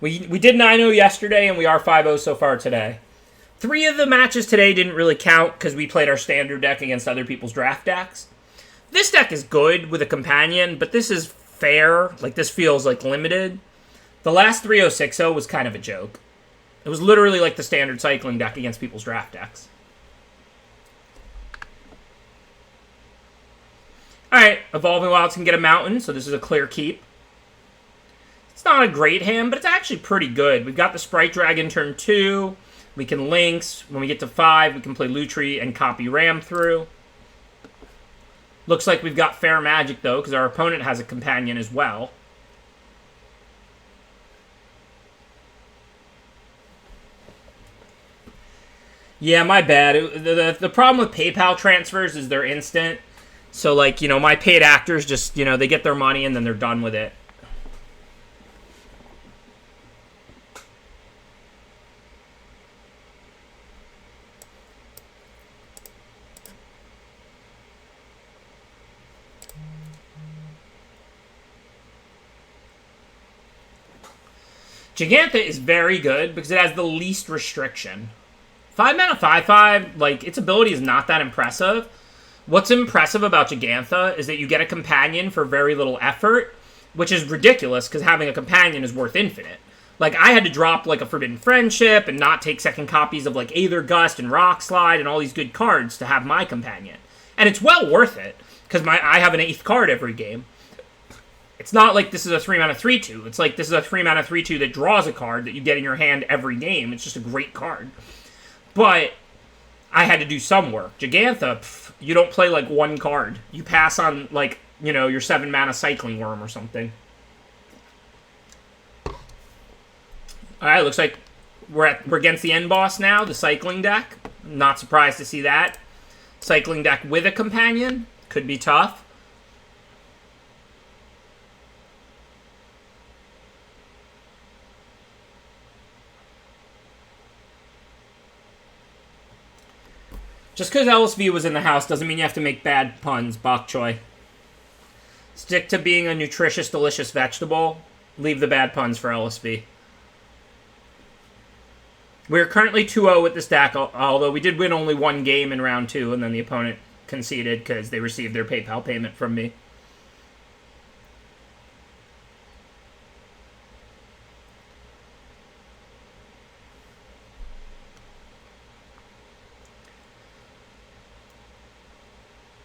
We did 9-0 yesterday, and we are 5-0 so far today. 3 of the matches today didn't really count because we played our standard deck against other people's draft decks. This deck is good with a companion, but this is fair. Like, this feels, like, limited. The last 3-0-6-0 was kind of a joke. It was literally like the standard cycling deck against people's draft decks. Alright, Evolving Wilds can get a mountain, so this is a clear keep. It's not a great hand, but it's actually pretty good. We've got the Sprite Dragon turn 2. We can Lynx. When we get to 5, we can play Lutri and copy Ram through. Looks like we've got Fair Magic, though, because our opponent has a companion as well. Yeah, my bad. The problem with PayPal transfers is they're instant. So, like, you know, my paid actors just, you know, they get their money and then they're done with it. Gigantha is very good because it has the least restriction. 5 mana 5/5, like, its ability is not that impressive. What's impressive about Gigantha is that you get a companion for very little effort, which is ridiculous because having a companion is worth infinite. Like, I had to drop, like, a Forbidden Friendship and not take second copies of, like, Aether Gust and Rock Slide and all these good cards to have my companion. And it's well worth it because I have an 8th card every game. It's not like this is a 3 mana 3/2. It's like this is a 3 mana 3/2 that draws a card that you get in your hand every game. It's just a great card. But I had to do some work. Gigantha, you don't play like one card. You pass on like, you know, your 7 mana Cycling Worm or something. Alright, looks like we're against the end boss now, the cycling deck. Not surprised to see that. Cycling deck with a companion. Could be tough. Just because LSV was in the house doesn't mean you have to make bad puns, bok choy. Stick to being a nutritious, delicious vegetable. Leave the bad puns for LSV. We're currently 2-0 with this deck, although we did win only one game in round 2, and then the opponent conceded because they received their PayPal payment from me.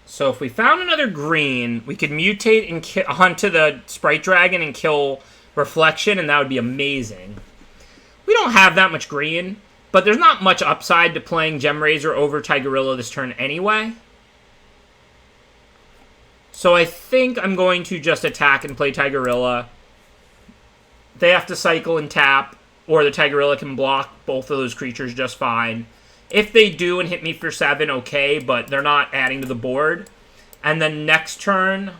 So if we found another green, we could mutate and hunt to the Sprite Dragon and kill Reflection, and that would be amazing. We don't have that much green, but there's not much upside to playing Gemrazor over Tigerilla this turn anyway. So I think I'm going to just attack and play Tigerilla. They have to cycle and tap, or the Tigerilla can block both of those creatures just fine. If they do and hit me for 7, okay, but they're not adding to the board. And then next turn,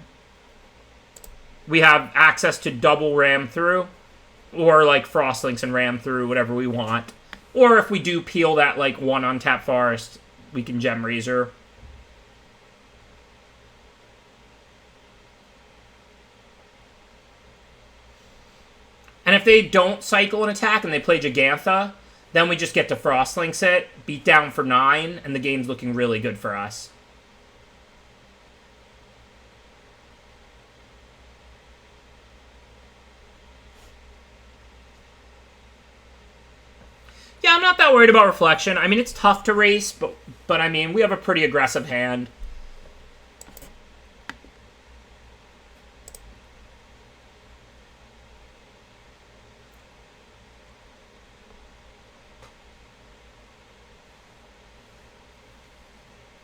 we have access to double Ram Through, or like Frostlinks and Ram Through, whatever we want. Or if we do peel that like 1 on Tap Forest, we can Gemrazor. And if they don't cycle an attack and they play Gigantha, then we just get to Frostlinks it, beat down for 9, and the game's looking really good for us. Yeah, I'm not that worried about Reflection. I mean, it's tough to race, but I mean, we have a pretty aggressive hand.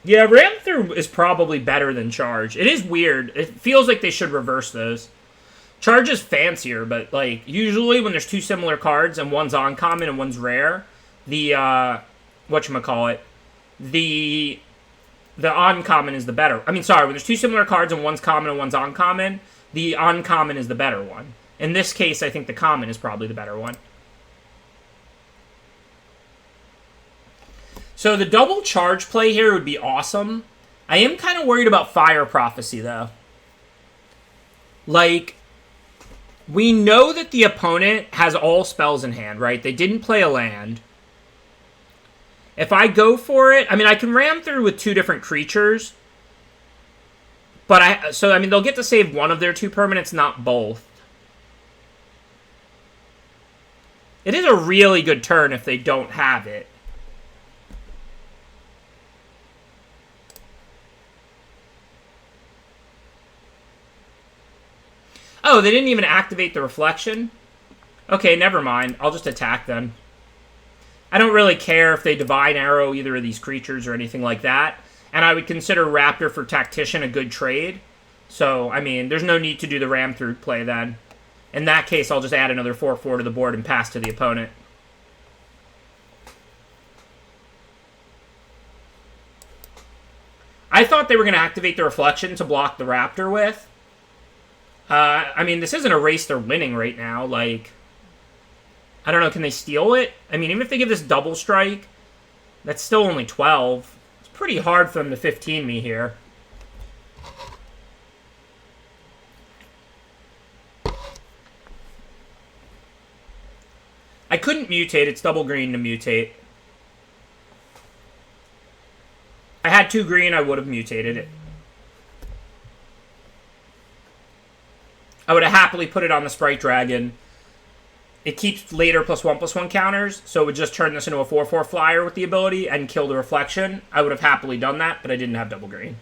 Yeah, Ram Through is probably better than Charge. It is weird. It feels like they should reverse those. Charge is fancier, but like usually when there's 2 similar cards and one's uncommon and one's rare, the whatchamacallit, the uncommon is the better. I mean, sorry, when there's 2 similar cards and one's common and one's uncommon, the uncommon is the better one. In this case, I think the common is probably the better one. So the double charge play here would be awesome. I am kind of worried about Fire Prophecy, though. Like, we know that the opponent has all spells in hand, right? They didn't play a land. If I go for it, I mean, I can Ram Through with 2 different creatures. But I mean, they'll get to save one of their 2 permanents, not both. It is a really good turn if they don't have it. Oh, they didn't even activate the Reflection? Okay, never mind. I'll just attack then. I don't really care if they Divine Arrow either of these creatures or anything like that. And I would consider Raptor for Tactician a good trade. So, I mean, there's no need to do the Ram Through play then. In that case, I'll just add another 4/4 to the board and pass to the opponent. I thought they were going to activate the Reflection to block the Raptor with. I mean, this isn't a race they're winning right now. Like, I don't know, can they steal it? I mean, even if they give this double strike, that's still only 12. It's pretty hard for them to 15 me here. I couldn't mutate. It's double green to mutate. I had 2 green, I would have mutated it. I would have happily put it on the Sprite Dragon. It keeps later +1/+1 counters, so it would just turn this into a 4/4 flyer with the ability and kill the reflection. I would have happily done that, but I didn't have double green.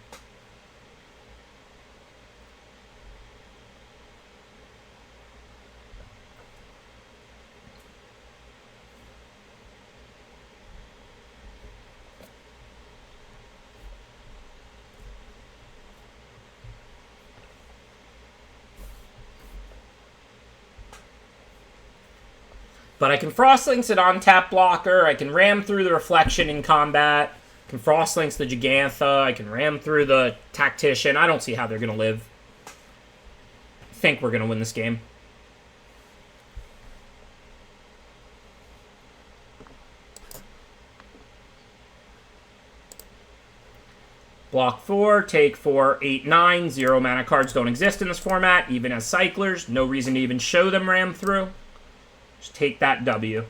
But I can Frostlinks it on tap blocker. I can ram through the reflection in combat. I can Frostlinks the Gigantha. I can ram through the Tactician. I don't see how they're going to live. I think we're going to win this game. Block 4, take 4, 8, 9. 0 mana cards don't exist in this format, even as cyclers. No reason to even show them ram through. Just take that W.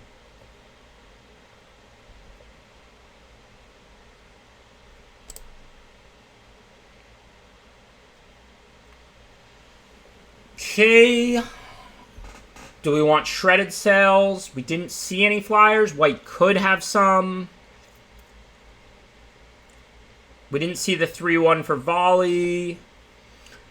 Okay. Do we want shredded sails? We didn't see any flyers. White could have some. We didn't see the 3/1 for volley.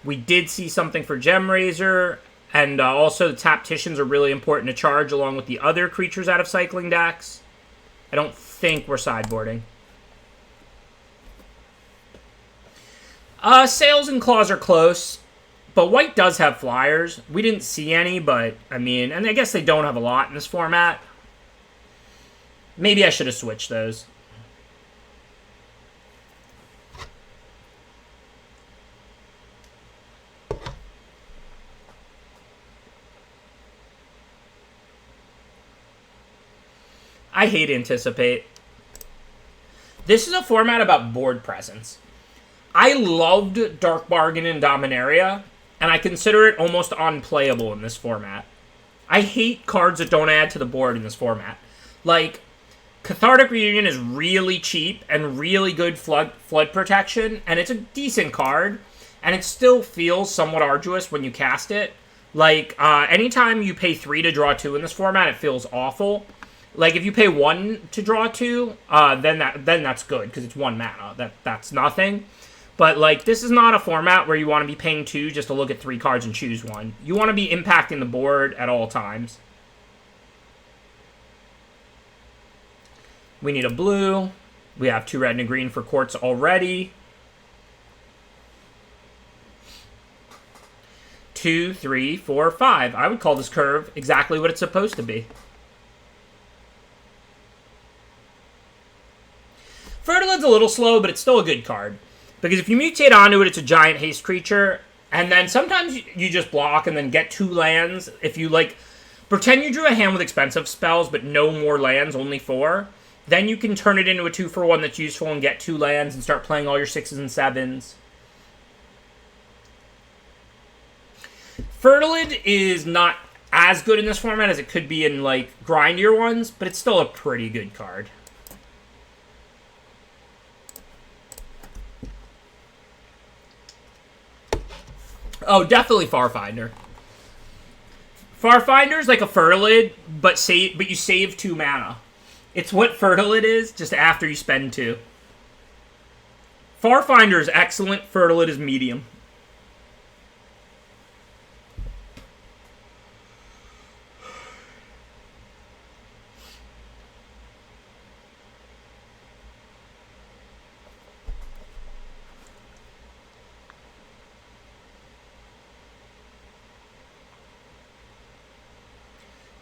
We did see something for Gemrazor. And also, the Tacticians are really important to charge along with the other creatures out of cycling decks. I don't think we're sideboarding. Sails and Claws are close. But White does have flyers. We didn't see any, but, I mean, and I guess they don't have a lot in this format. Maybe I should have switched those. I hate Anticipate. This is a format about board presence. I loved Dark Bargain and Dominaria, and I consider it almost unplayable in this format. I hate cards that don't add to the board in this format. Like, Cathartic Reunion is really cheap and really good flood protection, and it's a decent card, and it still feels somewhat arduous when you cast it. Like, anytime you pay 3 to draw 2 in this format, it feels awful. Like, if you pay 1 to draw 2, then that's good, because it's 1 mana. That's nothing. But, like, this is not a format where you want to be paying 2 just to look at 3 cards and choose one. You want to be impacting the board at all times. We need a blue. We have 2 red and a green for Quartz already. 2, 3, 4, 5. I would call this curve exactly what it's supposed to be. Fertilid's a little slow, but it's still a good card. Because if you mutate onto it, it's a giant haste creature. And then sometimes you just block and then get 2 lands. If you, like, pretend you drew a hand with expensive spells, but no more lands, only 4. Then you can turn it into a 2-for-1 that's useful and get 2 lands and start playing all your 6s and 7s. Fertilid is not as good in this format as it could be in, like, grindier ones, but it's still a pretty good card. Oh, definitely Farfinder. Farfinder's like a Fertilid, but you save 2 mana. It's what Fertilid is, just after you spend 2. Farfinder is excellent, Fertilid is medium.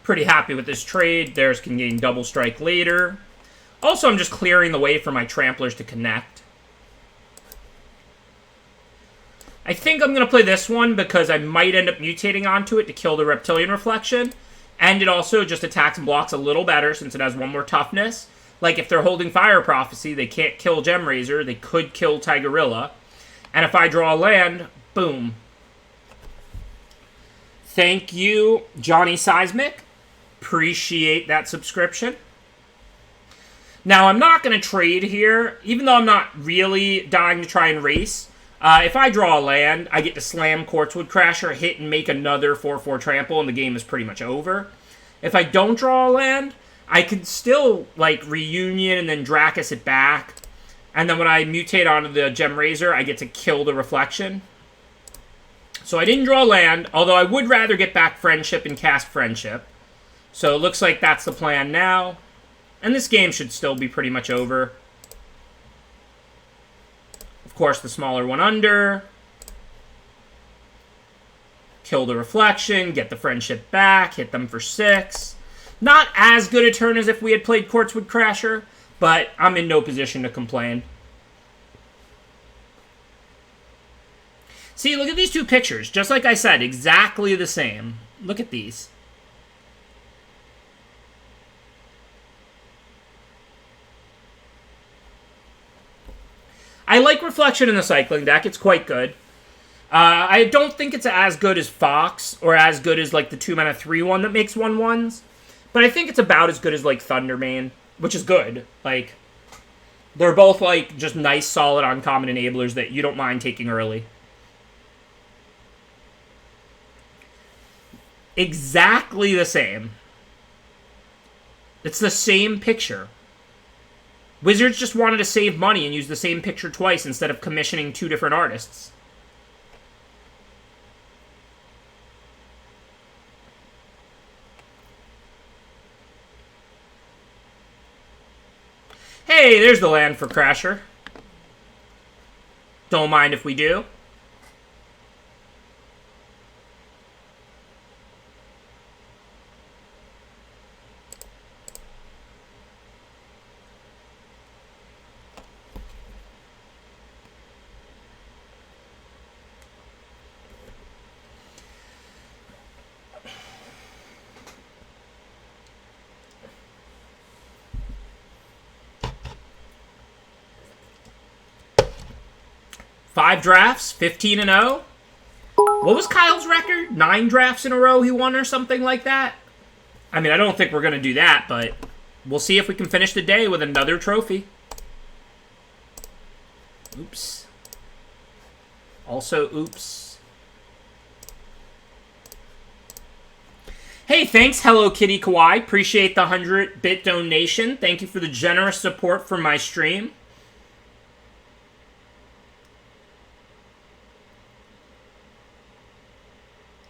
Pretty happy with this trade. Theirs can gain double strike later. Also, I'm just clearing the way for my Tramplers to connect. I think I'm going to play this one because I might end up mutating onto it to kill the Reptilian Reflection. And it also just attacks and blocks a little better since it has 1 more toughness. Like, if they're holding Fire Prophecy, they can't kill Gemrazor. They could kill Tigerilla. And if I draw a land, boom. Thank you, Johnny Seismic. Appreciate that subscription. Now, I'm not going to trade here, even though I'm not really dying to try and race. If I draw a land, I get to slam Quartzwood Crasher, hit, and make another 4/4 trample, and the game is pretty much over. If I don't draw a land, I can still, like, Reunion and then Dracus it back. And then when I mutate onto the Gem Razor, I get to kill the Reflection. So I didn't draw land, although I would rather get back Friendship and cast Friendship. So it looks like that's the plan now. And this game should still be pretty much over. Of course, the smaller one under. Kill the Reflection, get the Friendship back, hit them for 6. Not as good a turn as if we had played Quartzwood Crasher, but I'm in no position to complain. See, look at these two pictures. Just like I said, exactly the same. Look at these. I like Reflection in the cycling deck. It's quite good. I don't think it's as good as Fox, or as good as, like, the 2-mana 3-1 that makes 1/1s. But I think it's about as good as, like, Thundermane, which is good. Like, they're both, like, just nice, solid, uncommon enablers that you don't mind taking early. Exactly the same. It's the same picture. Wizards just wanted to save money and use the same picture twice instead of commissioning 2 different artists. Hey, there's the land for Crasher. Don't mind if we do. Five drafts, 15-0. What was Kyle's record? 9 drafts in a row he won or something like that? I mean, I don't think we're going to do that, but we'll see if we can finish the day with another trophy. Oops. Also, oops. Hey, thanks, Hello Kitty Kawaii. Appreciate the 100-bit donation. Thank you for the generous support for my stream.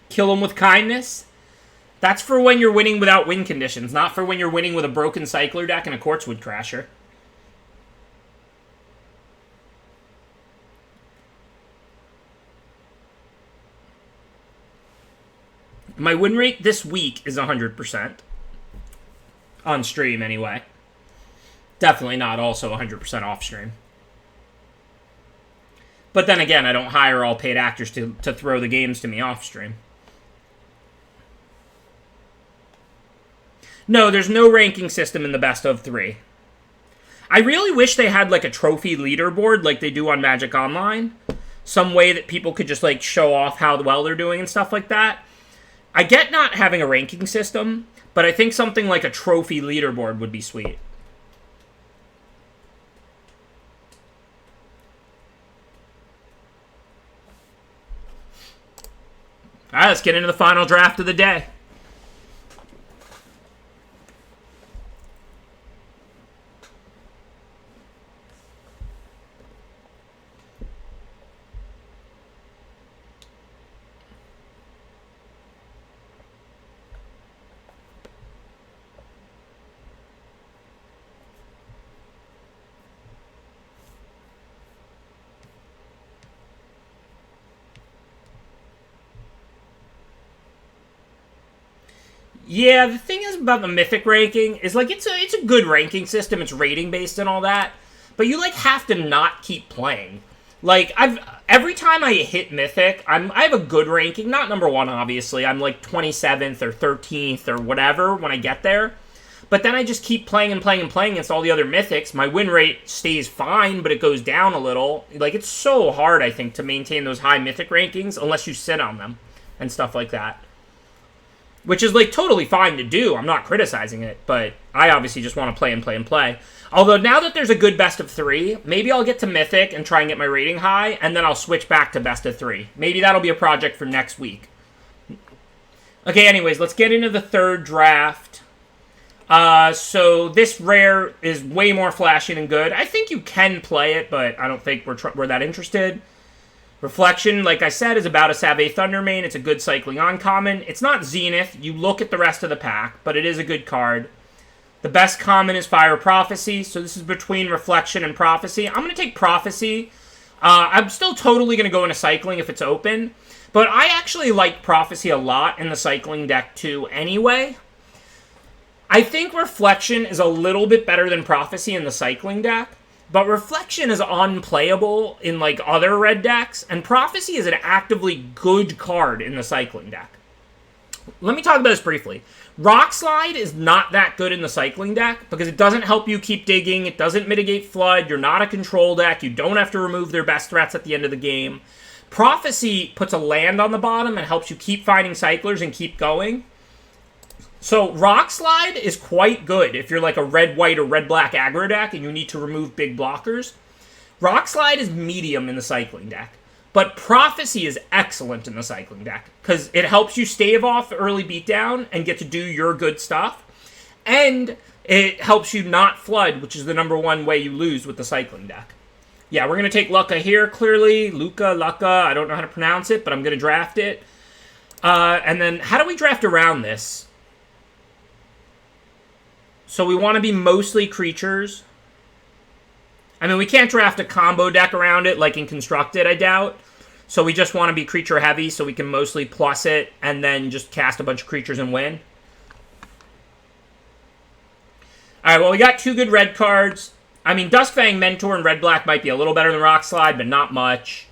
Kill them with kindness. That's for when you're winning without win conditions, not for when you're winning with a broken Cycler deck and a Quartzwood Crasher. My win rate this week is 100%. On stream, anyway. Definitely not also 100% off stream. But then again, I don't hire all paid actors to throw the games to me off stream. No, there's no ranking system in the best of 3. I really wish they had, like, a trophy leaderboard like they do on Magic Online. Some way that people could just, like, show off how well they're doing and stuff like that. I get not having a ranking system, but I think something like a trophy leaderboard would be sweet. Alright, let's get into the final draft of the day. Yeah, the thing is about the Mythic ranking is, like, it's a good ranking system. It's rating based and all that. But you, like, have to not keep playing. Like, every time I hit Mythic, I have a good ranking. Not number 1, obviously. I'm, like, 27th or 13th or whatever when I get there. But then I just keep playing and playing and playing against all the other Mythics. My win rate stays fine, but it goes down a little. Like, it's so hard, I think, to maintain those high Mythic rankings unless you sit on them and stuff like that. which is, like, totally fine to do. I'm not criticizing it, but I obviously just want to play and play and play. Although, now that there's a good best of 3, maybe I'll get to Mythic and try and get my rating high, and then I'll switch back to best of 3. Maybe that'll be a project for next week. Okay, anyways, let's get into the third draft. So this rare is way more flashy than good. I think you can play it, but I don't think we're that interested. Reflection, like I said, is about a Save Thundermane. It's a good cycling uncommon. It's not Zenith. You look at the rest of the pack, but it is a good card. The best common is Fire Prophecy, so this is between Reflection and Prophecy. I'm going to take Prophecy. I'm still totally going to go into cycling if it's open, but I actually like Prophecy a lot in the cycling deck too anyway. I think Reflection is a little bit better than Prophecy in the cycling deck, but Reflection is unplayable in, like, other red decks, and Prophecy is an actively good card in the cycling deck. Let me talk about this briefly. Rock Slide is not that good in the cycling deck because it doesn't help you keep digging, it doesn't mitigate flood, you're not a control deck, you don't have to remove their best threats at the end of the game. Prophecy puts a land on the bottom and helps you keep finding cyclers and keep going. So Rock Slide is quite good if you're like a red-white or red-black aggro deck and you need to remove big blockers. Rock Slide is medium in the cycling deck. But Prophecy is excellent in the cycling deck because it helps you stave off the early beatdown and get to do your good stuff. And it helps you not flood, which is the #1 way you lose with the cycling deck. Yeah, we're going to take Lucca here, clearly. Lucca, I don't know how to pronounce it, but I'm going to draft it. And then, how do we draft around this? So we want to be mostly creatures. I mean, we can't draft a combo deck around it like in Constructed, I doubt. So we just want to be creature heavy so we can mostly plus it and then just cast a bunch of creatures and win. Alright, well, we got 2 good red cards. I mean, Duskfang Mentor and Red-Black might be a little better than Rock Slide, but not much.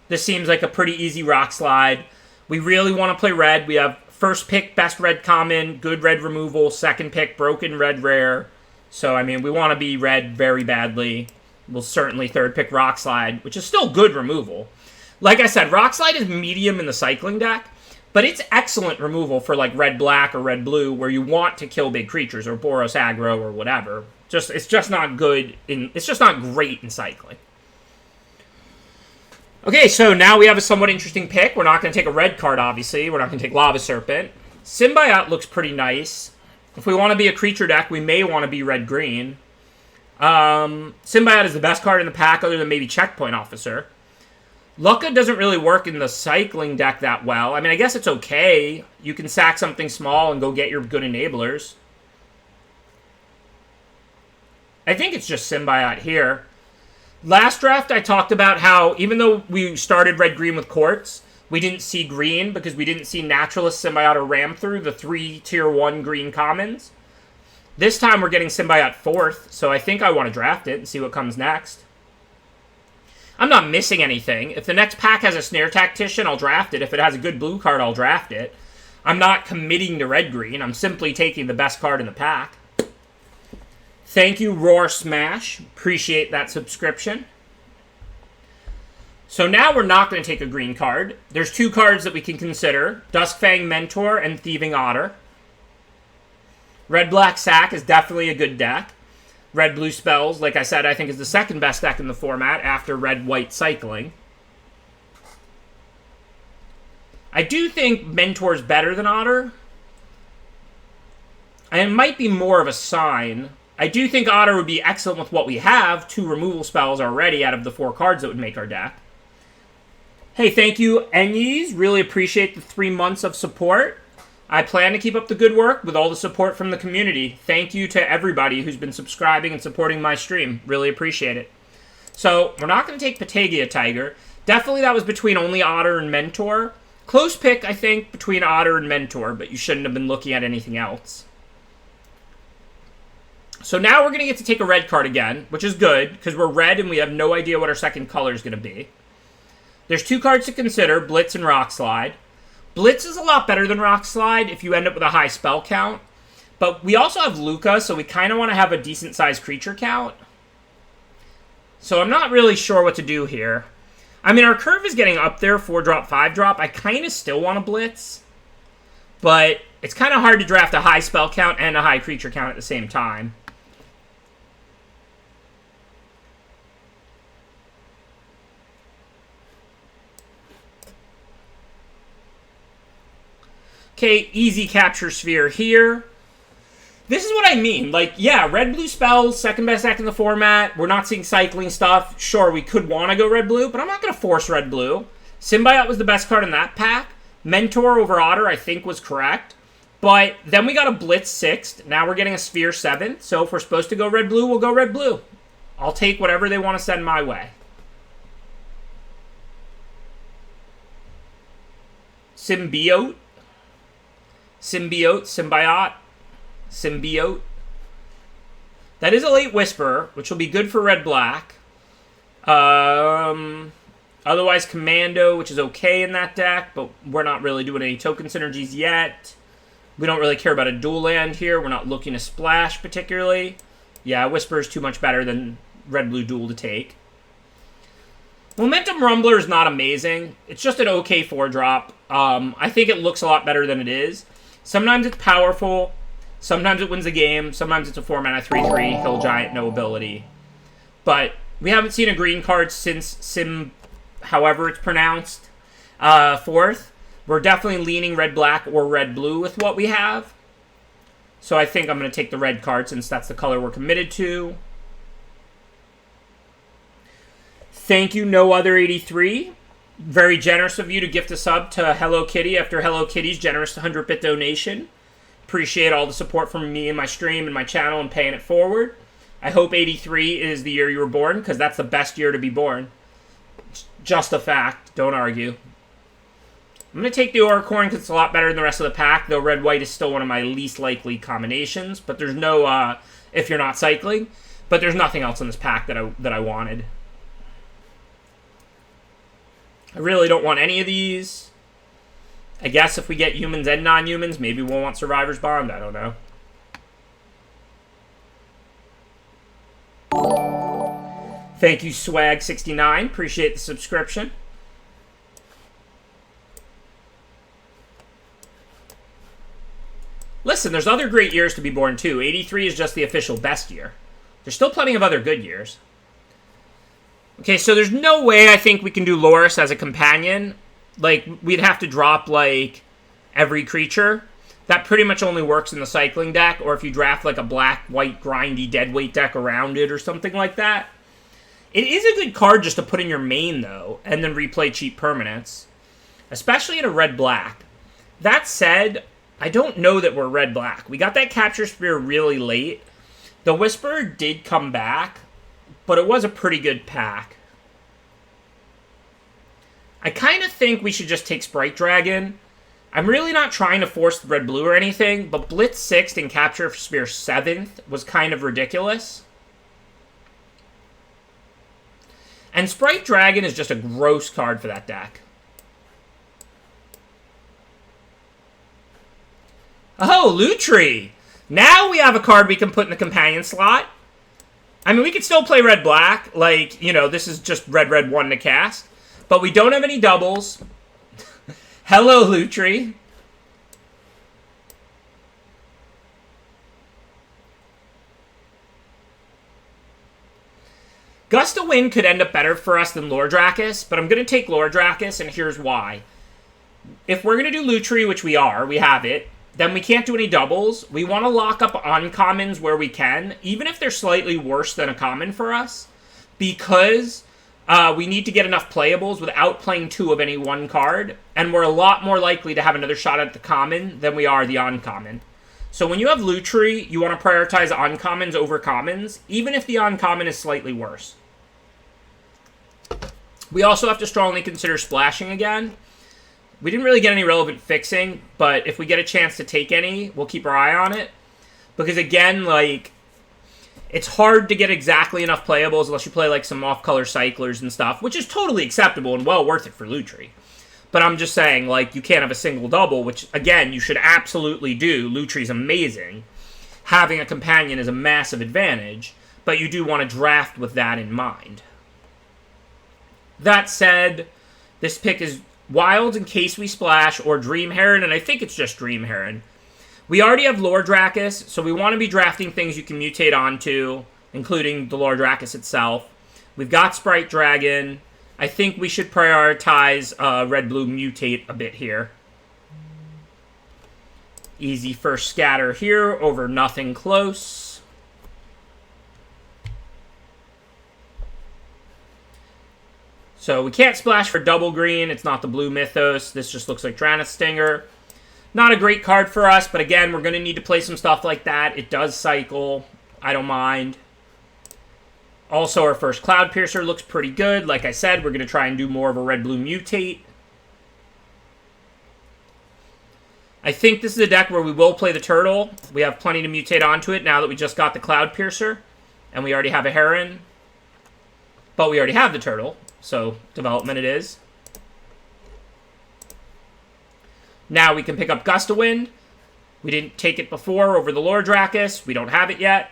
This seems like a pretty easy Rock Slide. We really want to play red. We have first pick, best red common, good red removal, second pick, broken red rare. So, I mean, we want to be red very badly. We'll certainly third pick Rock Slide, which is still good removal. Like I said, Rock Slide is medium in the cycling deck, but it's excellent removal for like red-black or red-blue where you want to kill big creatures or Boros aggro or whatever. It's just not good it's just not great in cycling. Okay, so now we have a somewhat interesting pick. We're not going to take a red card, obviously. We're not going to take Lava Serpent. Symbiote looks pretty nice. If we want to be a creature deck, we may want to be red-green. Symbiote is the best card in the pack other than maybe Checkpoint Officer. Lucca doesn't really work in the cycling deck that well. I mean, I guess it's okay. You can sack something small and go get your good enablers. I think it's just Symbiote here. Last draft, I talked about how, even though we started red-green with Quartz, we didn't see green because we didn't see Naturalist, Symbiote, or Ram through the 3 Tier 1 green commons. This time, we're getting Symbiote 4th, so I think I want to draft it and see what comes next. I'm not missing anything. If the next pack has a Snare Tactician, I'll draft it. If it has a good blue card, I'll draft it. I'm not committing to red-green. I'm simply taking the best card in the pack. Thank you, Roar Smash. Appreciate that subscription. So now we're not going to take a green card. There's 2 cards that we can consider. Duskfang Mentor and Thieving Otter. Red-Black Sack is definitely a good deck. Red-Blue Spells, like I said, I think is the second best deck in the format after Red-White Cycling. I do think Mentor's better than Otter. And it might be more of a sign. I do think Otter would be excellent with what we have, 2 removal spells already out of the 4 cards that would make our deck. Hey, thank you, Enyes. Really appreciate the 3 months of support. I plan to keep up the good work with all the support from the community. Thank you to everybody who's been subscribing and supporting my stream. Really appreciate it. So, we're not going to take Patagia Tiger. Definitely that was between only Otter and Mentor. Close pick, I think, between Otter and Mentor, but you shouldn't have been looking at anything else. So now we're going to get to take a red card again, which is good, because we're red and we have no idea what our second color is going to be. There's 2 cards to consider, Blitz and Rock Slide. Blitz is a lot better than Rock Slide if you end up with a high spell count. But we also have Lucca, so we kind of want to have a decent-sized creature count. So I'm not really sure what to do here. I mean, our curve is getting up there, 4-drop, 5-drop. I kind of still want to Blitz. But it's kind of hard to draft a high spell count and a high creature count at the same time. Okay, easy capture sphere here. This is what I mean. Like, yeah, red-blue spells, second best deck in the format. We're not seeing cycling stuff. Sure, we could want to go red-blue, but I'm not going to force red-blue. Symbiote was the best card in that pack. Mentor over Otter, I think, was correct. But then we got a Blitz 6th. Now we're getting a Sphere 7th. So if we're supposed to go red-blue, we'll go red-blue. I'll take whatever they want to send my way. Symbiote. Symbiote. That is a late Whisper, which will be good for red-black. Otherwise, Commando, which is okay in that deck, but we're not really doing any token synergies yet. We don't really care about a dual land here. We're not looking to splash particularly. Yeah, Whisper is too much better than red-blue dual to take. Momentum Rumbler is not amazing. It's just an okay 4-drop. I think it looks a lot better than it is. Sometimes it's powerful. Sometimes it wins the game. Sometimes it's a 4-mana 3/3, Hill Giant, no ability. But we haven't seen a green card since however it's pronounced, 4th. We're definitely leaning red-black or red-blue with what we have. So I think I'm going to take the red card since that's the color we're committed to. Thank you, No Other 83. Very generous of you to gift a sub to Hello Kitty after Hello Kitty's generous 100-bit donation. Appreciate all the support from me and my stream and my channel and paying it forward. I hope 83 is the year you were born, because that's the best year to be born. Just a fact. Don't argue. I'm going to take the Auricorn because it's a lot better than the rest of the pack, though red-white is still one of my least likely combinations. But there's no, if you're not cycling, but there's nothing else in this pack that I wanted. I really don't want any of these. I guess if we get humans and non-humans, maybe we'll want Survivor's Bond. I don't know. Thank you, Swag69. Appreciate the subscription. Listen, there's other great years to be born, too. 83 is just the official best year. There's still plenty of other good years. Okay, so there's no way I think we can do Loris as a companion. Like, we'd have to drop, like, every creature. That pretty much only works in the cycling deck, or if you draft, like, a black-white grindy deadweight deck around it or something like that. It is a good card just to put in your main, though, and then replay cheap permanents. Especially in a red-black. That said, I don't know that we're red-black. We got that Capture Spear really late. The Whisperer did come back, but it was a pretty good pack. I kind of think we should just take Sprite Dragon. I'm really not trying to force the red-blue or anything, but Blitz 6th and Capture Spear 7th was kind of ridiculous. And Sprite Dragon is just a gross card for that deck. Oh, Lutri! Now we have a card we can put in the companion slot. I mean, we could still play red-black. Like, you know, this is just red-red 1 to cast. But we don't have any doubles. Hello, Lutri. Gust of Wind could end up better for us than Lordrakis, but I'm going to take Lordrakis, and here's why. If we're going to do Lutri, which we are, we have it, then we can't do any doubles. We want to lock up uncommons where we can, even if they're slightly worse than a common for us, because we need to get enough playables without playing 2 of any one card, and we're a lot more likely to have another shot at the common than we are the uncommon. So when you have Lutri, you want to prioritize uncommons over commons, even if the uncommon is slightly worse. We also have to strongly consider splashing again. We didn't really get any relevant fixing, but if we get a chance to take any, we'll keep our eye on it. Because again, like, it's hard to get exactly enough playables unless you play like some off-color cyclers and stuff, which is totally acceptable and well worth it for Lutri. But I'm just saying, like, you can't have a single double, which, again, you should absolutely do. Lutri's amazing. Having a companion is a massive advantage, but you do want to draft with that in mind. That said, this pick is Wilds in case we splash, or Dream Heron, and I think it's just Dream Heron. We already have Lord Drakus, so we want to be drafting things you can mutate onto, including the Lord Drakus itself. We've got Sprite Dragon. I think we should prioritize Red-Blue Mutate a bit here. Easy first scatter here over nothing close. So we can't splash for double green. It's not the blue Mythos. This just looks like Drannith Stinger. Not a great card for us, but again, we're going to need to play some stuff like that. It does cycle. I don't mind. Also, our first Cloud Piercer looks pretty good. Like I said, we're going to try and do more of a Red-Blue Mutate. I think this is a deck where we will play the Turtle. We have plenty to mutate onto it now that we just got the Cloud Piercer. And we already have a Heron. But we already have the Turtle. So, development it is. Now we can pick up Gust of Wind. We didn't take it before over the Lord Drakus. We don't have it yet.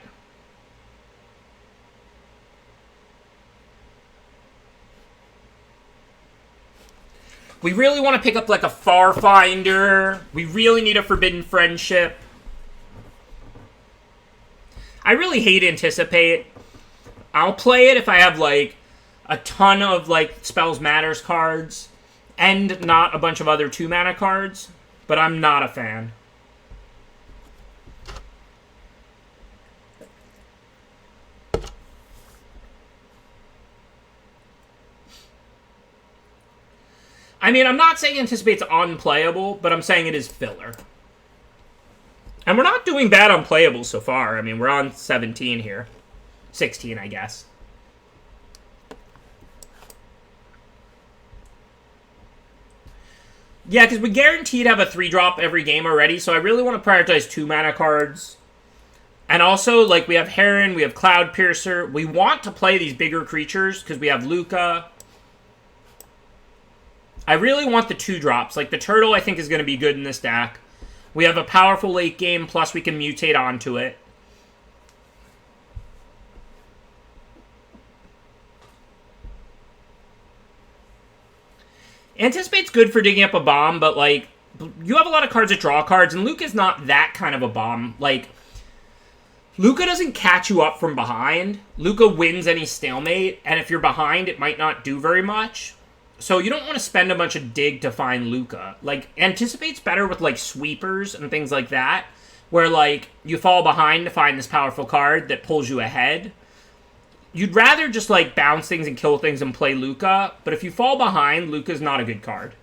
We really want to pick up like a Farfinder. We really need a Forbidden Friendship. I really hate Anticipate. I'll play it if I have like a ton of like Spells Matters cards and not a bunch of other 2-mana cards, but I'm not a fan. I mean, I'm not saying Anticipate's unplayable, but I'm saying it is filler. And we're not doing bad on playables so far. I mean, we're on 17 here. 16, I guess. Yeah, because we guaranteed to have a 3-drop every game already, so I really want to prioritize 2-mana cards. And also, like, we have Heron, we have Cloud Piercer. We want to play these bigger creatures, because we have Luca. I really want the 2-drops. Like, the Turtle, I think, is going to be good in this deck. We have a powerful late game, plus we can mutate onto it. Anticipate's good for digging up a bomb, but, like, you have a lot of cards that draw cards, and Luca's not that kind of a bomb. Like, Luca doesn't catch you up from behind. Luca wins any stalemate, and if you're behind, it might not do very much. So you don't want to spend a bunch of dig to find Luca. Like, Anticipate's better with, like, sweepers and things like that, where, like, you fall behind to find this powerful card that pulls you ahead. You'd rather just, like, bounce things and kill things and play Luca, but if you fall behind, Luca's not a good card.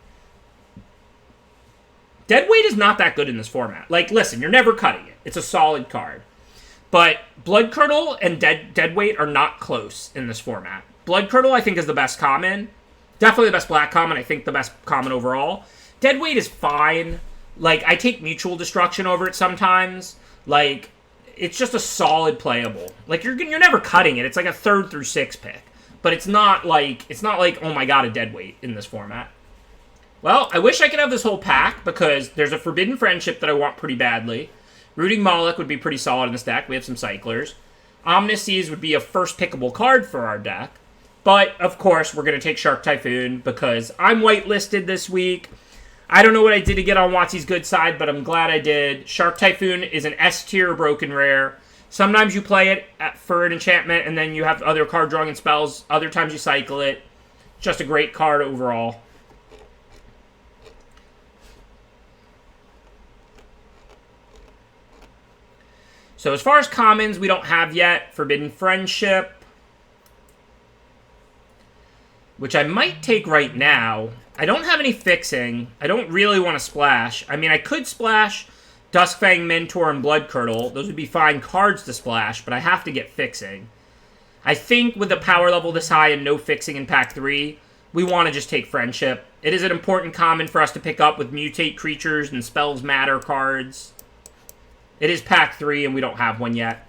Deadweight is not that good in this format. Like, listen, you're never cutting it. It's a solid card. But Blood Curdle and Deadweight are not close in this format. Blood Curdle, I think, is the best common. Definitely the best black common. I think the best common overall. Deadweight is fine. Like, I take Mutual Destruction over it sometimes. Like, it's just a solid playable. Like, you're never cutting it. It's like a 3rd through 6th pick. But it's not like, oh my god, a Deadweight in this format. Well, I wish I could have this whole pack, because there's a Forbidden Friendship that I want pretty badly. Rooting Moloch would be pretty solid in this deck. We have some cyclers. Omniseas would be a first pickable card for our deck. But, of course, we're going to take Shark Typhoon because I'm whitelisted this week. I don't know what I did to get on WotC's good side, but I'm glad I did. Shark Typhoon is an S-tier broken rare. Sometimes you play it for an enchantment, and then you have other card drawing and spells. Other times you cycle it. Just a great card overall. So as far as commons, we don't have yet Forbidden Friendship, which I might take right now. I don't have any fixing. I don't really want to splash. I mean, I could splash Duskfang Mentor and Blood Curdle. Those would be fine cards to splash, but I have to get fixing. I think with a power level this high and no fixing in pack 3, we want to just take Friendship. It is an important common for us to pick up with mutate creatures and Spells Matter cards. It is pack 3 and we don't have one yet.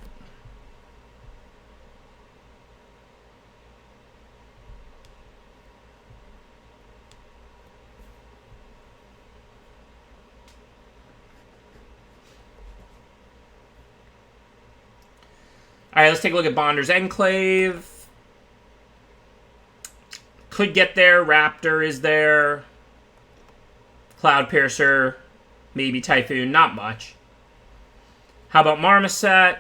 Alright, let's take a look at Bonder's Enclave. Could get there. Raptor is there. Cloud Piercer, maybe Typhoon, not much. How about Marmoset?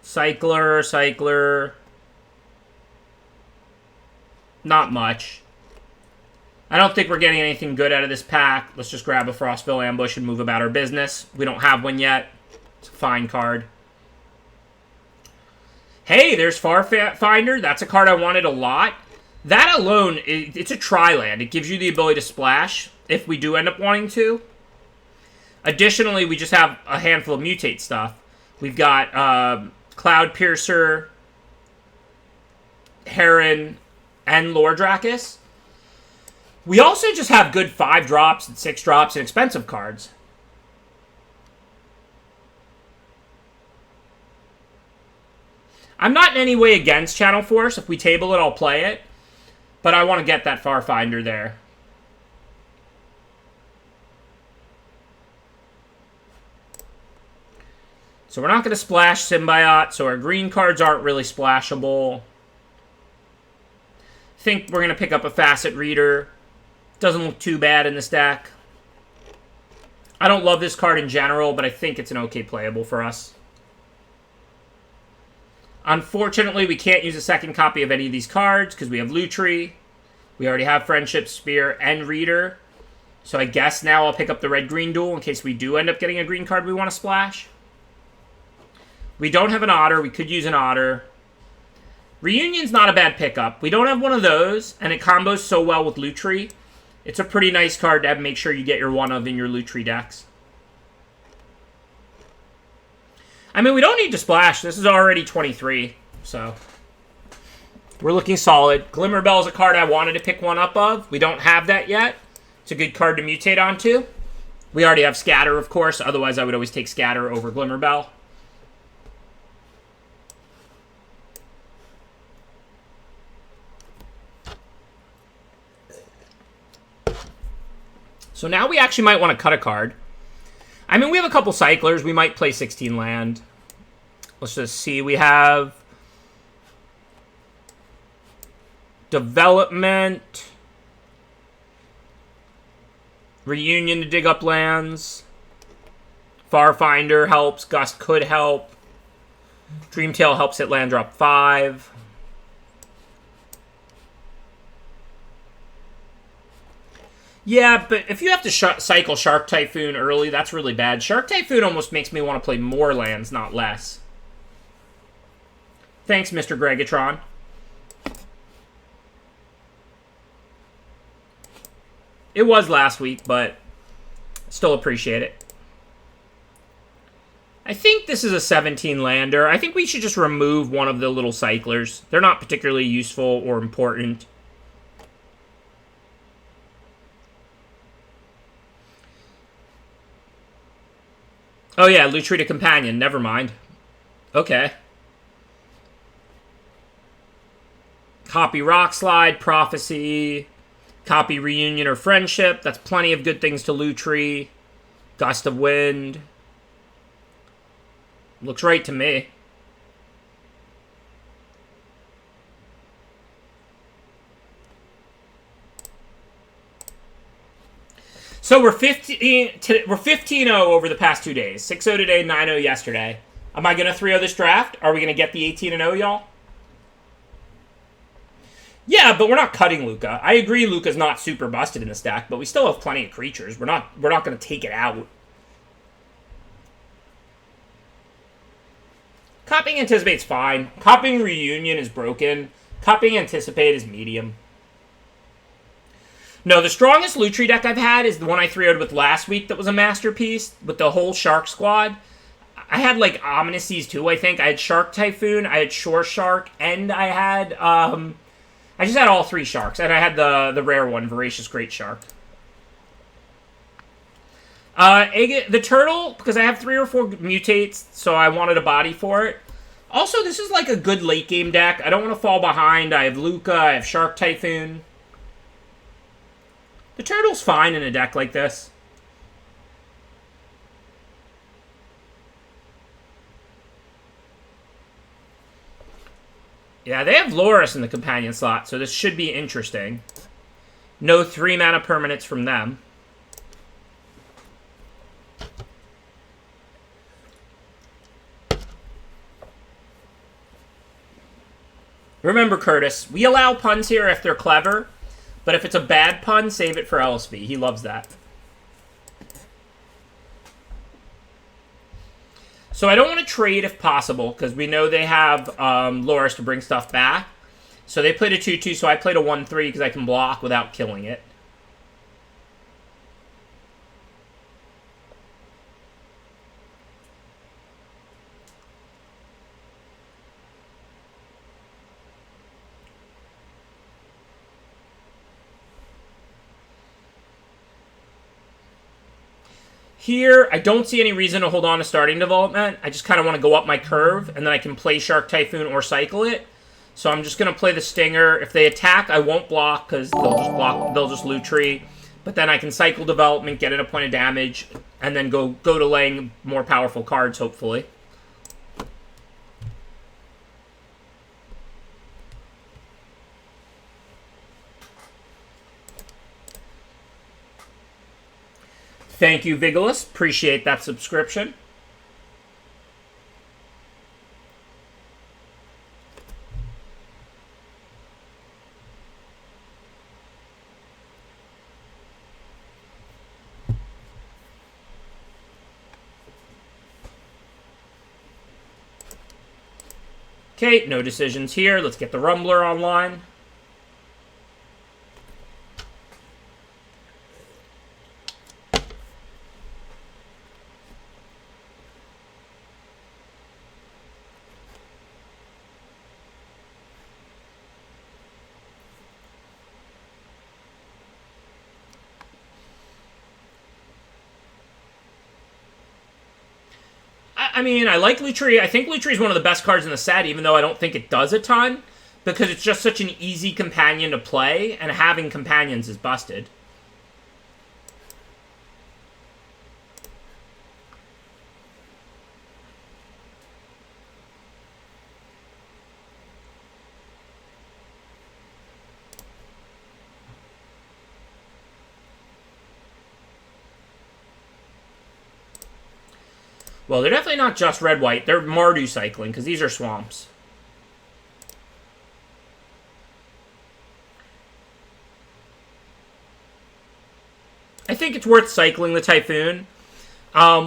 Cycler. Not much. I don't think we're getting anything good out of this pack. Let's just grab a Frostville Ambush and move about our business. We don't have one yet. It's a fine card. Hey, there's Farfinder. That's a card I wanted a lot. That alone, it's a tri-land. It gives you the ability to splash if we do end up wanting to. Additionally, we just have a handful of mutate stuff. We've got Cloud Piercer, Heron, and Lordrakis. We also just have good 5-drops and 6-drops and expensive cards. I'm not in any way against Channel Force. If we table it, I'll play it. But I want to get that Farfinder there. So we're not going to splash Symbiote, so our green cards aren't really splashable. Think we're going to pick up a Facet Reader. Doesn't look too bad in this deck. I don't love this card in general, but I think it's an okay playable for us. Unfortunately, we can't use a second copy of any of these cards because we have Lutri. We already have Friendship, Spear, and Reader. So I guess now I'll pick up the red-green duel in case we do end up getting a green card we want to splash. We don't have an Otter. We could use an Otter. Reunion's not a bad pickup. We don't have one of those, and it combos so well with Lutri. It's a pretty nice card to have. Make sure you get your one of in your Lutri decks. I mean, we don't need to splash. This is already 23, so we're looking solid. Glimmerbell is a card I wanted to pick one up of. We don't have that yet. It's a good card to mutate onto. We already have Scatter, of course. Otherwise, I would always take Scatter over Glimmerbell. So now we actually might want to cut a card. I mean, we have a couple cyclers. We might play 16 land. Let's just see. We have Development. Reunion to dig up lands. Farfinder helps. Gust could help. Dreamtail helps hit land drop 5. Yeah, but if you have to cycle Shark Typhoon early, that's really bad. Shark Typhoon almost makes me want to play more lands, not less. Thanks, Mr. Gregatron. It was last week, but still appreciate it. I think this is a 17-lander. I think we should just remove one of the little cyclers. They're not particularly useful or important. Oh yeah, Lutri to Companion. Never mind. Okay. Copy Rock Slide, Prophecy, copy Reunion or Friendship. That's plenty of good things to Lutri. Gust of Wind. Looks right to me. So we're 15-0 over the past 2 days. 6-0 today, 9-0 yesterday. Am I going to 3-0 this draft? Are we going to get the 18-0, y'all? Yeah, but we're not cutting Luca. I agree Luca's not super busted in this deck, but we still have plenty of creatures. We're not going to take it out. Copying Anticipate's fine. Copying Reunion is broken. Copying Anticipate is medium. No, the strongest Lutri deck I've had is the one I 3-0'd with last week that was a masterpiece, with the whole Shark squad. I had, like, Omnises too, I think. I had Shark Typhoon, I had Shore Shark, and I had, I just had all 3 Sharks, and I had the rare one, Voracious Great Shark. The Turtle, because I have 3 or 4 mutates, so I wanted a body for it. Also, this is, like, a good late-game deck. I don't want to fall behind. I have Luca, I have Shark Typhoon. The Turtle's fine in a deck like this. Yeah, they have Loris in the companion slot, so this should be interesting. No 3-mana permanents from them. Remember, Curtis, we allow puns here if they're clever, but if it's a bad pun, save it for LSV. He loves that. So I don't want to trade if possible, because we know they have Loris to bring stuff back. So they played a 2-2, so I played a 1-3 because I can block without killing it. Here, I don't see any reason to hold on to starting development. I just kind of want to go up my curve, and then I can play Shark Typhoon or cycle it. So I'm just going to play the Stinger. If they attack, I won't block, because they'll just loot tree. But then I can cycle development, get in a point of damage, and then go to laying more powerful cards, hopefully. Thank you, Vigilus. Appreciate that subscription. Okay, no decisions here. Let's get the Rumbler online. I mean, I like Lutri. I think Lutri is one of the best cards in the set, even though I don't think it does a ton, because it's just such an easy companion to play, and having companions is busted. Well, they're definitely not just red-white. They're Mardu cycling, because these are swamps. I think it's worth cycling the Typhoon.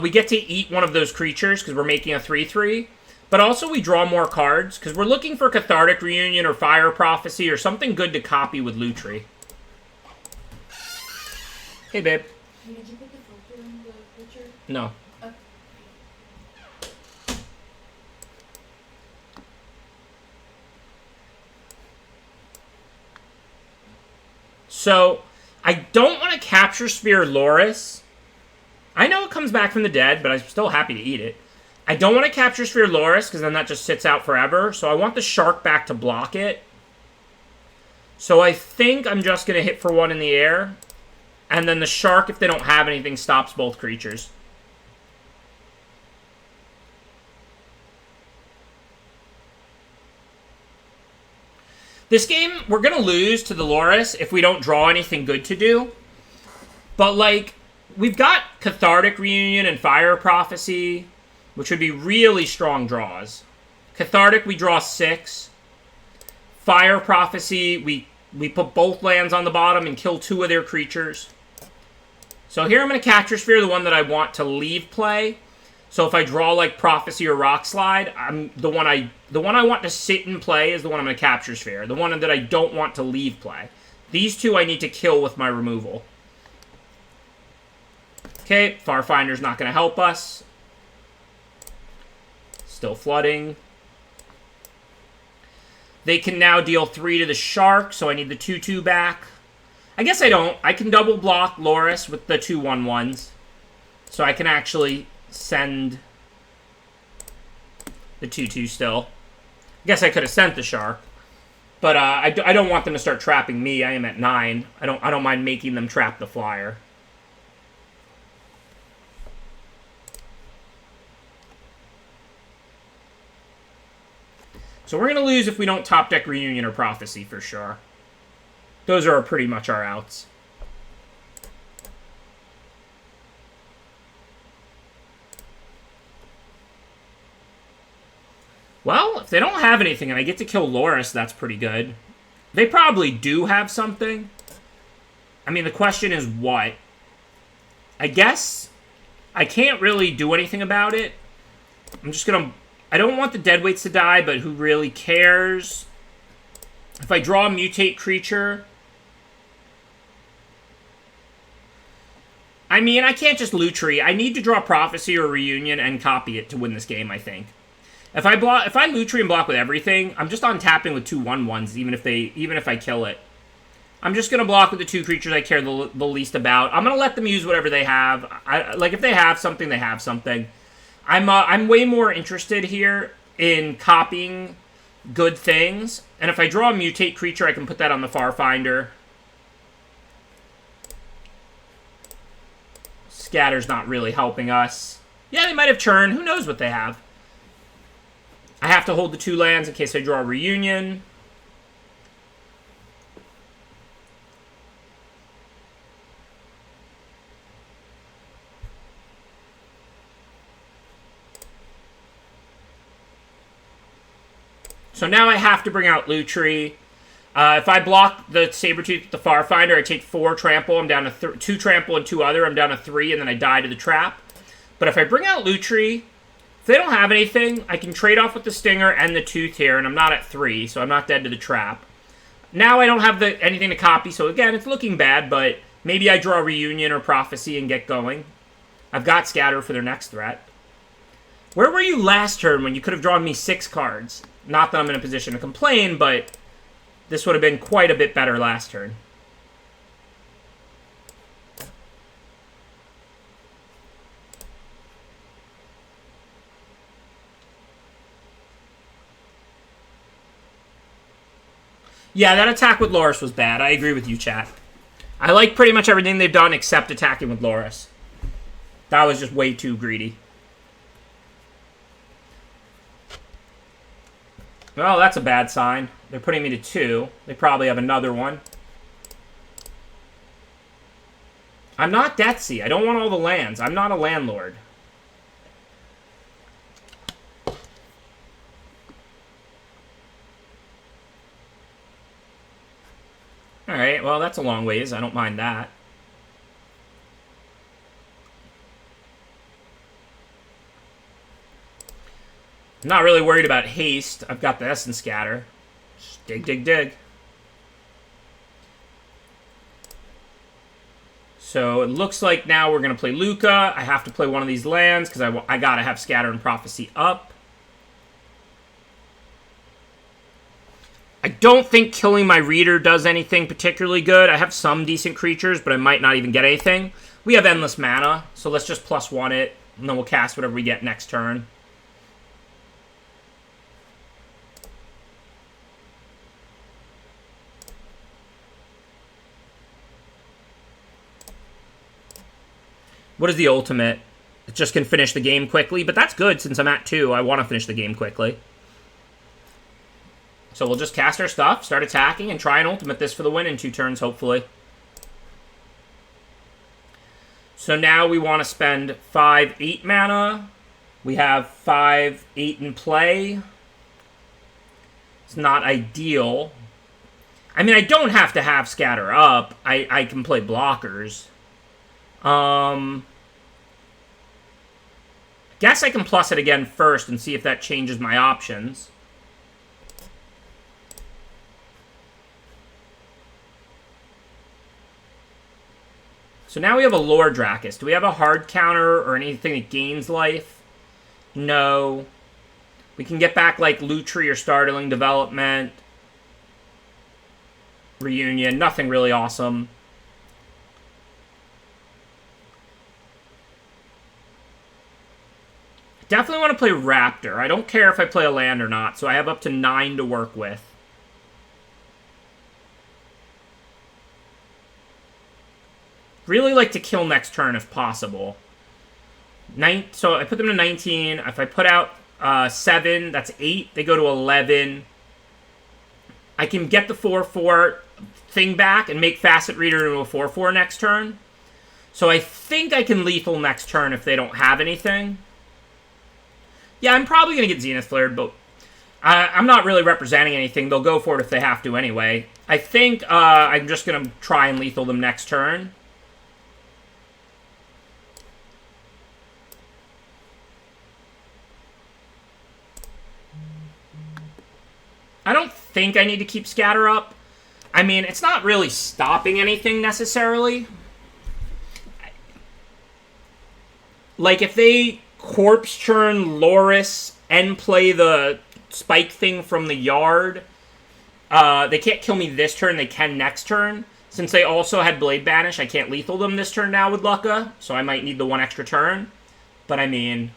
We get to eat one of those creatures, because we're making a 3-3. But also we draw more cards, because we're looking for Cathartic Reunion or Fire Prophecy or something good to copy with Lutri. Hey, babe. Did you put the filter in the picture? No. So, I don't want to Capture Sphere Loris. I know it comes back from the dead, but I'm still happy to eat it. I don't want to Capture Sphere Loris, because then that just sits out forever. So I want the Shark back to block it. So I think I'm just going to hit for one in the air. And then the Shark, if they don't have anything, stops both creatures. This game, we're going to lose to the Loris if we don't draw anything good to do. But, like, we've got Cathartic Reunion and Fire Prophecy, which would be really strong draws. Cathartic, we draw 6. Fire Prophecy, we put both lands on the bottom and kill 2 of their creatures. So here I'm going to Capture Sphere, the one that I want to leave play. So if I draw like Prophecy or Rock Slide, the one I want to sit and play is the one I'm going to Capture Sphere. The one that I don't want to leave play. These 2 I need to kill with my removal. Okay, Farfinder's not going to help us. Still flooding. They can now deal 3 to the Shark, so I need the 2-2 back. I guess I don't. I can double block Loris with the 2/1/1s. So I can actually send the 2-2 still. I guess I could have sent the Shark. But I don't want them to start trapping me. I am at 9. I don't mind making them trap the Flyer. So we're going to lose if we don't top deck Reunion or Prophecy for sure. Those are pretty much our outs. Well, if they don't have anything and I get to kill Loris, that's pretty good. They probably do have something. I mean, the question is what? I guess I can't really do anything about it. I'm just gonna... I don't want the deadweights to die, but who really cares? If I draw a mutate creature... I mean, I can't just Lutri. I need to draw Prophecy or Reunion and copy it to win this game, I think. If I Lutri and block with everything, I'm just on tapping with 2/1/1s, even if I kill it. I'm just gonna block with the 2 creatures I care the least about. I'm gonna let them use whatever they have. Like if they have something, they have something. I'm way more interested here in copying good things. And if I draw a mutate creature, I can put that on the Farfinder. Scatter's not really helping us. Yeah, they might have Churn. Who knows what they have? I have to hold the 2 lands in case I draw a Reunion. So now I have to bring out Lutri. If I block the Sabertooth with the Farfinder, I take 4 trample. I'm down to 2 trample and 2 other. I'm down to 3, and then I die to the trap. But if I bring out Lutri, if they don't have anything, I can trade off with the Stinger and the Tooth here, and I'm not at 3, so I'm not dead to the trap. Now I don't have anything to copy, so again, it's looking bad, but maybe I draw Reunion or Prophecy and get going. I've got Scatter for their next threat. Where were you last turn when you could have drawn me 6 cards? Not that I'm in a position to complain, but this would have been quite a bit better last turn. Yeah, that attack with Loris was bad. I agree with you, chat. I like pretty much everything they've done except attacking with Loris. That was just way too greedy. Well, that's a bad sign. They're putting me to 2. They probably have another one. I'm not Deathsea. I don't want all the lands. I'm not a landlord. Alright, well, that's a long ways. I don't mind that. I'm not really worried about haste. I've got the Essence Scatter. Just dig, dig, dig. So it looks like now we're going to play Luca. I have to play one of these lands because I got to have Scatter and Prophecy up. I don't think killing my Reader does anything particularly good. I have some decent creatures, but I might not even get anything. We have endless mana, so let's just +1 it, and then we'll cast whatever we get next turn. What is the ultimate? It just can finish the game quickly, but that's good since I'm at 2. I want to finish the game quickly. So we'll just cast our stuff, start attacking, and try and ultimate this for the win in 2 turns, hopefully. So now we want to spend 5/8 mana. We have 5/8 in play. It's not ideal. I mean, I don't have to have Scatter up. I can play blockers. Guess I can plus it again first and see if that changes my options. So now we have a Lore Dracus. Do we have a hard counter or anything that gains life? No. We can get back like Lutri or Startling Development. Reunion. Nothing really awesome. Definitely want to play Raptor. I don't care if I play a land or not, so I have up to 9 to work with. Really like to kill next turn if possible. So I put them to 19. If I put out 7, that's 8. They go to 11. I can get the 4/4 thing back and make Facet Reader into a 4/4 next turn. So I think I can lethal next turn if they don't have anything. Yeah, I'm probably going to get Zenith Flared, but I'm not really representing anything. They'll go for it if they have to anyway. I think I'm just going to try and lethal them next turn. I don't think I need to keep Scatter up. I mean, it's not really stopping anything necessarily. Like, if they Corpse Churn Loris and play the Spike thing from the yard, they can't kill me this turn, they can next turn. Since they also had Blade Banish, I can't lethal them this turn now with Lucca, so I might need the one extra turn. But I mean,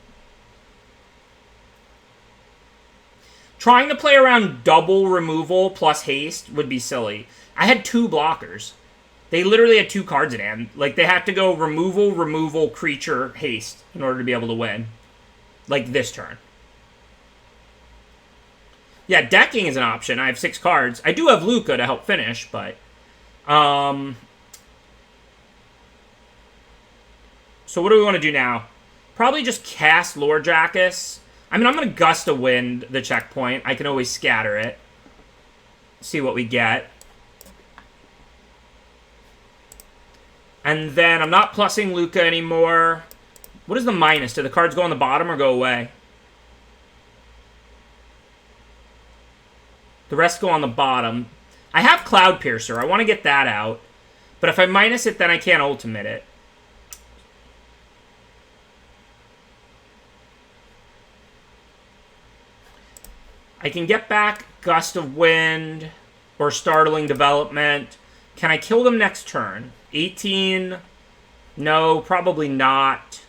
trying to play around double removal plus haste would be silly. I had 2 blockers. They literally had 2 cards in hand. Like, they have to go removal, removal, creature, haste in order to be able to win. Like, this turn. Yeah, decking is an option. I have 6 cards. I do have Lucca to help finish, but... So what do we want to do now? Probably just cast Lord Jackus. I mean, I'm going to Gust of Wind the checkpoint. I can always scatter it. See what we get. And then I'm not plussing Lucca anymore. What is the minus? Do the cards go on the bottom or go away? The rest go on the bottom. I have Cloud Piercer. I want to get that out. But if I minus it, then I can't ultimate it. I can get back Gust of Wind or Startling Development. Can I kill them next turn? 18? No, probably not.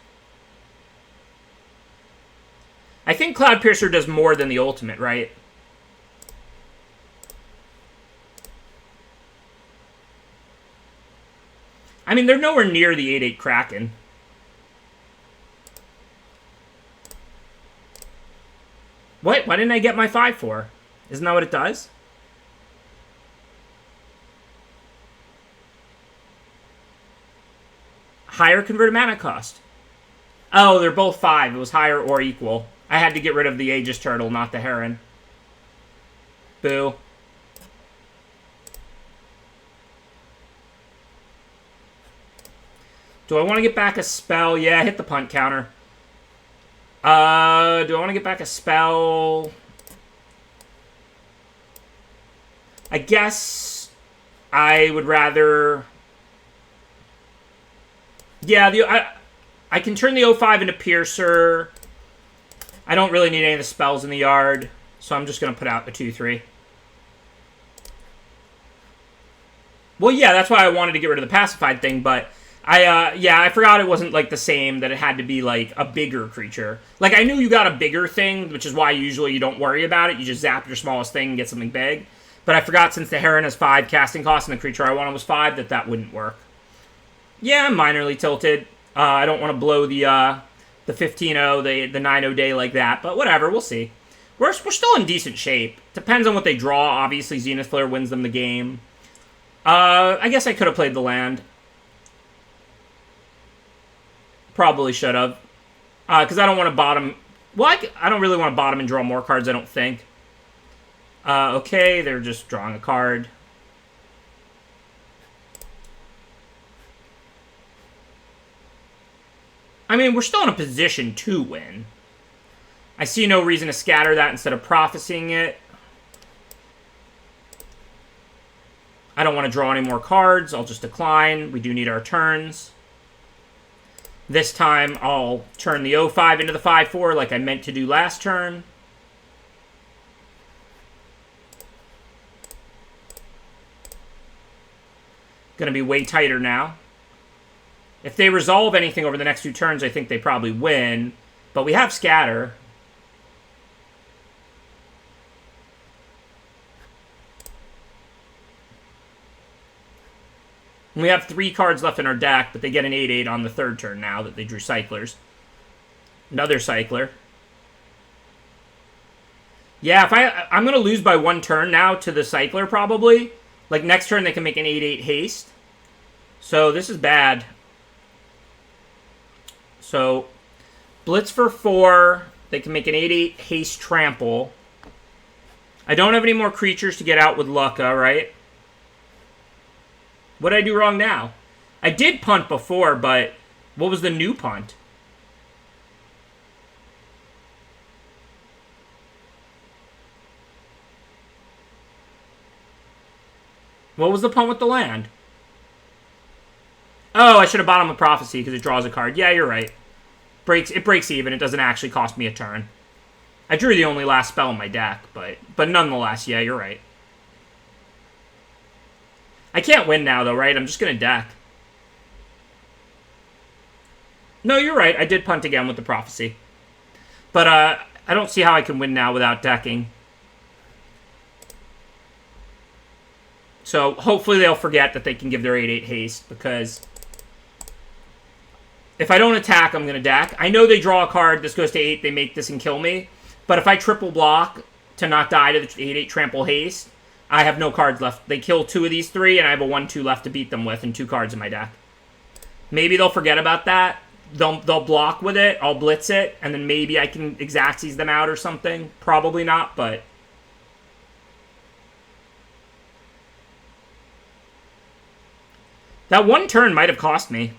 I think Cloud Piercer does more than the ultimate, right? I mean, they're nowhere near the 8/8 Kraken. What? Why didn't I get my 5/4? Isn't that what it does? Higher converted mana cost. Oh, they're both 5. It was higher or equal. I had to get rid of the Aegis Turtle, not the Heron. Boo. Do I want to get back a spell? Yeah, hit the punt counter. Do I want to get back a spell? I guess I would rather... Yeah, I can turn the 05 into Piercer. I don't really need any of the spells in the yard, so I'm just going to put out the 2/3. Well, yeah, that's why I wanted to get rid of the pacified thing, but I forgot it wasn't, like, the same, that it had to be, like, a bigger creature. Like, I knew you got a bigger thing, which is why usually you don't worry about it. You just zap your smallest thing and get something big. But I forgot since the Heron has 5 casting costs and the creature I wanted was 5, that wouldn't work. Yeah, I'm minorly tilted. I don't want to blow the 15-0, the 9-0 day like that, but whatever, we'll see. We're still in decent shape. Depends on what they draw. Obviously, Zenith Flare wins them the game. I guess I could have played the land. Probably should have. Because I don't want to bottom... Well, I don't really want to bottom and draw more cards, I don't think. Okay, they're just drawing a card. I mean, we're still in a position to win. I see no reason to scatter that instead of prophesying it. I don't want to draw any more cards. I'll just decline. We do need our turns. This time, I'll turn the 05 into the 5/4 like I meant to do last turn. Gonna be way tighter now. If they resolve anything over the next 2 turns, I think they probably win. But we have Scatter. We have 3 cards left in our deck, but they get an 8/8 on the 3rd turn now that they drew Cyclers. Another Cycler. Yeah, if I'm going to lose by 1 turn now to the Cycler, probably. Like, next turn they can make an 8/8 haste. So, this is bad. So, Blitz for 4. They can make an 8/8 haste trample. I don't have any more creatures to get out with Lucca, right? What did I do wrong now? I did punt before, but what was the new punt? What was the punt with the land? Oh, I should have bought him a Prophecy because it draws a card. Yeah, you're right. It breaks even. It doesn't actually cost me a turn. I drew the only last spell in my deck, but nonetheless, yeah, you're right. I can't win now, though, right? I'm just going to deck. No, you're right. I did punt again with the Prophecy. But I don't see how I can win now without decking. So hopefully they'll forget that they can give their 8/8 haste, because if I don't attack, I'm going to deck. I know they draw a card. This goes to 8. They make this and kill me. But if I triple block to not die to the 8/8 trample haste, I have no cards left. They kill 2 of these 3, and I have a 1/2 left to beat them with and 2 cards in my deck. Maybe they'll forget about that. They'll block with it. I'll blitz it, and then maybe I can Xaxes them out or something. Probably not, but... that one turn might have cost me.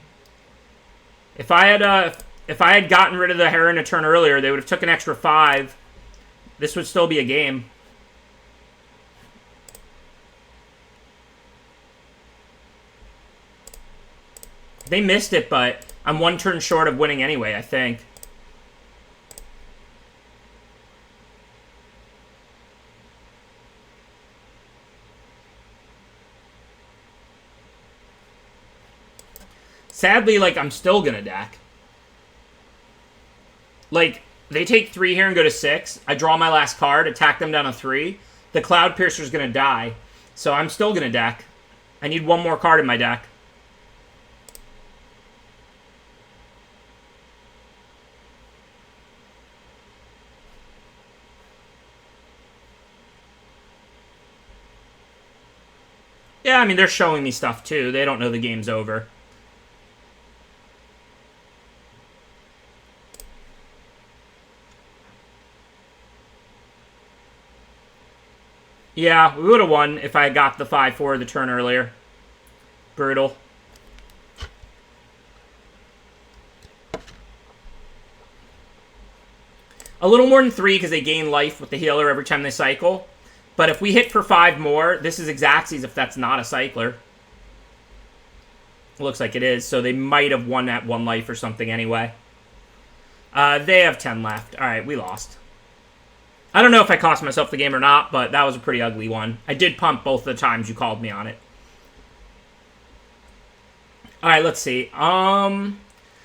If I had gotten rid of the Heron a turn earlier, they would have took an extra 5. This would still be a game. They missed it, but I'm 1 turn short of winning anyway, I think. Sadly, like, I'm still gonna deck. Like, they take 3 here and go to 6. I draw my last card, attack them down to 3. The Cloud Piercer's gonna die. So I'm still gonna deck. I need 1 more card in my deck. Yeah, I mean, they're showing me stuff, too. They don't know the game's over. Yeah, we would have won if I got the 5/4 the turn earlier. Brutal. A little more than 3 because they gain life with the healer every time they cycle. But if we hit for 5 more, this is Xaxes if that's not a cycler. Looks like it is, so they might have won at 1 life or something anyway. They have 10 left. Alright, we lost. I don't know if I cost myself the game or not, but that was a pretty ugly one. I did pump both the times you called me on it. Alright, let's see. Not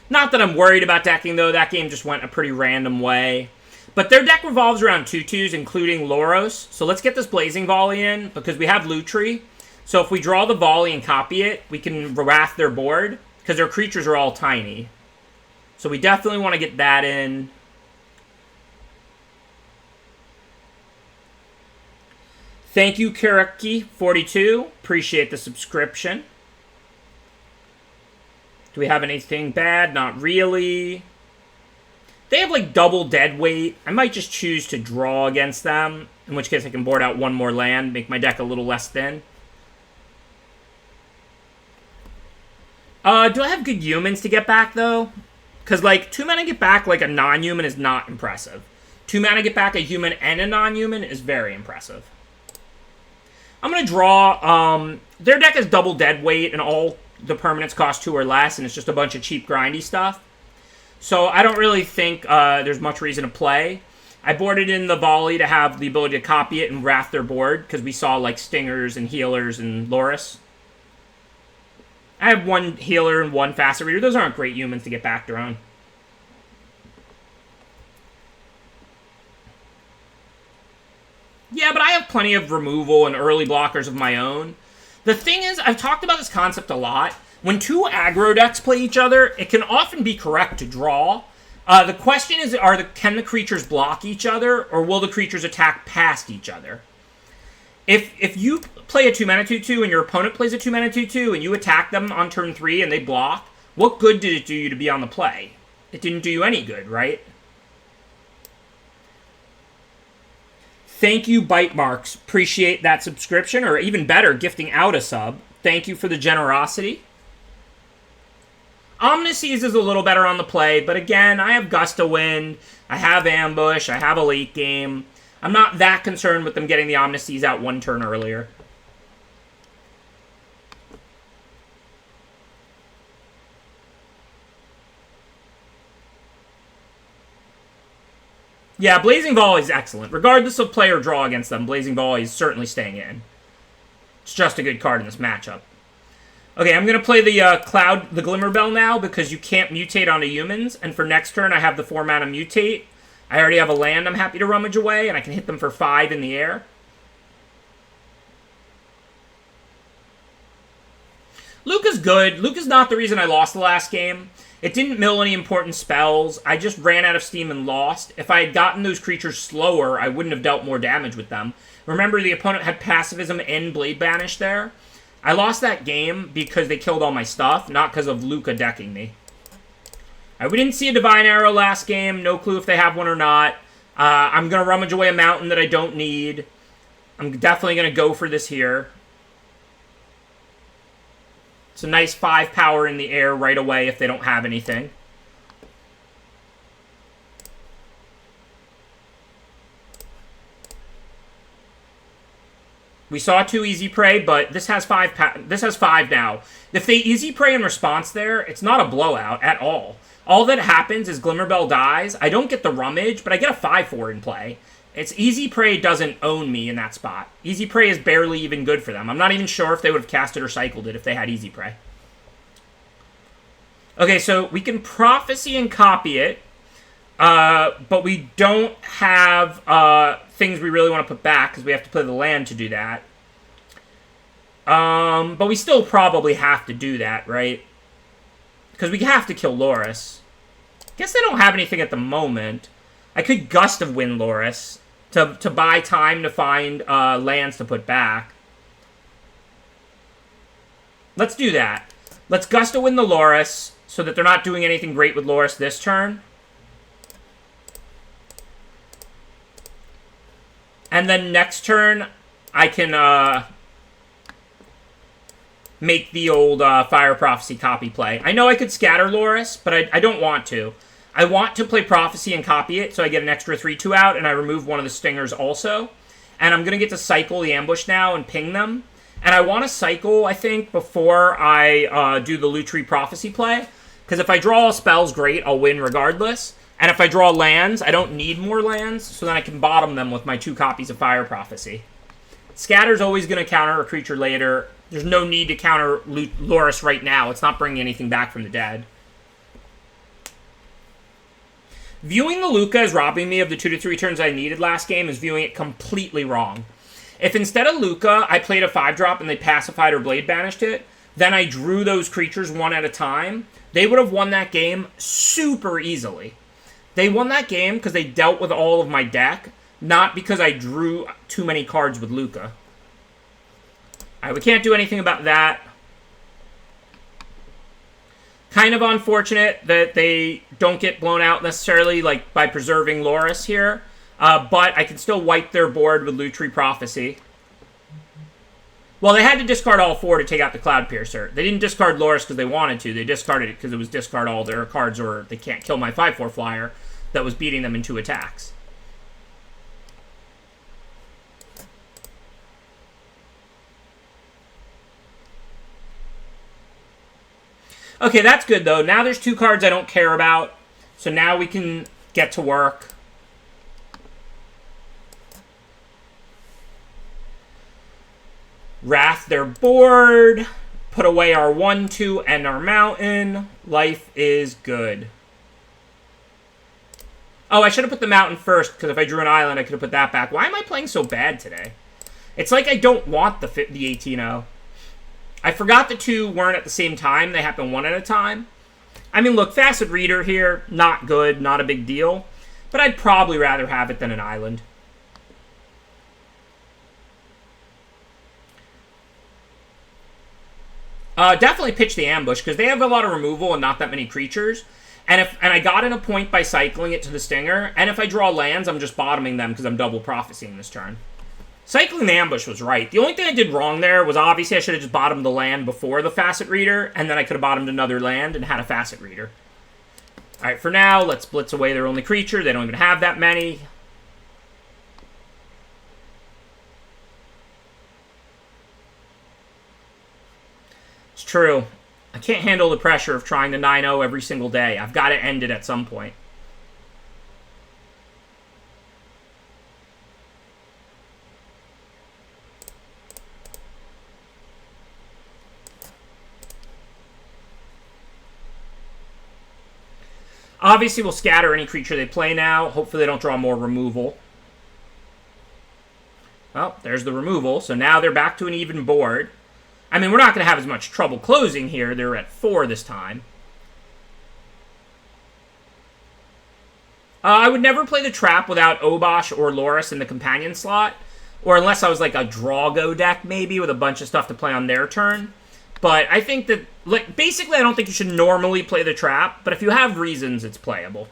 that I'm worried about decking, though. That game just went a pretty random way. But their deck revolves around tutus, including Loros. So let's get this Blazing Volley in, because we have Lutri. So if we draw the Volley and copy it, we can wrath their board, because their creatures are all tiny. So we definitely want to get that in. Thank you, Karaki42. Appreciate the subscription. Do we have anything bad? Not really. They have, like, double dead weight. I might just choose to draw against them, in which case I can board out 1 more land, make my deck a little less thin. Do I have good humans to get back, though? Because, like, 2 mana get back, like, a non-human is not impressive. 2 mana get back a human and a non-human is very impressive. I'm going to draw, their deck is double dead weight, and all the permanents cost 2 or less, and it's just a bunch of cheap grindy stuff. So I don't really think there's much reason to play. I boarded in the Volley to have the ability to copy it and wrath their board, because we saw, like, Stingers and Healers and Loris. I have 1 Healer and 1 Facet Reader. Those aren't great humans to get back their own. Yeah, but I have plenty of removal and early blockers of my own. The thing is, I've talked about this concept a lot. When 2 aggro decks play each other, it can often be correct to draw. The question is, can the creatures block each other, or will the creatures attack past each other? If you play a 2-mana 2/2 and your opponent plays a 2-mana 2/2 and you attack them on turn 3 and they block, what good did it do you to be on the play? It didn't do you any good, right? Thank you, Bite Marks. Appreciate that subscription, or even better, gifting out a sub. Thank you for the generosity. Omniseas is a little better on the play, but again, I have Gust of Wind, I have Ambush, I have a late game. I'm not that concerned with them getting the Omniseas out one turn earlier. Yeah, Blazing Volley is excellent. Regardless of play or draw against them, Blazing Volley is certainly staying in. It's just a good card in this matchup. Okay, I'm going to play the the Glimmerbell now because you can't mutate onto humans. And for next turn, I have the 4-mana mutate. I already have a land I'm happy to rummage away, and I can hit them for 5 in the air. Luca's good. Luca's not the reason I lost the last game. It didn't mill any important spells. I just ran out of steam and lost. If I had gotten those creatures slower, I wouldn't have dealt more damage with them. Remember, the opponent had Pacifism and Blade Banish there. I lost that game because they killed all my stuff, not because of Luca decking me. We didn't see a Divine Arrow last game. No clue if they have one or not. I'm going to rummage away a mountain that I don't need. I'm definitely going to go for this here. It's a nice 5 power in the air right away if they don't have anything. We saw 2 Easy Prey, but this has 5 now. If they Easy Prey in response there, it's not a blowout at all. All that happens is Glimmerbell dies. I don't get the Rummage, but I get a 5/4 in play. It's Easy Prey doesn't own me in that spot. Easy Prey is barely even good for them. I'm not even sure if they would have cast it or cycled it if they had Easy Prey. Okay, so we can Prophecy and copy it, but we don't have things we really want to put back because we have to play the land to do that. But we still probably have to do that, right? Because we have to kill Loris. Guess they don't have anything at the moment. I could Gust of Wind Loris to buy time to find lands to put back. Let's do that. Let's Gust of Wind the Loris so that they're not doing anything great with Loris this turn. And then next turn, I can make the old Fire Prophecy copy play. I know I could scatter Loris, but I don't want to. I want to play Prophecy and copy it, so I get an extra 3/2 out, and I remove one of the stingers also. And I'm going to get to cycle the ambush now and ping them. And I want to cycle, I think, before I do the Lutri Prophecy play. Because if I draw spells, great, I'll win regardless. And if I draw lands, I don't need more lands, so then I can bottom them with my 2 copies of Fire Prophecy. Scatter's always going to counter a creature later. There's no need to counter Loris right now. It's not bringing anything back from the dead. Viewing the Luca as robbing me of the 2 to 3 turns I needed last game is viewing it completely wrong. If instead of Luca, I played a 5-drop and they pacified or Blade Banished it, then I drew those creatures one at a time, they would have won that game super easily. They won that game because they dealt with all of my deck, not because I drew too many cards with Luca. Alright, we can't do anything about that. Kind of unfortunate that they don't get blown out necessarily, like, by preserving Loris here. But I can still wipe their board with Lutri Prophecy. Well, they had to discard all 4 to take out the Cloudpiercer. They didn't discard Loris because they wanted to. They discarded it because it was discard all their cards or they can't kill my 5/4 flyer that was beating them in 2 attacks. Okay, that's good, though. Now there's 2 cards I don't care about. So now we can get to work. Wrath their board. Put away our 1/2 and our mountain. Life is good. Oh, I should have put the mountain first, because if I drew an island, I could have put that back. Why am I playing so bad today? It's like I don't want the 18-0. I forgot the 2 weren't at the same time. They happen one at a time. I mean, look, Facet Reader here, not good, not a big deal. But I'd probably rather have it than an island. Definitely pitch the ambush, because they have a lot of removal and not that many creatures. And I got in a point by cycling it to the Stinger, and if I draw lands, I'm just bottoming them because I'm double prophecying this turn. Cycling the Ambush was right. The only thing I did wrong there was obviously I should have just bottomed the land before the Facet Reader, and then I could have bottomed another land and had a Facet Reader. Alright, for now, let's blitz away their only creature. They don't even have that many. It's true. I can't handle the pressure of trying to 9-0 every single day. I've got to end it at some point. Obviously, we'll scatter any creature they play now. Hopefully, they don't draw more removal. Well, there's the removal. So now they're back to an even board. I mean, we're not going to have as much trouble closing here. They're at 4 this time. I would never play the trap without Obosh or Loris in the companion slot. Or unless I was like a Draw-Go deck, maybe, with a bunch of stuff to play on their turn. But I think that, like, basically I don't think you should normally play the trap. But if you have reasons, it's playable.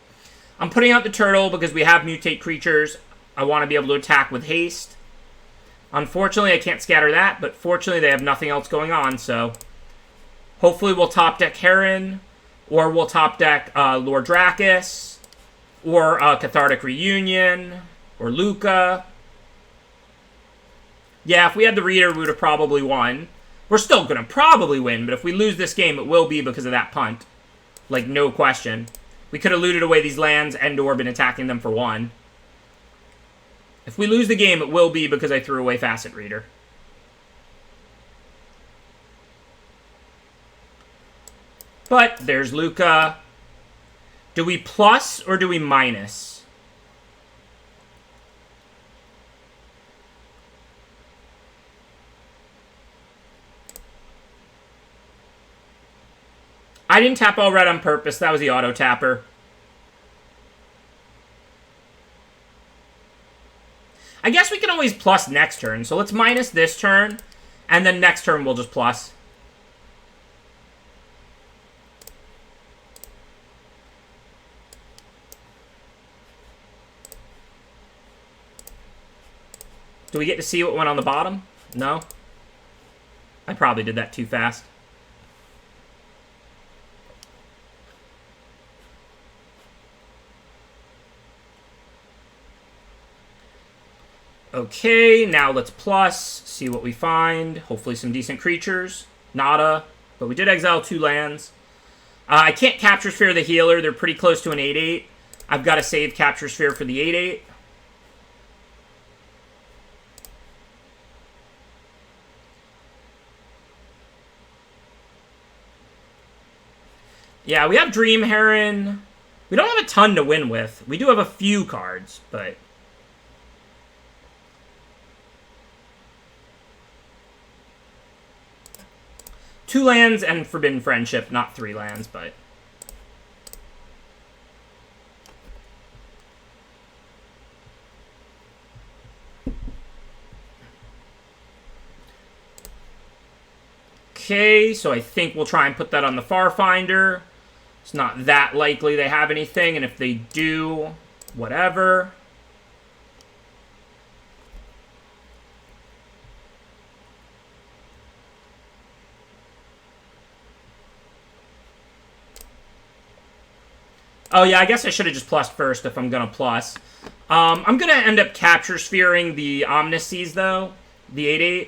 I'm putting out the turtle because we have mutate creatures. I want to be able to attack with haste. Unfortunately, I can't scatter that, but fortunately they have nothing else going on, so hopefully we'll top deck Heron, or we'll top deck Lord Drakis, or Cathartic Reunion, or Luca. Yeah, if we had the Reader, we would have probably won. We're still going to probably win, but if we lose this game, it will be because of that punt. Like, no question. We could have looted away these lands and or been attacking them for 1. If we lose the game, it will be because I threw away Facet Reader. But there's Luca. Do we plus or do we minus? I didn't tap all red on purpose. That was the auto tapper. I guess we can always plus next turn. So let's minus this turn. And then next turn we'll just plus. Do we get to see what went on the bottom? No? I probably did that too fast. Okay, now let's plus, see what we find. Hopefully some decent creatures. Nada, but we did exile 2 lands. I can't Capture Sphere the Healer. They're pretty close to an 8-8. I've got to save Capture Sphere for the 8-8. Yeah, we have Dream Heron. We don't have a ton to win with. We do have a few cards, but... Two lands and Forbidden Friendship, not 3 lands, but... Okay, so I think we'll try and put that on the Farfinder. It's not that likely they have anything, and if they do, whatever. Oh, yeah, I guess I should have just plussed first if I'm going to plus. I'm going to end up Capture Sphering the Omniseas, though. The 8-8.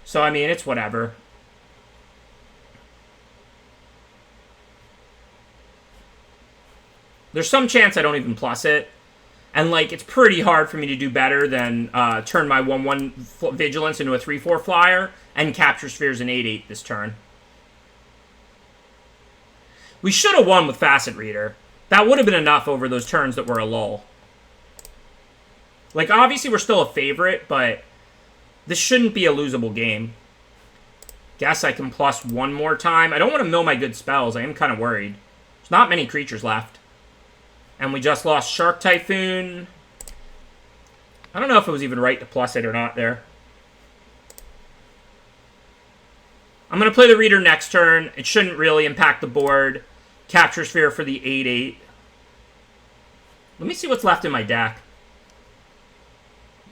So, I mean, it's whatever. There's some chance I don't even plus it. And, like, it's pretty hard for me to do better than turn my 1-1 Vigilance into a 3-4 flyer and Capture Spheres an 8-8 this turn. We should have won with Facet Reader. That would have been enough over those turns that were a lull. Like, obviously we're still a favorite, but this shouldn't be a losable game. Guess I can plus 1 more time. I don't want to mill my good spells. I am kind of worried. There's not many creatures left. And we just lost Shark Typhoon. I don't know if it was even right to plus it or not there. I'm going to play the Reader next turn. It shouldn't really impact the board Capture Sphere for the 8/8. Let me see what's left in my deck.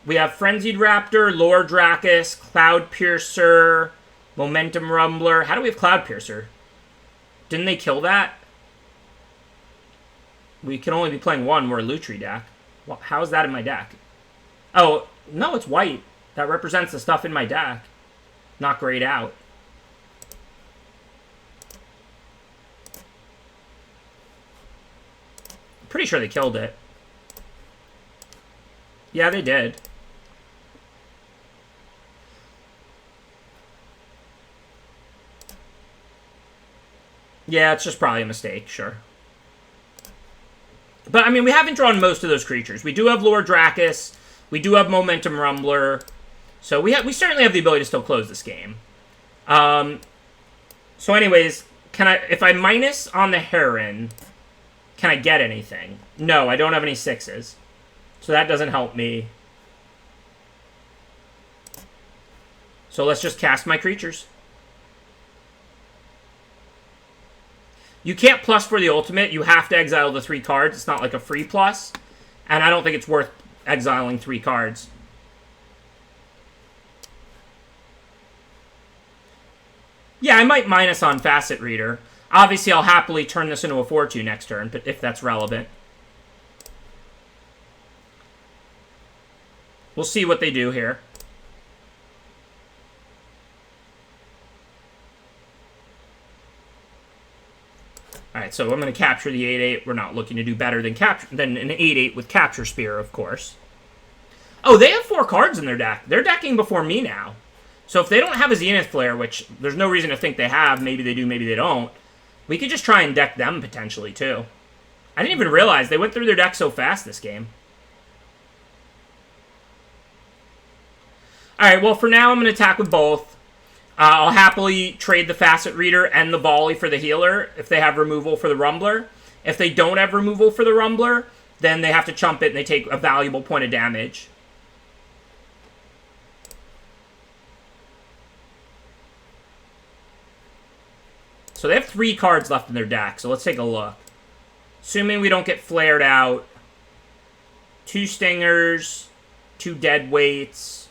We have Frenzied Raptor, Lore Dracus, Cloud Piercer, Momentum Rumbler. How do we have Cloud Piercer? Didn't they kill that? We can only be playing one. We're a Lutri deck. Well, how is that in my deck? Oh, no, it's white. That represents the stuff in my deck. Not grayed out. Pretty sure they killed it. Yeah, they did. Yeah, it's just probably a mistake, sure. But, I mean, we haven't drawn most of those creatures. We do have Lord Dracus. We do have Momentum Rumbler. So we certainly have the ability to still close this game. So anyways, if I minus on the Heron, can I get anything? No, I don't have any 6s. So that doesn't help me. So let's just cast my creatures. You can't plus for the ultimate. You have to exile the 3 cards. It's not like a free plus. And I don't think it's worth exiling 3 cards. Yeah, I might minus on Facet Reader. Obviously, I'll happily turn this into a 4/2 next turn, but if that's relevant. We'll see what they do here. Alright, so I'm going to capture the 8/8. We're not looking to do better than an 8/8 with Capture Spear, of course. Oh, they have 4 cards in their deck. They're decking before me now. So if they don't have a Zenith Flare, which there's no reason to think they have, maybe they do, maybe they don't, we could just try and deck them potentially, too. I didn't even realize they went through their deck so fast this game. Alright, well, for now, I'm going to attack with both. I'll happily trade the Facet Reader and the Volley for the Healer if they have removal for the Rumbler. If they don't have removal for the Rumbler, then they have to chump it and they take a valuable point of damage. So they have 3 cards left in their deck, so let's take a look. Assuming we don't get flared out. 2 Stingers, 2 Deadweights,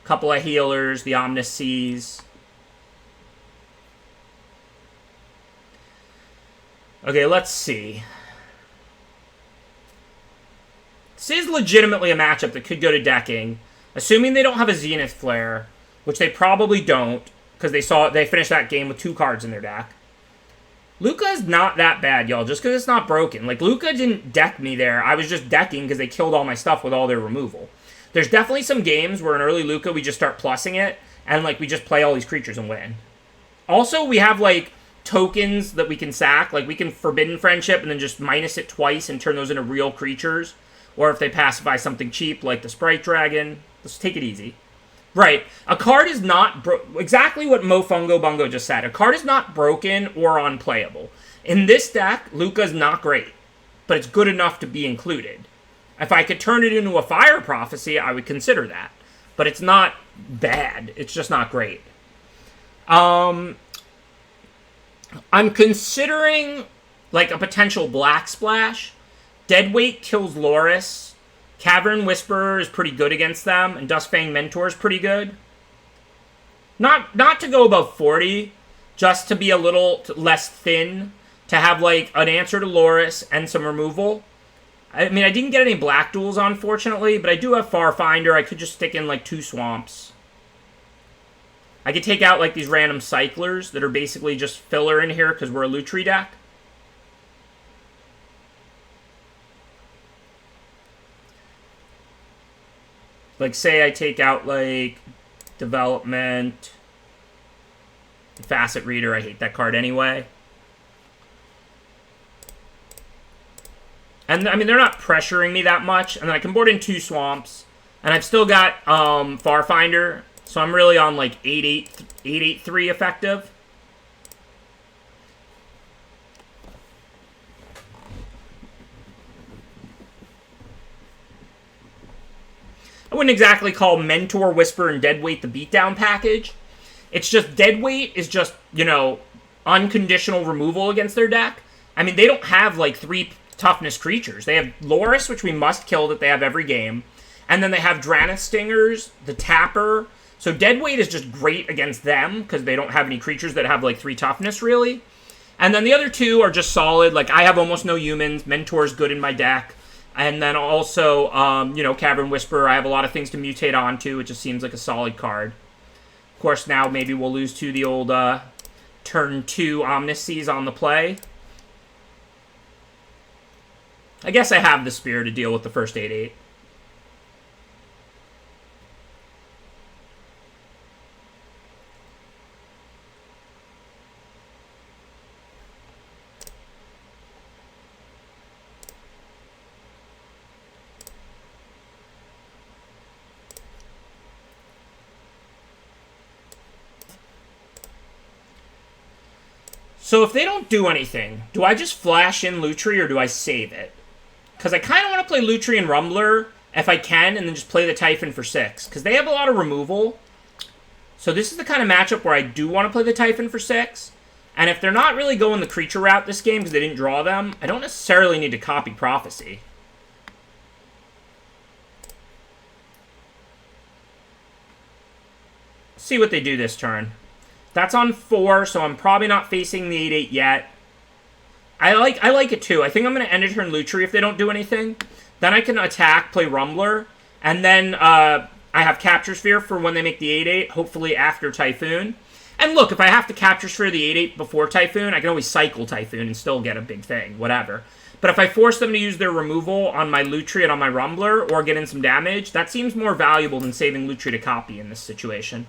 a couple of Healers, the Omniseas. Okay, let's see. This is legitimately a matchup that could go to decking. Assuming they don't have a Zenith Flare, which they probably don't, because they finished that game with 2 cards in their deck. Luca is not that bad, y'all, just because it's not broken. Like, Luca didn't deck me there. I was just decking because they killed all my stuff with all their removal. There's definitely some games where in early Luca we just start plussing it, and, like, we just play all these creatures and win. Also, we have, like, tokens that we can sack. Like, we can Forbidden Friendship and then just minus it twice and turn those into real creatures. Or if they pacify something cheap, like the Sprite Dragon. Let's take it easy. Right. A card is not... exactly what Mofungo Bungo just said. A card is not broken or unplayable. In this deck, Luca's not great. But it's good enough to be included. If I could turn it into a Fire Prophecy, I would consider that. But it's not bad. It's just not great. I'm considering, like, a potential Black Splash. Deadweight kills Loris. Cavern Whisperer is pretty good against them, and Dustfang Mentor is pretty good. Not to go above 40, just to be a little less thin, to have, like, an answer to Loris and some removal. I mean, I didn't get any Black Duels, unfortunately, but I do have Farfinder. I could just stick in, like, 2 Swamps. I could take out, like, these random Cyclers that are basically just filler in here because we're a Lutri deck. Like, say I take out, like, Development, Facet Reader. I hate that card anyway. And, I mean, they're not pressuring me that much. And then I can board in 2 Swamps. And I've still got Farfinder. So I'm really on, like, 8/8/3 effective. I wouldn't exactly call Mentor, Whisper, and Deadweight the beatdown package. It's just Deadweight is just, you know, unconditional removal against their deck. I mean, they don't have, like, 3 toughness creatures. They have Loris, which we must kill that they have every game. And then they have Draenith Stingers, the Tapper. So Deadweight is just great against them, because they don't have any creatures that have, like, 3 toughness, really. And then the other 2 are just solid. Like, I have almost no humans. Mentor's good in my deck. And then also, you know, Cavern Whisperer. I have a lot of things to mutate onto. It just seems like a solid card. Of course, now maybe we'll lose to the old turn 2 Omniseas on the play. I guess I have the Spear to deal with the first 8/8. So if they don't do anything, do I just flash in Lutri or do I save it? Because I kind of want to play Lutri and Rumbler if I can, and then just play the Typhon for 6. Because they have a lot of removal. So this is the kind of matchup where I do want to play the Typhon for 6. And if they're not really going the creature route this game because they didn't draw them, I don't necessarily need to copy Prophecy. See what they do this turn. That's on 4, so I'm probably not facing the 8/8 yet. I like it too. I think I'm going to end a turn Lutri if they don't do anything. Then I can attack, play Rumbler, and then I have Capture Sphere for when they make the 8/8, hopefully after Typhoon. And look, if I have to Capture Sphere the 8/8 before Typhoon, I can always cycle Typhoon and still get a big thing, whatever. But if I force them to use their removal on my Lutri and on my Rumbler, or get in some damage, that seems more valuable than saving Lutri to copy in this situation.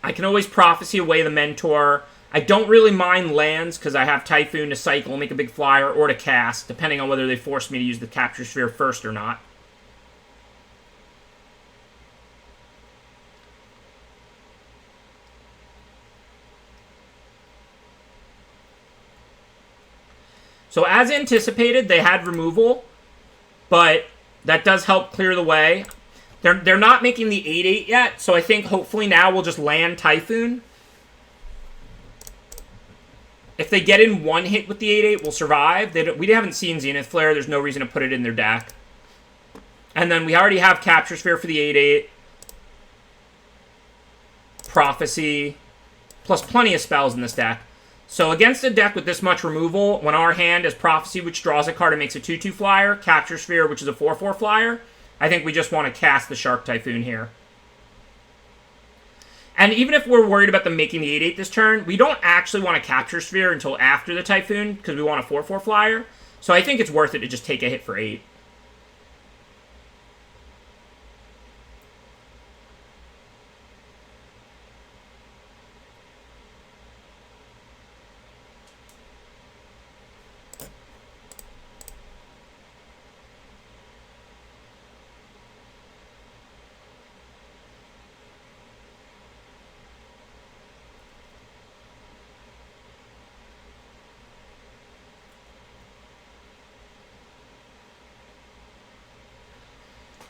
I can always Prophecy away the Mentor. I don't really mind lands because I have Typhoon to cycle, make a big flyer, or to cast, depending on whether they force me to use the Capture Sphere first or not. So as anticipated, they had removal, but that does help clear the way. They're not making the 8/8 yet, so I think hopefully now we'll just land Typhoon. If they get in one hit with the 8/8, we'll survive. We haven't seen Zenith Flare. There's no reason to put it in their deck. And then we already have Capture Sphere for the 8/8. Prophecy. Plus plenty of spells in this deck. So against a deck with this much removal, when our hand is Prophecy, which draws a card and makes a 2/2 flyer, Capture Sphere, which is a 4/4 flyer, I think we just want to cast the Shark Typhoon here. And even if we're worried about them making the 8/8 this turn, we don't actually want to Capture Sphere until after the Typhoon, because we want a 4/4 flyer. So I think it's worth it to just take a hit for 8.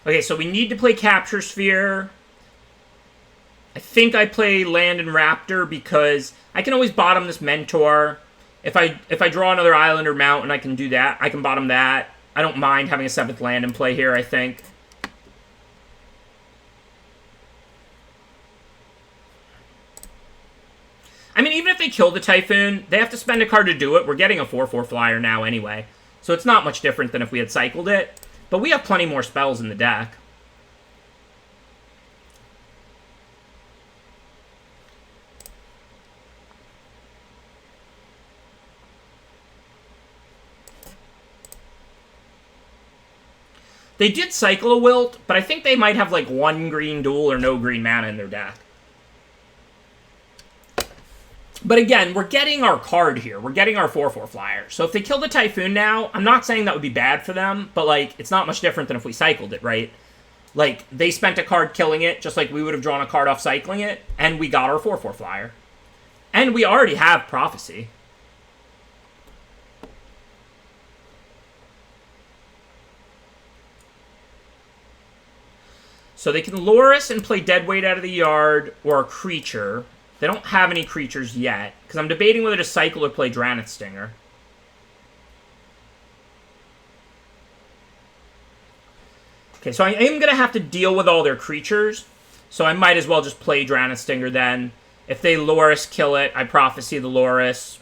Okay, so we need to play Capture Sphere. I think I play Land and Raptor because I can always bottom this Mentor. If I draw another Island or Mountain, I can do that. I can bottom that. I don't mind having a 7th land in play here, I think. I mean, even if they kill the Typhoon, they have to spend a card to do it. We're getting a 4/4 flyer now anyway. So it's not much different than if we had cycled it. But we have plenty more spells in the deck. They did cycle a Wilt, but I think they might have like 1 green dual or no green mana in their deck. But again, we're getting our card here. We're getting our 4/4 flyer. So if they kill the Typhoon now, I'm not saying that would be bad for them, but like it's not much different than if we cycled it, right? Like they spent a card killing it, just like we would have drawn a card off cycling it, and we got our 4/4 flyer. And we already have Prophecy. So they can Loris and play Deadweight out of the yard or a creature. They don't have any creatures yet, because I'm debating whether to cycle or play Dranith Stinger. Okay, so I am going to have to deal with all their creatures, so I might as well just play Dranith Stinger then. If they Loris kill it, I Prophecy the Loris.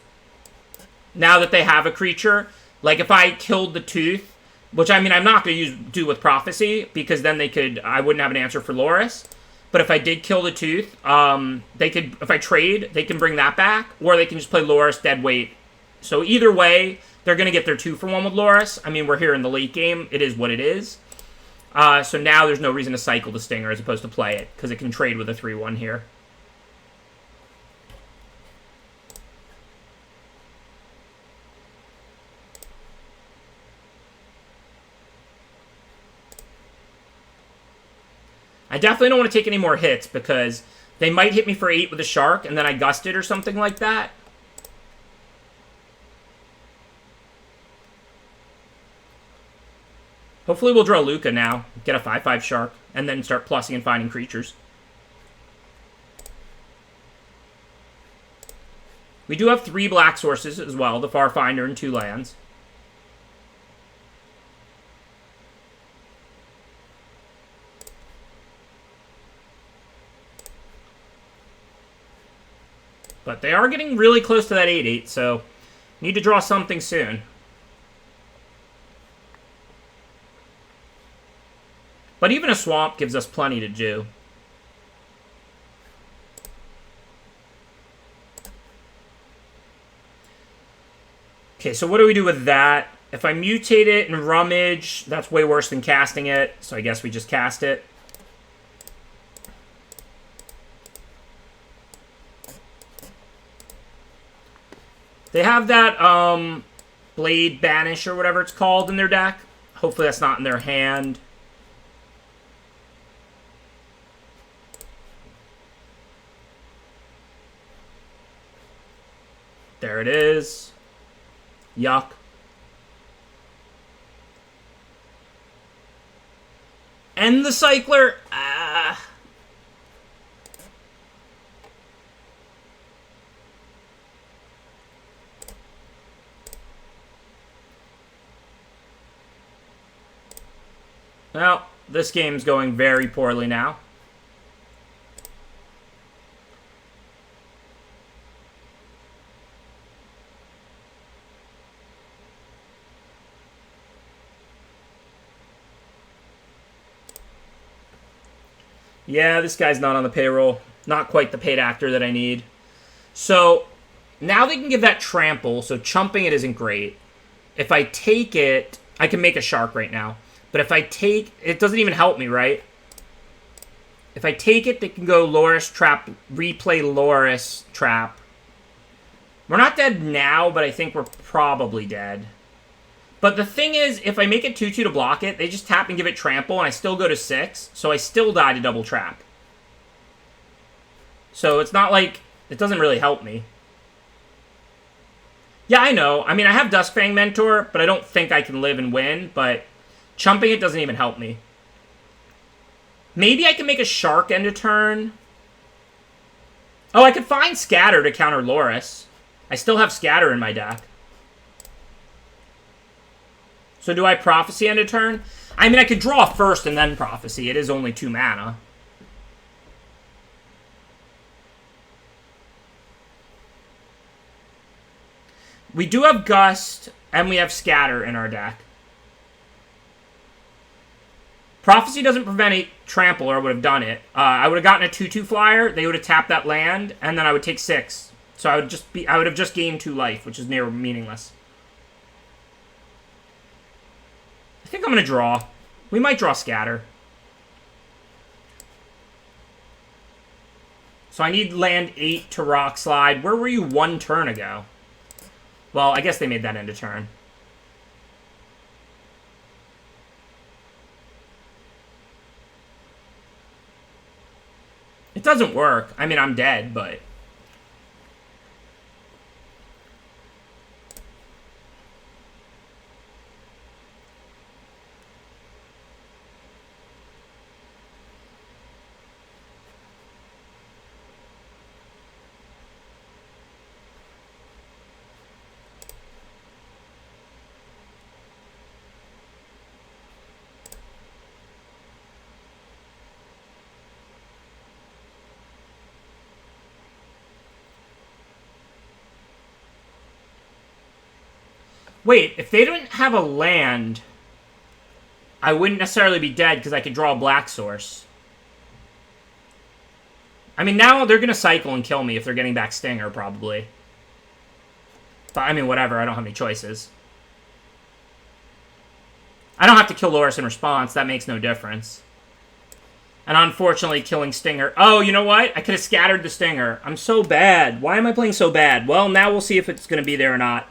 Now that they have a creature, like if I killed the Tooth, which I mean I'm not going to do with Prophecy, because then I wouldn't have an answer for Loris. But if I did kill the Tooth, they could, if I trade, they can bring that back, or they can just play Loris Deadweight. So either way, they're going to get their 2-for-1 with Loris. I mean, we're here in the late game. It is what it is. So now there's no reason to cycle the Stinger as opposed to play it, because it can trade with a 3-1 here. I definitely don't want to take any more hits, because they might hit me for 8 with a Shark, and then I gust it or something like that. Hopefully we'll draw Luca now, get a 5/5 Shark, and then start plussing and finding creatures. We do have 3 black sources as well, the Farfinder and 2 lands. But they are getting really close to that 8/8, so need to draw something soon. But even a swamp gives us plenty to do. Okay, so what do we do with that? If I mutate it and rummage, that's way worse than casting it, so I guess we just cast it. They have that Blade Banish or whatever it's called in their deck. Hopefully that's not in their hand. There it is. Yuck. End the Cycler. Well, this game's going very poorly now. Yeah, this guy's not on the payroll. Not quite the paid actor that I need. So, now they can give that trample, so chumping it isn't great. If I take it, I can make a Shark right now. But if I take... It doesn't even help me, right? If I take it, they can go Loris Trap, replay Loris Trap. We're not dead now, but I think we're probably dead. But the thing is, if I make it 2/2 to block it, they just tap and give it trample, and I still go to 6, so I still die to double trap. So it's not like... It doesn't really help me. Yeah, I know. I mean, I have Duskfang Mentor, but I don't think I can live and win, but... Chumping it doesn't even help me. Maybe I can make a Shark end a turn. Oh, I could find Scatter to counter Loris. I still have Scatter in my deck. So do I Prophecy end a turn? I mean, I could draw first and then Prophecy. It is only 2 mana. We do have Gust, and we have Scatter in our deck. Prophecy doesn't prevent a trample, or I would have done it. I would have gotten a 2/2 flyer. They would have tapped that land, and then I would take 6. So I would have just gained 2 life, which is near meaningless. I think I'm gonna draw. We might draw Scatter. So I need land 8 to Rock Slide. Where were you 1 turn ago? Well, I guess they made that end a turn. It doesn't work. I mean, I'm dead, but... Wait, if they didn't have a land, I wouldn't necessarily be dead because I could draw a black source. I mean, now they're going to cycle and kill me if they're getting back Stinger, probably. But, I mean, whatever. I don't have any choices. I don't have to kill Loris in response. That makes no difference. And unfortunately, killing Stinger... Oh, you know what? I could have scattered the Stinger. I'm so bad. Why am I playing so bad? Well, now we'll see if it's going to be there or not.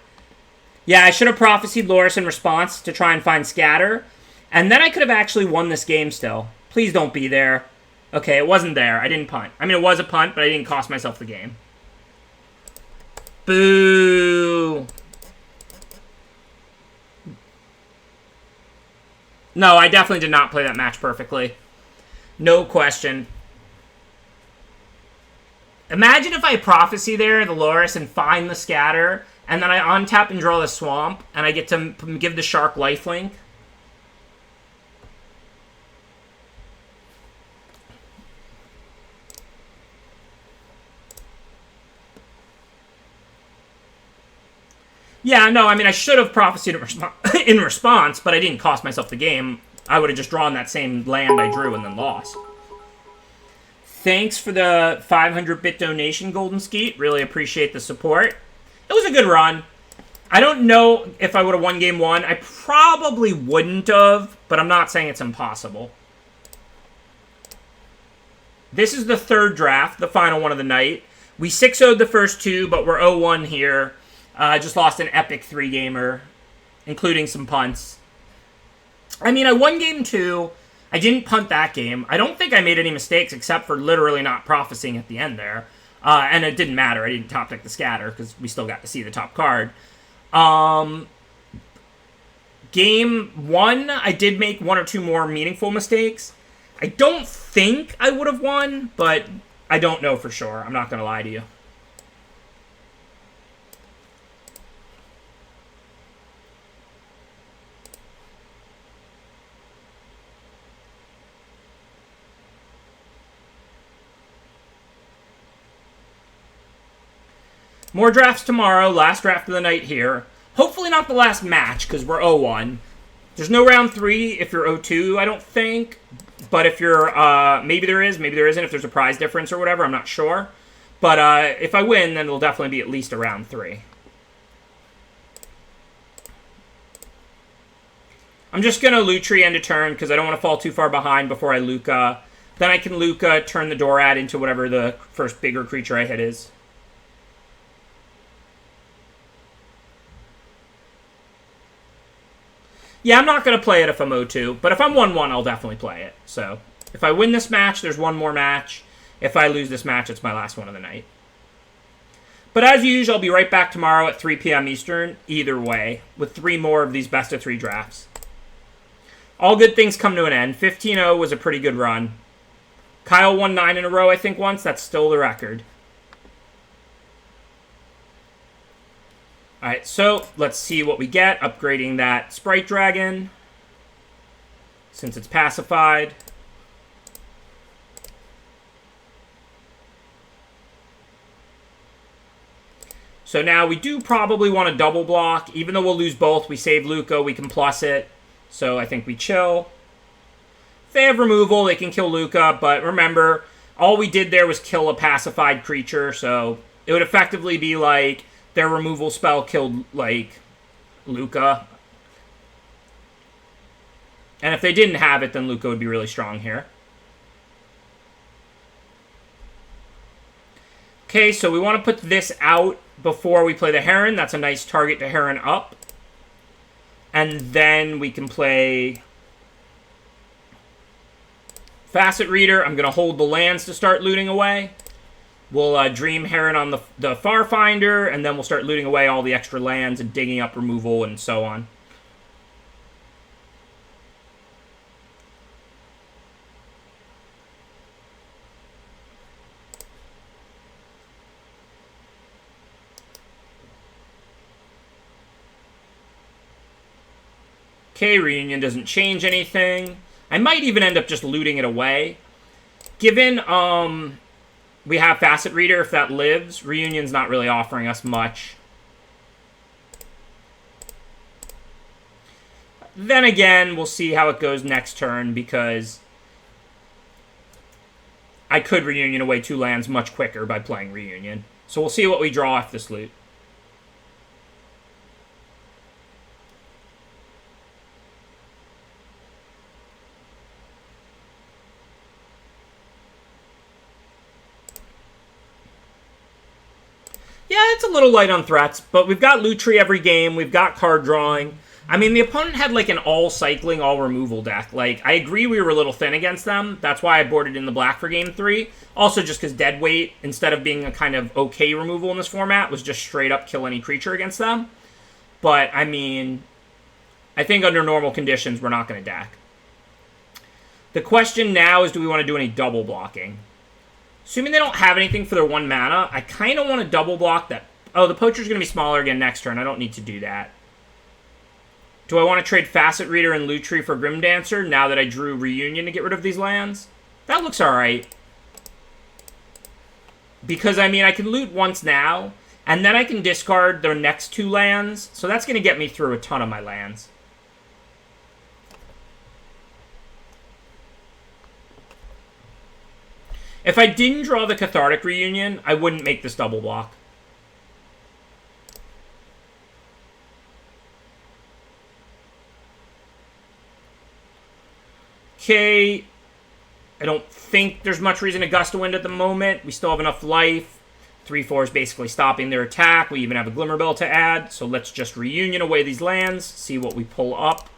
Yeah, I should have prophesied Loris in response to try and find Scatter. And then I could have actually won this game still. Please don't be there. Okay, it wasn't there. I didn't punt. I mean, it was a punt, but I didn't cost myself the game. Boo. No, I definitely did not play that match perfectly. No question. Imagine if I Prophecy there, the Loris, and find the Scatter, and then I untap and draw the Swamp, and I get to give the Shark lifelink. Yeah, no, I mean, I should have prophesied in response, but I didn't cost myself the game. I would have just drawn that same land I drew and then lost. Thanks for the 500-bit donation, Golden Skeet. Really appreciate the support. It was a good run. I don't know if I would have won game one. I probably wouldn't have, but I'm not saying it's impossible. This is the third draft, the final one of the night. We 6-0'd the first two, but we're 0-1 here. I just lost an epic 3-gamer, including some punts. I mean, I won game two. I didn't punt that game. I don't think I made any mistakes except for literally not prophesying at the end there. And it didn't matter. I didn't top deck the Scatter because we still got to see the top card. Game one, I did make one or two more meaningful mistakes. I don't think I would have won, but I don't know for sure. I'm not going to lie to you. More drafts tomorrow. Last draft of the night here. Hopefully not the last match, because we're 0-1. There's no round 3 if you're 0-2, I don't think. But if you're... maybe there is, maybe there isn't. If there's a prize difference or whatever, I'm not sure. But if I win, then it'll definitely be at least a round 3. I'm just going to Lutri end a turn, because I don't want to fall too far behind before I Luca. Then I can Luca, turn the Dorad into whatever the first bigger creature I hit is. Yeah, I'm not going to play it if I'm 0-2, but if I'm 1-1, I'll definitely play it. So, if I win this match, there's one more match. If I lose this match, it's my last one of the night. But as usual, I'll be right back tomorrow at 3 p.m. Eastern, either way, with 3 more of these best-of-3 drafts. All good things come to an end. 15-0 was a pretty good run. Kyle won 9 in a row, I think, once. That's still the record. Alright, so let's see what we get. Upgrading that Sprite Dragon, since it's pacified. So now we do probably want to double block. Even though we'll lose both, we save Luca, we can plus it. So I think we chill. If they have removal, they can kill Luca, but remember, all we did there was kill a pacified creature, so it would effectively be like their removal spell killed, like, Luca. And if they didn't have it, then Luca would be really strong here. Okay, so we want to put this out before we play the Heron. That's a nice target to Heron up. And then we can play Facet Reader. I'm going to hold the lands to start looting away. We'll Dream Heron on the Farfinder, and then we'll start looting away all the extra lands and digging up removal and so on. Okay, Reunion doesn't change anything. I might even end up just looting it away. Given, we have Facet Reader, if that lives. Reunion's not really offering us much. Then again, we'll see how it goes next turn, because I could Reunion away 2 lands much quicker by playing Reunion. So we'll see what we draw off this loot. Yeah, it's a little light on threats, but we've got loot tree every game. We've got card drawing. I mean, the opponent had like an all-cycling, all-removal deck. Like, I agree we were a little thin against them. That's why I boarded in the black for game 3. Also just because dead weight, instead of being a kind of okay removal in this format, was just straight up kill any creature against them. But, I mean, I think under normal conditions, we're not going to deck. The question now is, do we want to do any double blocking? Assuming they don't have anything for their 1 mana, I kind of want to double block that. Oh, the Poacher's going to be smaller again next turn. I don't need to do that. Do I want to trade Facet Reader and Loot Tree for Grim Dancer now that I drew Reunion to get rid of these lands? That looks alright. Because, I mean, I can loot once now, and then I can discard their next 2 lands, so that's going to get me through a ton of my lands. If I didn't draw the Cathartic Reunion, I wouldn't make this double block. Okay, I don't think there's much reason to Gust of Wind at the moment. We still have enough life. 3/4 is basically stopping their attack. We even have a Glimmerbell to add. So let's just Reunion away these lands, see what we pull up.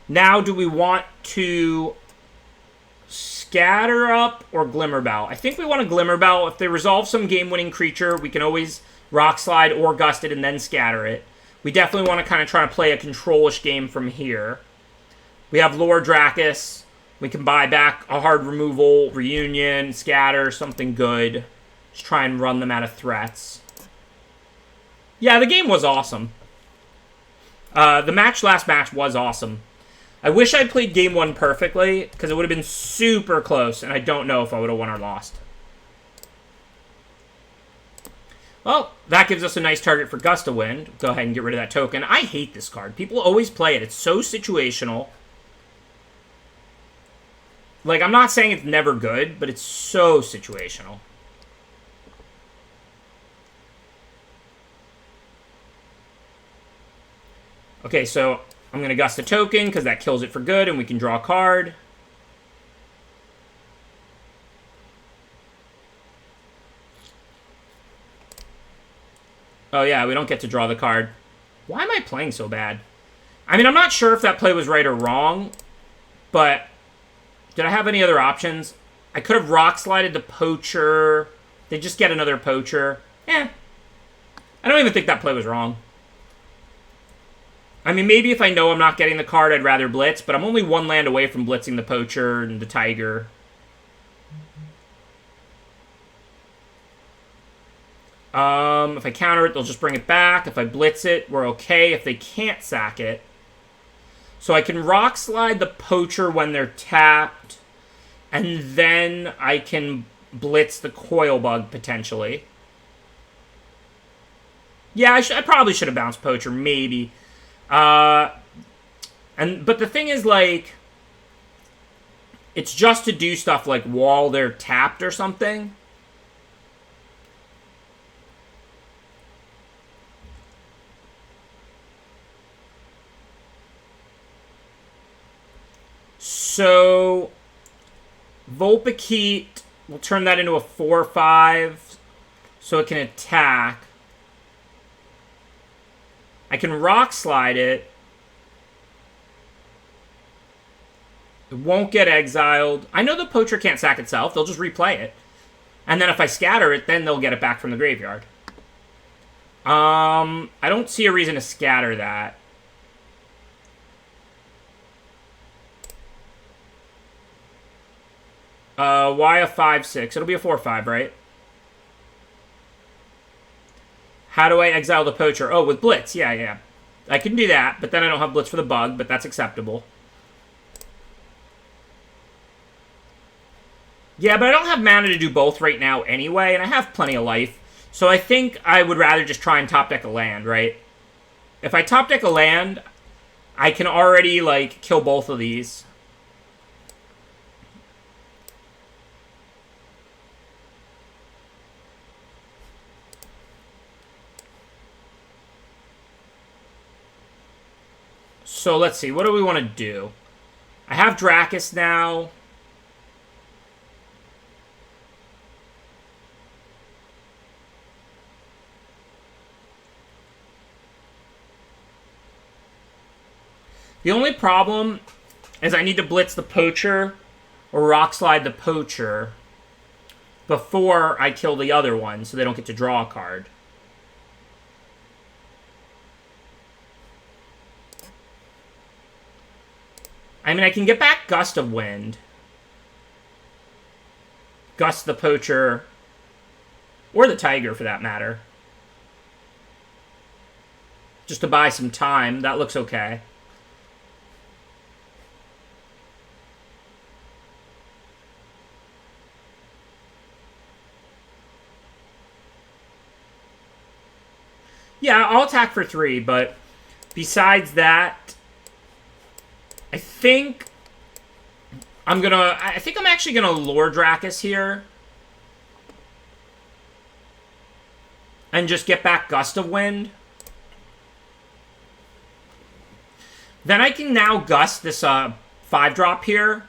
Now, do we want to Scatter Up or Glimmerbell? I think we want a Glimmerbell. If they resolve some game-winning creature, we can always Rock Slide or Gust it and then scatter it. We definitely want to kind of try to play a control-ish game from here. We have Lord Dracus. We can buy back a hard removal, Reunion, Scatter, something good. Just try and run them out of threats. Yeah, the game was awesome. Last match was awesome. I wish I'd played game 1 perfectly, because it would have been super close, and I don't know if I would have won or lost. Well, that gives us a nice target for Gust of Wind. Go ahead and get rid of that token. I hate this card. People always play it. It's so situational. Like, I'm not saying it's never good, but it's so situational. Okay, so I'm going to Gust a token, because that kills it for good, and we can draw a card. Oh, yeah, we don't get to draw the card. Why am I playing so bad? I mean, I'm not sure if that play was right or wrong, but did I have any other options? I could have Rock Slided the Poacher. They just get another Poacher. I don't even think that play was wrong. I mean, maybe if I know I'm not getting the card, I'd rather Blitz, but I'm only 1 land away from blitzing the Poacher and the Tiger. If I counter it, they'll just bring it back. If I blitz it, we're okay. If they can't sack it. So I can Rock Slide the Poacher when they're tapped. And then I can blitz the Coil Bug, potentially. Yeah, I probably should have bounced Poacher, maybe. But the thing is, like, it's just to do stuff like while they're tapped or something. So, Vulpikeet, we'll turn that into a 4/5 so it can attack. I can Rock Slide it. It won't get exiled. I know the Poacher can't sack itself. They'll just replay it. And then if I scatter it, then they'll get it back from the graveyard. I don't see a reason to scatter that. Why a 5/6? It'll be a 4/5, right? How do I exile the Poacher? Oh, with Blitz. Yeah. I can do that, but then I don't have Blitz for the bug, but that's acceptable. Yeah, but I don't have mana to do both right now anyway, and I have plenty of life. So I think I would rather just try and top deck a land, right? If I top deck a land, I can already, like, kill both of these. So let's see, what do we want to do? I have Dracus now. The only problem is I need to blitz the Poacher or Rock Slide the Poacher before I kill the other one so they don't get to draw a card. I mean, I can get back Gust of Wind. Gust the Poacher. Or the Tiger, for that matter. Just to buy some time. That looks okay. Yeah, I'll attack for 3, but besides that, I think I'm actually gonna lure Dracus here. And just get back Gust of Wind. Then I can now Gust this 5-drop here.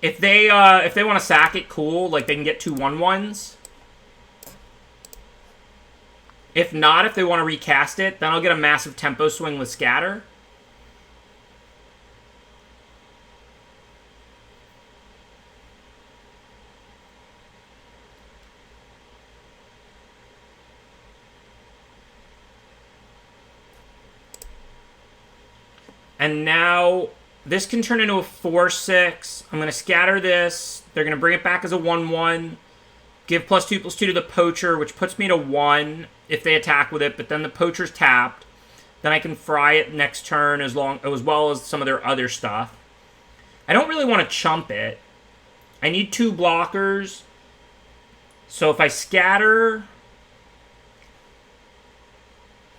If they want to sack it, cool. Like, they can get 2 1/1s. If not, if they want to recast it, then I'll get a massive tempo swing with Scatter. And now, this can turn into a 4/6. I'm going to scatter this. They're going to bring it back as a 1/1. Give +2/+2 to the Poacher, which puts me to 1 if they attack with it. But then the Poacher's tapped. Then I can fry it next turn as well as some of their other stuff. I don't really want to chump it. I need 2 blockers. So if I scatter...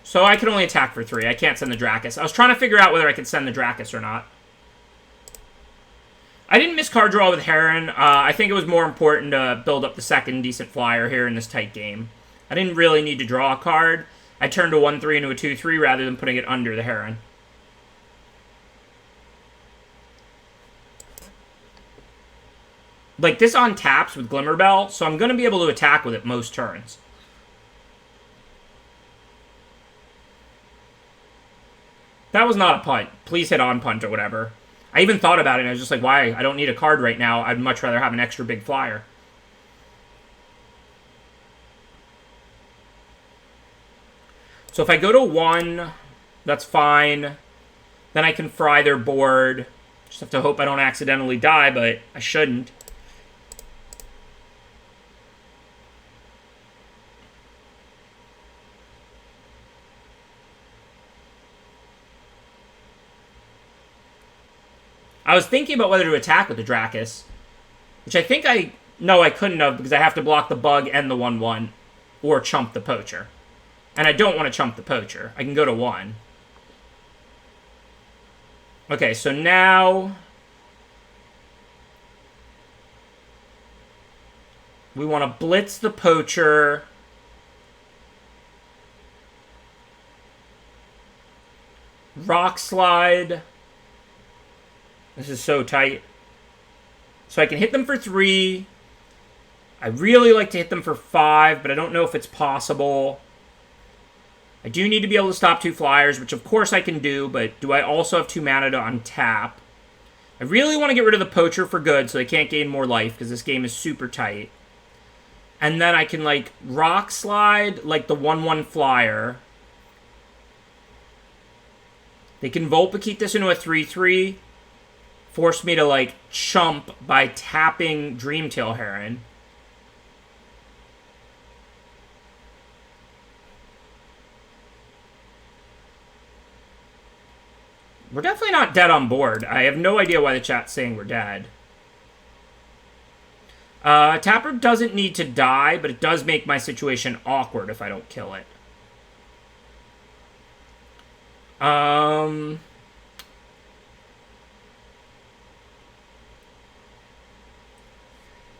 So I can only attack for 3. I can't send the Dracus. I was trying to figure out whether I could send the Dracus or not. I didn't miss card draw with Heron. I think it was more important to build up the second decent flyer here in this tight game. I didn't really need to draw a card. I turned a 1/3 into a 2/3 rather than putting it under the Heron. Like, this on taps with Glimmerbell, so I'm going to be able to attack with it most turns. That was not a punt. Please hit on punt or whatever. I even thought about it, and I was just like, why? I don't need a card right now. I'd much rather have an extra big flyer. So if I go to 1, that's fine. Then I can fry their board. Just have to hope I don't accidentally die, but I shouldn't. I was thinking about whether to attack with the Dracus, which I think no, I couldn't have because I have to block the Bug and the 1/1 or chump the Poacher. And I don't want to chump the Poacher. I can go to 1. Okay, so now we want to blitz the Poacher. Rock Slide. This is so tight. So I can hit them for 3. I really like to hit them for 5, but I don't know if it's possible. I do need to be able to stop 2 flyers, which of course I can do, but do I also have 2 mana to untap? I really want to get rid of the Poacher for good so they can't gain more life, because this game is super tight. And then I can, like, Rock Slide, like the 1/1 flyer. They can Vulpikeet this into a 3/3. Force me to, like, chump by tapping Dreamtail Heron. We're definitely not dead on board. I have no idea why the chat's saying we're dead. Tapper doesn't need to die, but it does make my situation awkward if I don't kill it.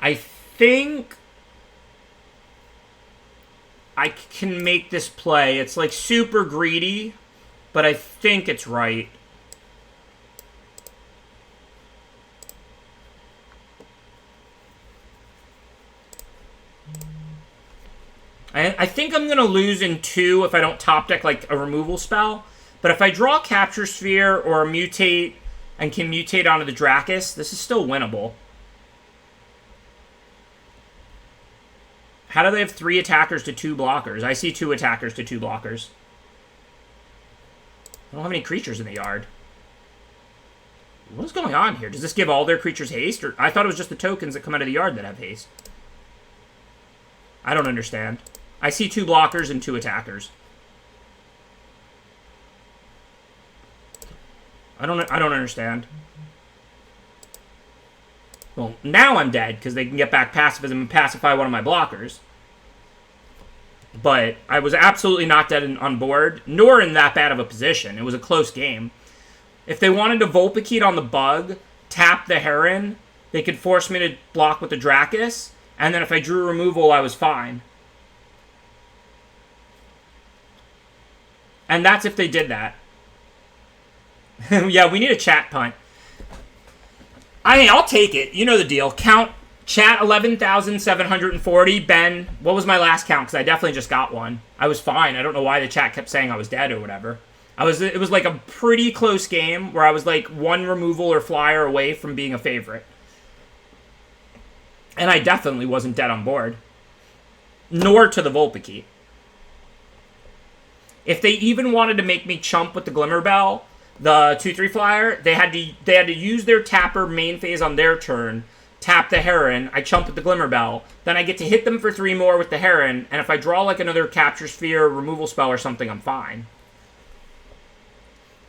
I think I can make this play. It's like super greedy, but I think it's right. I think I'm going to lose in 2 if I don't top deck like a removal spell. But if I draw Capture Sphere or Mutate and can mutate onto the Dracus, this is still winnable. How do they have 3 attackers to 2 blockers? I see 2 attackers to 2 blockers. I don't have any creatures in the yard. What is going on here? Does this give all their creatures haste? Or I thought it was just the tokens that come out of the yard that have haste. I don't understand. I see 2 blockers and 2 attackers. I don't understand. Well, now I'm dead, because they can get back pacifism and pacify one of my blockers. But I was absolutely not dead on board, nor in that bad of a position. It was a close game. If they wanted to Vulpikeat on the bug, tap the Heron, they could force me to block with the Dracus, and then if I drew removal, I was fine. And that's if they did that. Yeah, we need a chat punt. I'll take it. You know the deal. Count chat 11,740. Ben, what was my last count? Because I definitely just got one. I was fine. I don't know why the chat kept saying I was dead or whatever. It was like a pretty close game where I was like 1 removal or flyer away from being a favorite. And I definitely wasn't dead on board. Nor to the Vulpikeat. If they even wanted to make me chump with the Glimmerbell, the 2/3 flyer, they had to use their tapper main phase on their turn, tap the Heron, I chump with the Glimmerbell, then I get to hit them for 3 more with the Heron, and if I draw like another Capture Sphere removal spell or something, I'm fine.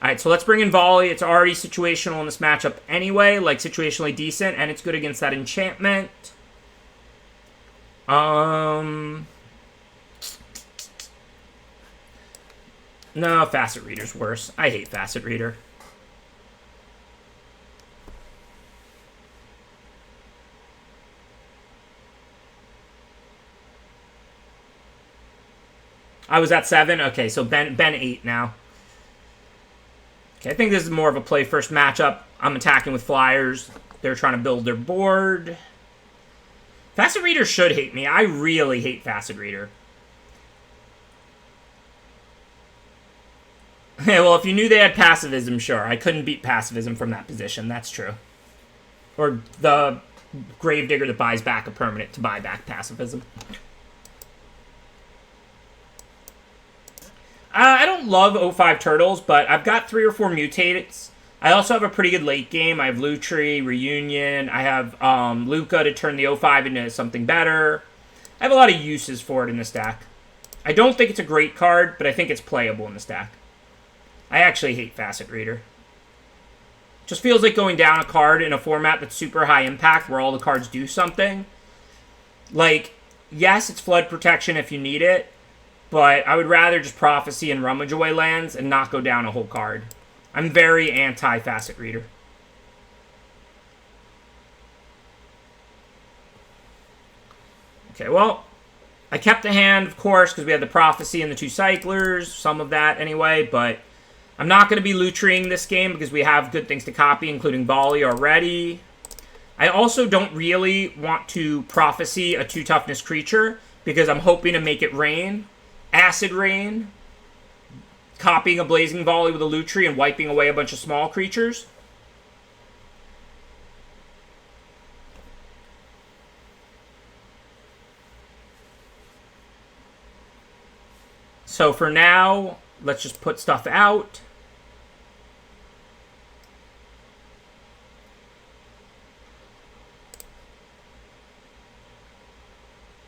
Alright, so let's bring in Volley. It's already situational in this matchup anyway, like situationally decent, and it's good against that enchantment. No, Facet Reader's worse. I hate Facet Reader. I was at 7? Okay, so Ben 8 now. Okay, I think this is more of a play first matchup. I'm attacking with flyers. They're trying to build their board. Facet Reader should hate me. I really hate Facet Reader. Well, if you knew they had pacifism, sure. I couldn't beat pacifism from that position. That's true. Or the Gravedigger that buys back a permanent to buy back pacifism. I don't love 05 Turtles, but I've got 3 or 4 mutates. I also have a pretty good late game. I have Lutri, Reunion. I have Luca to turn the 05 into something better. I have a lot of uses for it in this deck. I don't think it's a great card, but I think it's playable in this deck. I actually hate Facet Reader. Just feels like going down a card in a format that's super high impact where all the cards do something. Like, yes, it's flood protection if you need it, but I would rather just Prophecy and Rummage Away lands and not go down a whole card. I'm very anti-Facet Reader. Okay, well, I kept the hand, of course, because we had the Prophecy and the 2 Cyclers, some of that anyway, but I'm not going to be Lutrying this game because we have good things to copy, including Volley already. I also don't really want to Prophecy a 2 toughness creature because I'm hoping to make it rain. Acid Rain, copying a Blazing Volley with a Lutri and wiping away a bunch of small creatures. So for now, let's just put stuff out.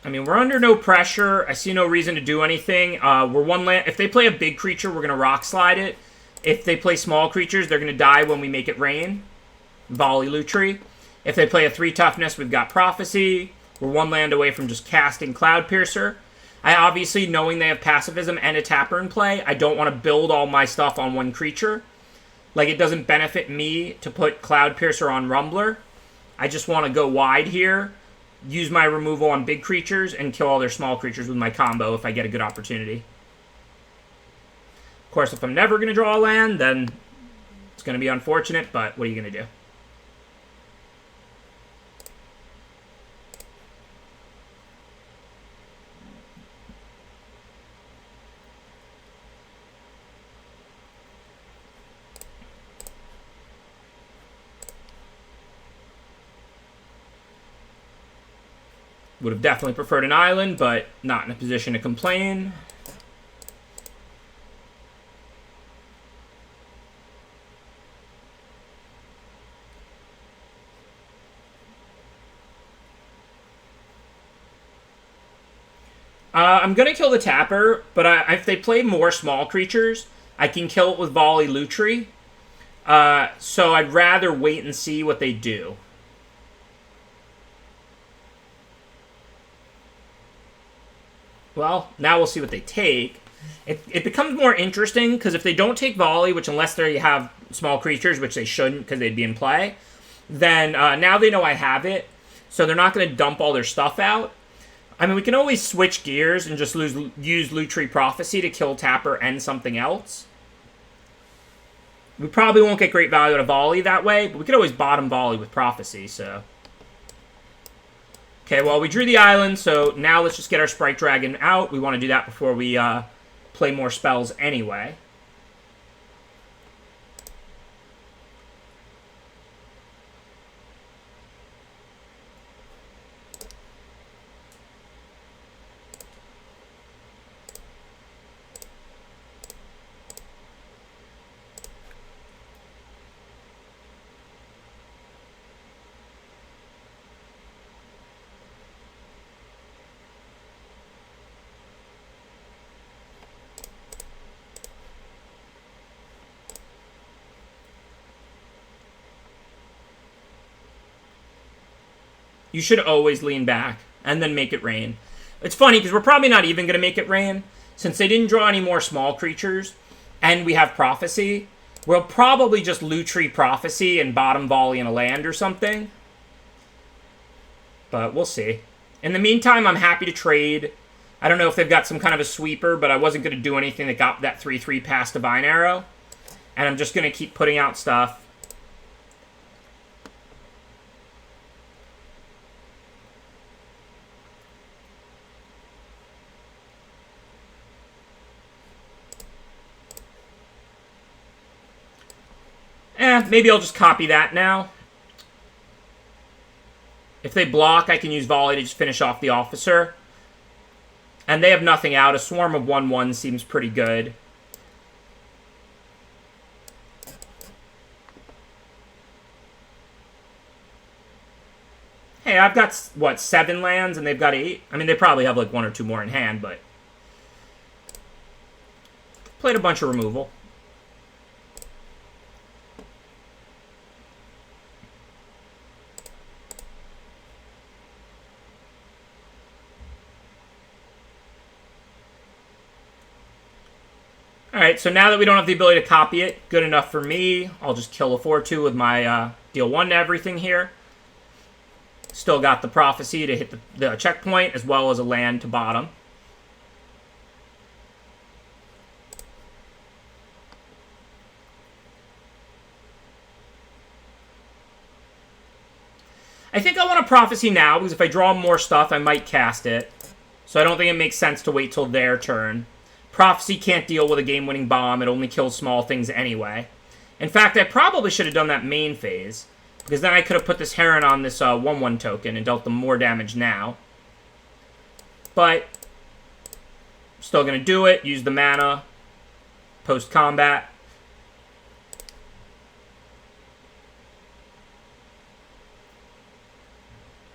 I mean, we're under no pressure. I see no reason to do anything. We're 1 land. If they play a big creature, we're going to Rock Slide it. If they play small creatures, they're going to die when we make it rain. Volley Lutri. If they play a 3 toughness, we've got Prophecy. We're 1 land away from just casting Cloud Piercer. I obviously, knowing they have pacifism and a tapper in play, I don't want to build all my stuff on 1 creature. Like, it doesn't benefit me to put Cloud Piercer on Rumbler. I just want to go wide here, use my removal on big creatures, and kill all their small creatures with my combo if I get a good opportunity. Of course, if I'm never going to draw a land, then it's going to be unfortunate, but what are you going to do? Would have definitely preferred an island, but not in a position to complain. I'm going to kill the tapper, but if they play more small creatures, I can kill it with Volley Lutri. So I'd rather wait and see what they do. Well, now we'll see what they take. It becomes more interesting, because if they don't take Volley, which unless they have small creatures, which they shouldn't because they'd be in play, then now they know I have it, so they're not going to dump all their stuff out. I mean, we can always switch gears and just use Lutri Prophecy to kill Tapper and something else. We probably won't get great value out of Volley that way, but we could always bottom Volley with Prophecy, so... Okay, well, we drew the island, so now let's just get our Sprite Dragon out. We want to do that before we play more spells anyway. You should always lean back and then make it rain. It's funny because we're probably not even going to make it rain. Since they didn't draw any more small creatures and we have Prophecy, we'll probably just Lutri Prophecy and bottom Volley in a land or something. But we'll see. In the meantime, I'm happy to trade. I don't know if they've got some kind of a sweeper, but I wasn't going to do anything that got that 3/3 past Divine Arrow. And I'm just going to keep putting out stuff. Maybe I'll just copy that now. If they block, I can use Volley to just finish off the officer. And they have nothing out. A swarm of 1/1 seems pretty good. Hey, I've got, what, 7 lands, and they've got 8? I mean, they probably have, like, 1 or 2 more in hand, but... Played a bunch of removal. Alright, so now that we don't have the ability to copy it, good enough for me. I'll just kill a 4/2 with my deal 1 to everything here. Still got the Prophecy to hit the checkpoint, as well as a land to bottom. I think I want to Prophecy now, because if I draw more stuff, I might cast it. So I don't think it makes sense to wait till their turn. Prophecy can't deal with a game-winning bomb. It only kills small things anyway. In fact, I probably should have done that main phase, because then I could have put this Heron on this 1/1 token and dealt them more damage now. But, still going to do it. Use the mana. Post-combat.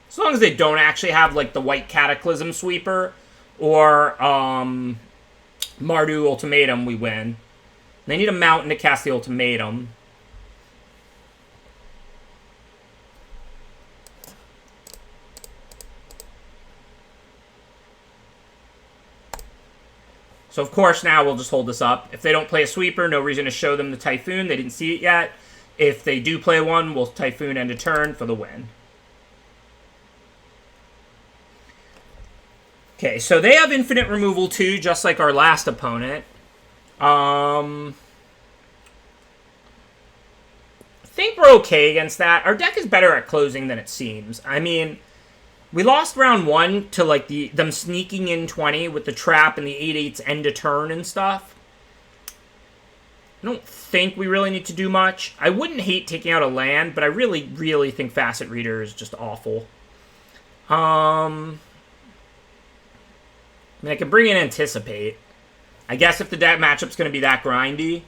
As long as they don't actually have, like, the White Cataclysm Sweeper or, Mardu Ultimatum, we win. They need a mountain to cast the Ultimatum. So, of course, now we'll just hold this up. If they don't play a sweeper, no reason to show them the Typhoon. They didn't see it yet. If they do play one, we'll Typhoon end a turn for the win. Okay, so they have infinite removal too, just like our last opponent. I think we're okay against that. Our deck is better at closing than it seems. I mean, we lost round 1 to like them sneaking in 20 with the trap and the 8/8s end a turn and stuff. I don't think we really need to do much. I wouldn't hate taking out a land, but I really, really think Facet Reader is just awful. I mean, I can bring in Anticipate. I guess if the deck matchup's going to be that grindy,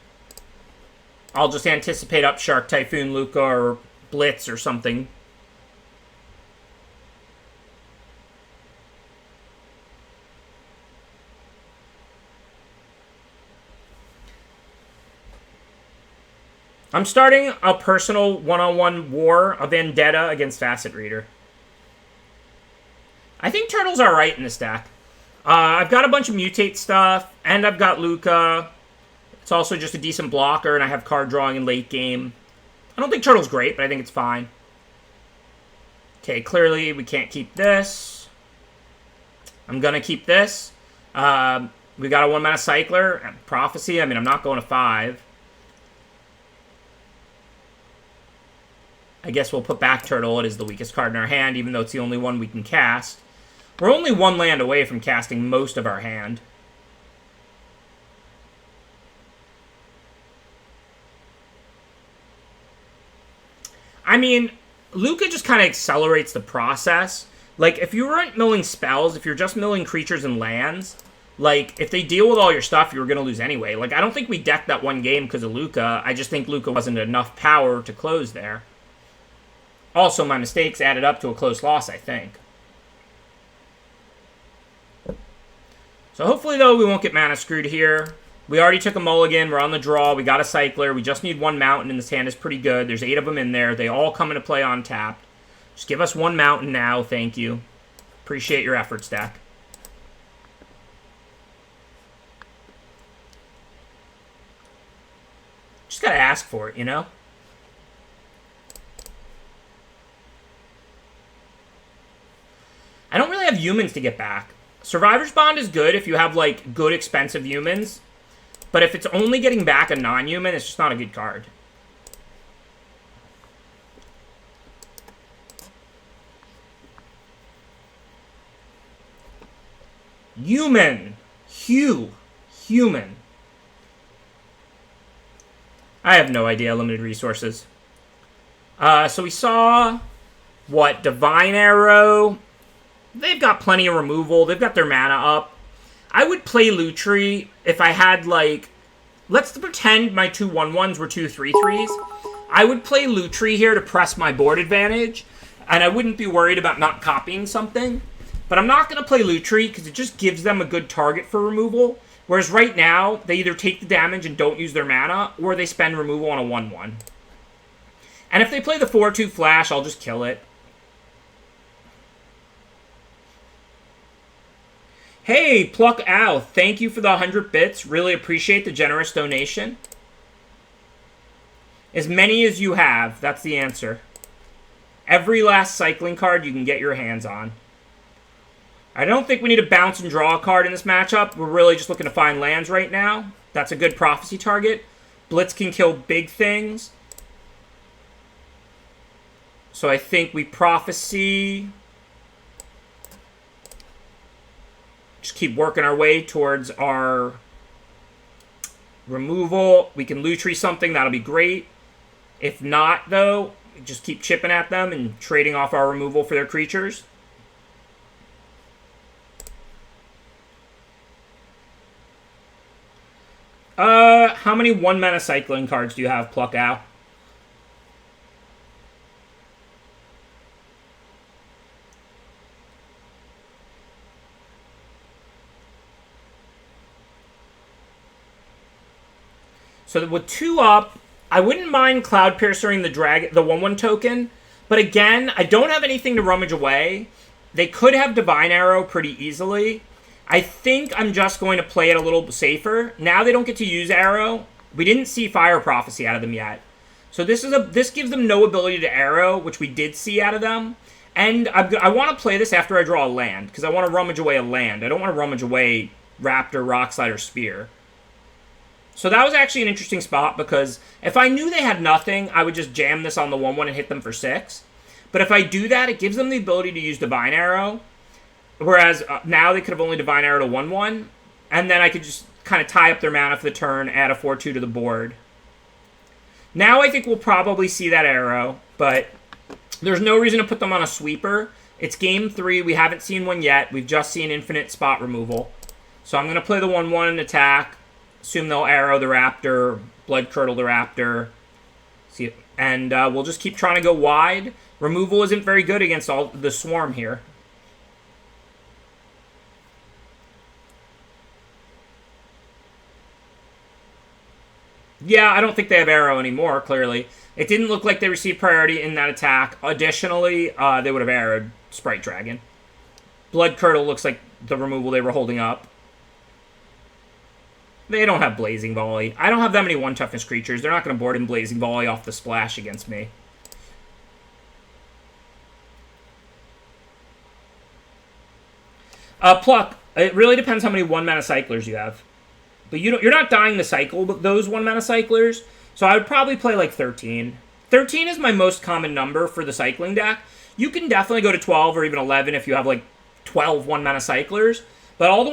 I'll just Anticipate up Shark Typhoon, Luca, or Blitz or something. I'm starting a personal one-on-one war, a vendetta against Facet Reader. I think Turtle's alright in this deck. I've got a bunch of mutate stuff, and I've got Luca. It's also just a decent blocker, and I have card drawing in late game. I don't think Turtle's great, but I think it's fine. Okay, clearly we can't keep this. I'm going to keep this. We got a 1-mana Cycler. Prophecy, I mean, I'm not going to 5. I guess we'll put back Turtle. It is the weakest card in our hand, even though it's the only one we can cast. We're only 1 land away from casting most of our hand. I mean, Luca just kind of accelerates the process. Like, if you weren't milling spells, if you're just milling creatures and lands, like, if they deal with all your stuff, you were going to lose anyway. Like, I don't think we decked that one game because of Luca. I just think Luca wasn't enough power to close there. Also, my mistakes added up to a close loss, I think. So hopefully, though, we won't get mana screwed here. We already took a mulligan. We're on the draw. We got a Cycler. We just need 1 mountain, and this hand is pretty good. There's 8 of them in there. They all come into play on tap. Just give us 1 mountain now. Thank you. Appreciate your efforts, deck. Just gotta ask for it, you know? I don't really have humans to get back. Survivor's Bond is good if you have, like, good expensive humans. But if it's only getting back a non-human, it's just not a good card. Human. Human. I have no idea. Limited resources. So we saw... What? Divine Arrow... They've got plenty of removal. They've got their mana up. I would play Lutri if I had, like... Let's pretend my 2 1/1s were 2 3/3s. I would play Lutri here to press my board advantage. And I wouldn't be worried about not copying something. But I'm not going to play Lutri because it just gives them a good target for removal. Whereas right now, they either take the damage and don't use their mana, or they spend removal on a 1/1. And if they play the 4/2 flash, I'll just kill it. Hey, Pluck Ow, thank you for the 100 bits. Really appreciate the generous donation. As many as you have, that's the answer. Every last cycling card you can get your hands on. I don't think we need to bounce and draw a card in this matchup. We're really just looking to find lands right now. That's a good prophecy target. Blitz can kill big things. So I think we prophecy... Just keep working our way towards our removal. We can Lutri something. That'll be great. If not, though, just keep chipping at them and trading off our removal for their creatures. How many 1-mana cycling cards do you have, Pluck Ow? So with 2 up, I wouldn't mind Cloud Piercing the 1/1 token. But again, I don't have anything to rummage away. They could have Divine Arrow pretty easily. I think I'm just going to play it a little safer. Now they don't get to use Arrow. We didn't see Fire Prophecy out of them yet. So this gives them no ability to Arrow, which we did see out of them. And I want to play this after I draw a land, because I want to rummage away a land. I don't want to rummage away Raptor, Rockslide, or Spear. So that was actually an interesting spot, because if I knew they had nothing, I would just jam this on the 1-1 and hit them for 6. But if I do that, it gives them the ability to use Divine Arrow, whereas now they could have only Divine Arrow to 1-1, and then I could just kind of tie up their mana for the turn, add a 4-2 to the board. Now I think we'll probably see that Arrow, but there's no reason to put them on a sweeper. It's game 3. We haven't seen one yet. We've just seen infinite spot removal. So I'm going to play the 1-1 and attack. Assume they'll Arrow the Raptor, Blood Curdle the Raptor. See, and we'll just keep trying to go wide. Removal isn't very good against all the Swarm here. Yeah, I don't think they have Arrow anymore, clearly. It didn't look like they received priority in that attack. Additionally, they would have arrowed Sprite Dragon. Blood Curdle looks like the removal they were holding up. They don't have Blazing Volley. I don't have that many 1-toughness creatures. They're not going to board in Blazing Volley off the splash against me. Pluck. It really depends how many 1-mana cyclers you have. But you're not dying to cycle those 1-mana cyclers, so I would probably play like 13. 13 is my most common number for the cycling deck. You can definitely go to 12 or even 11 if you have like 12 1-mana cyclers, but all the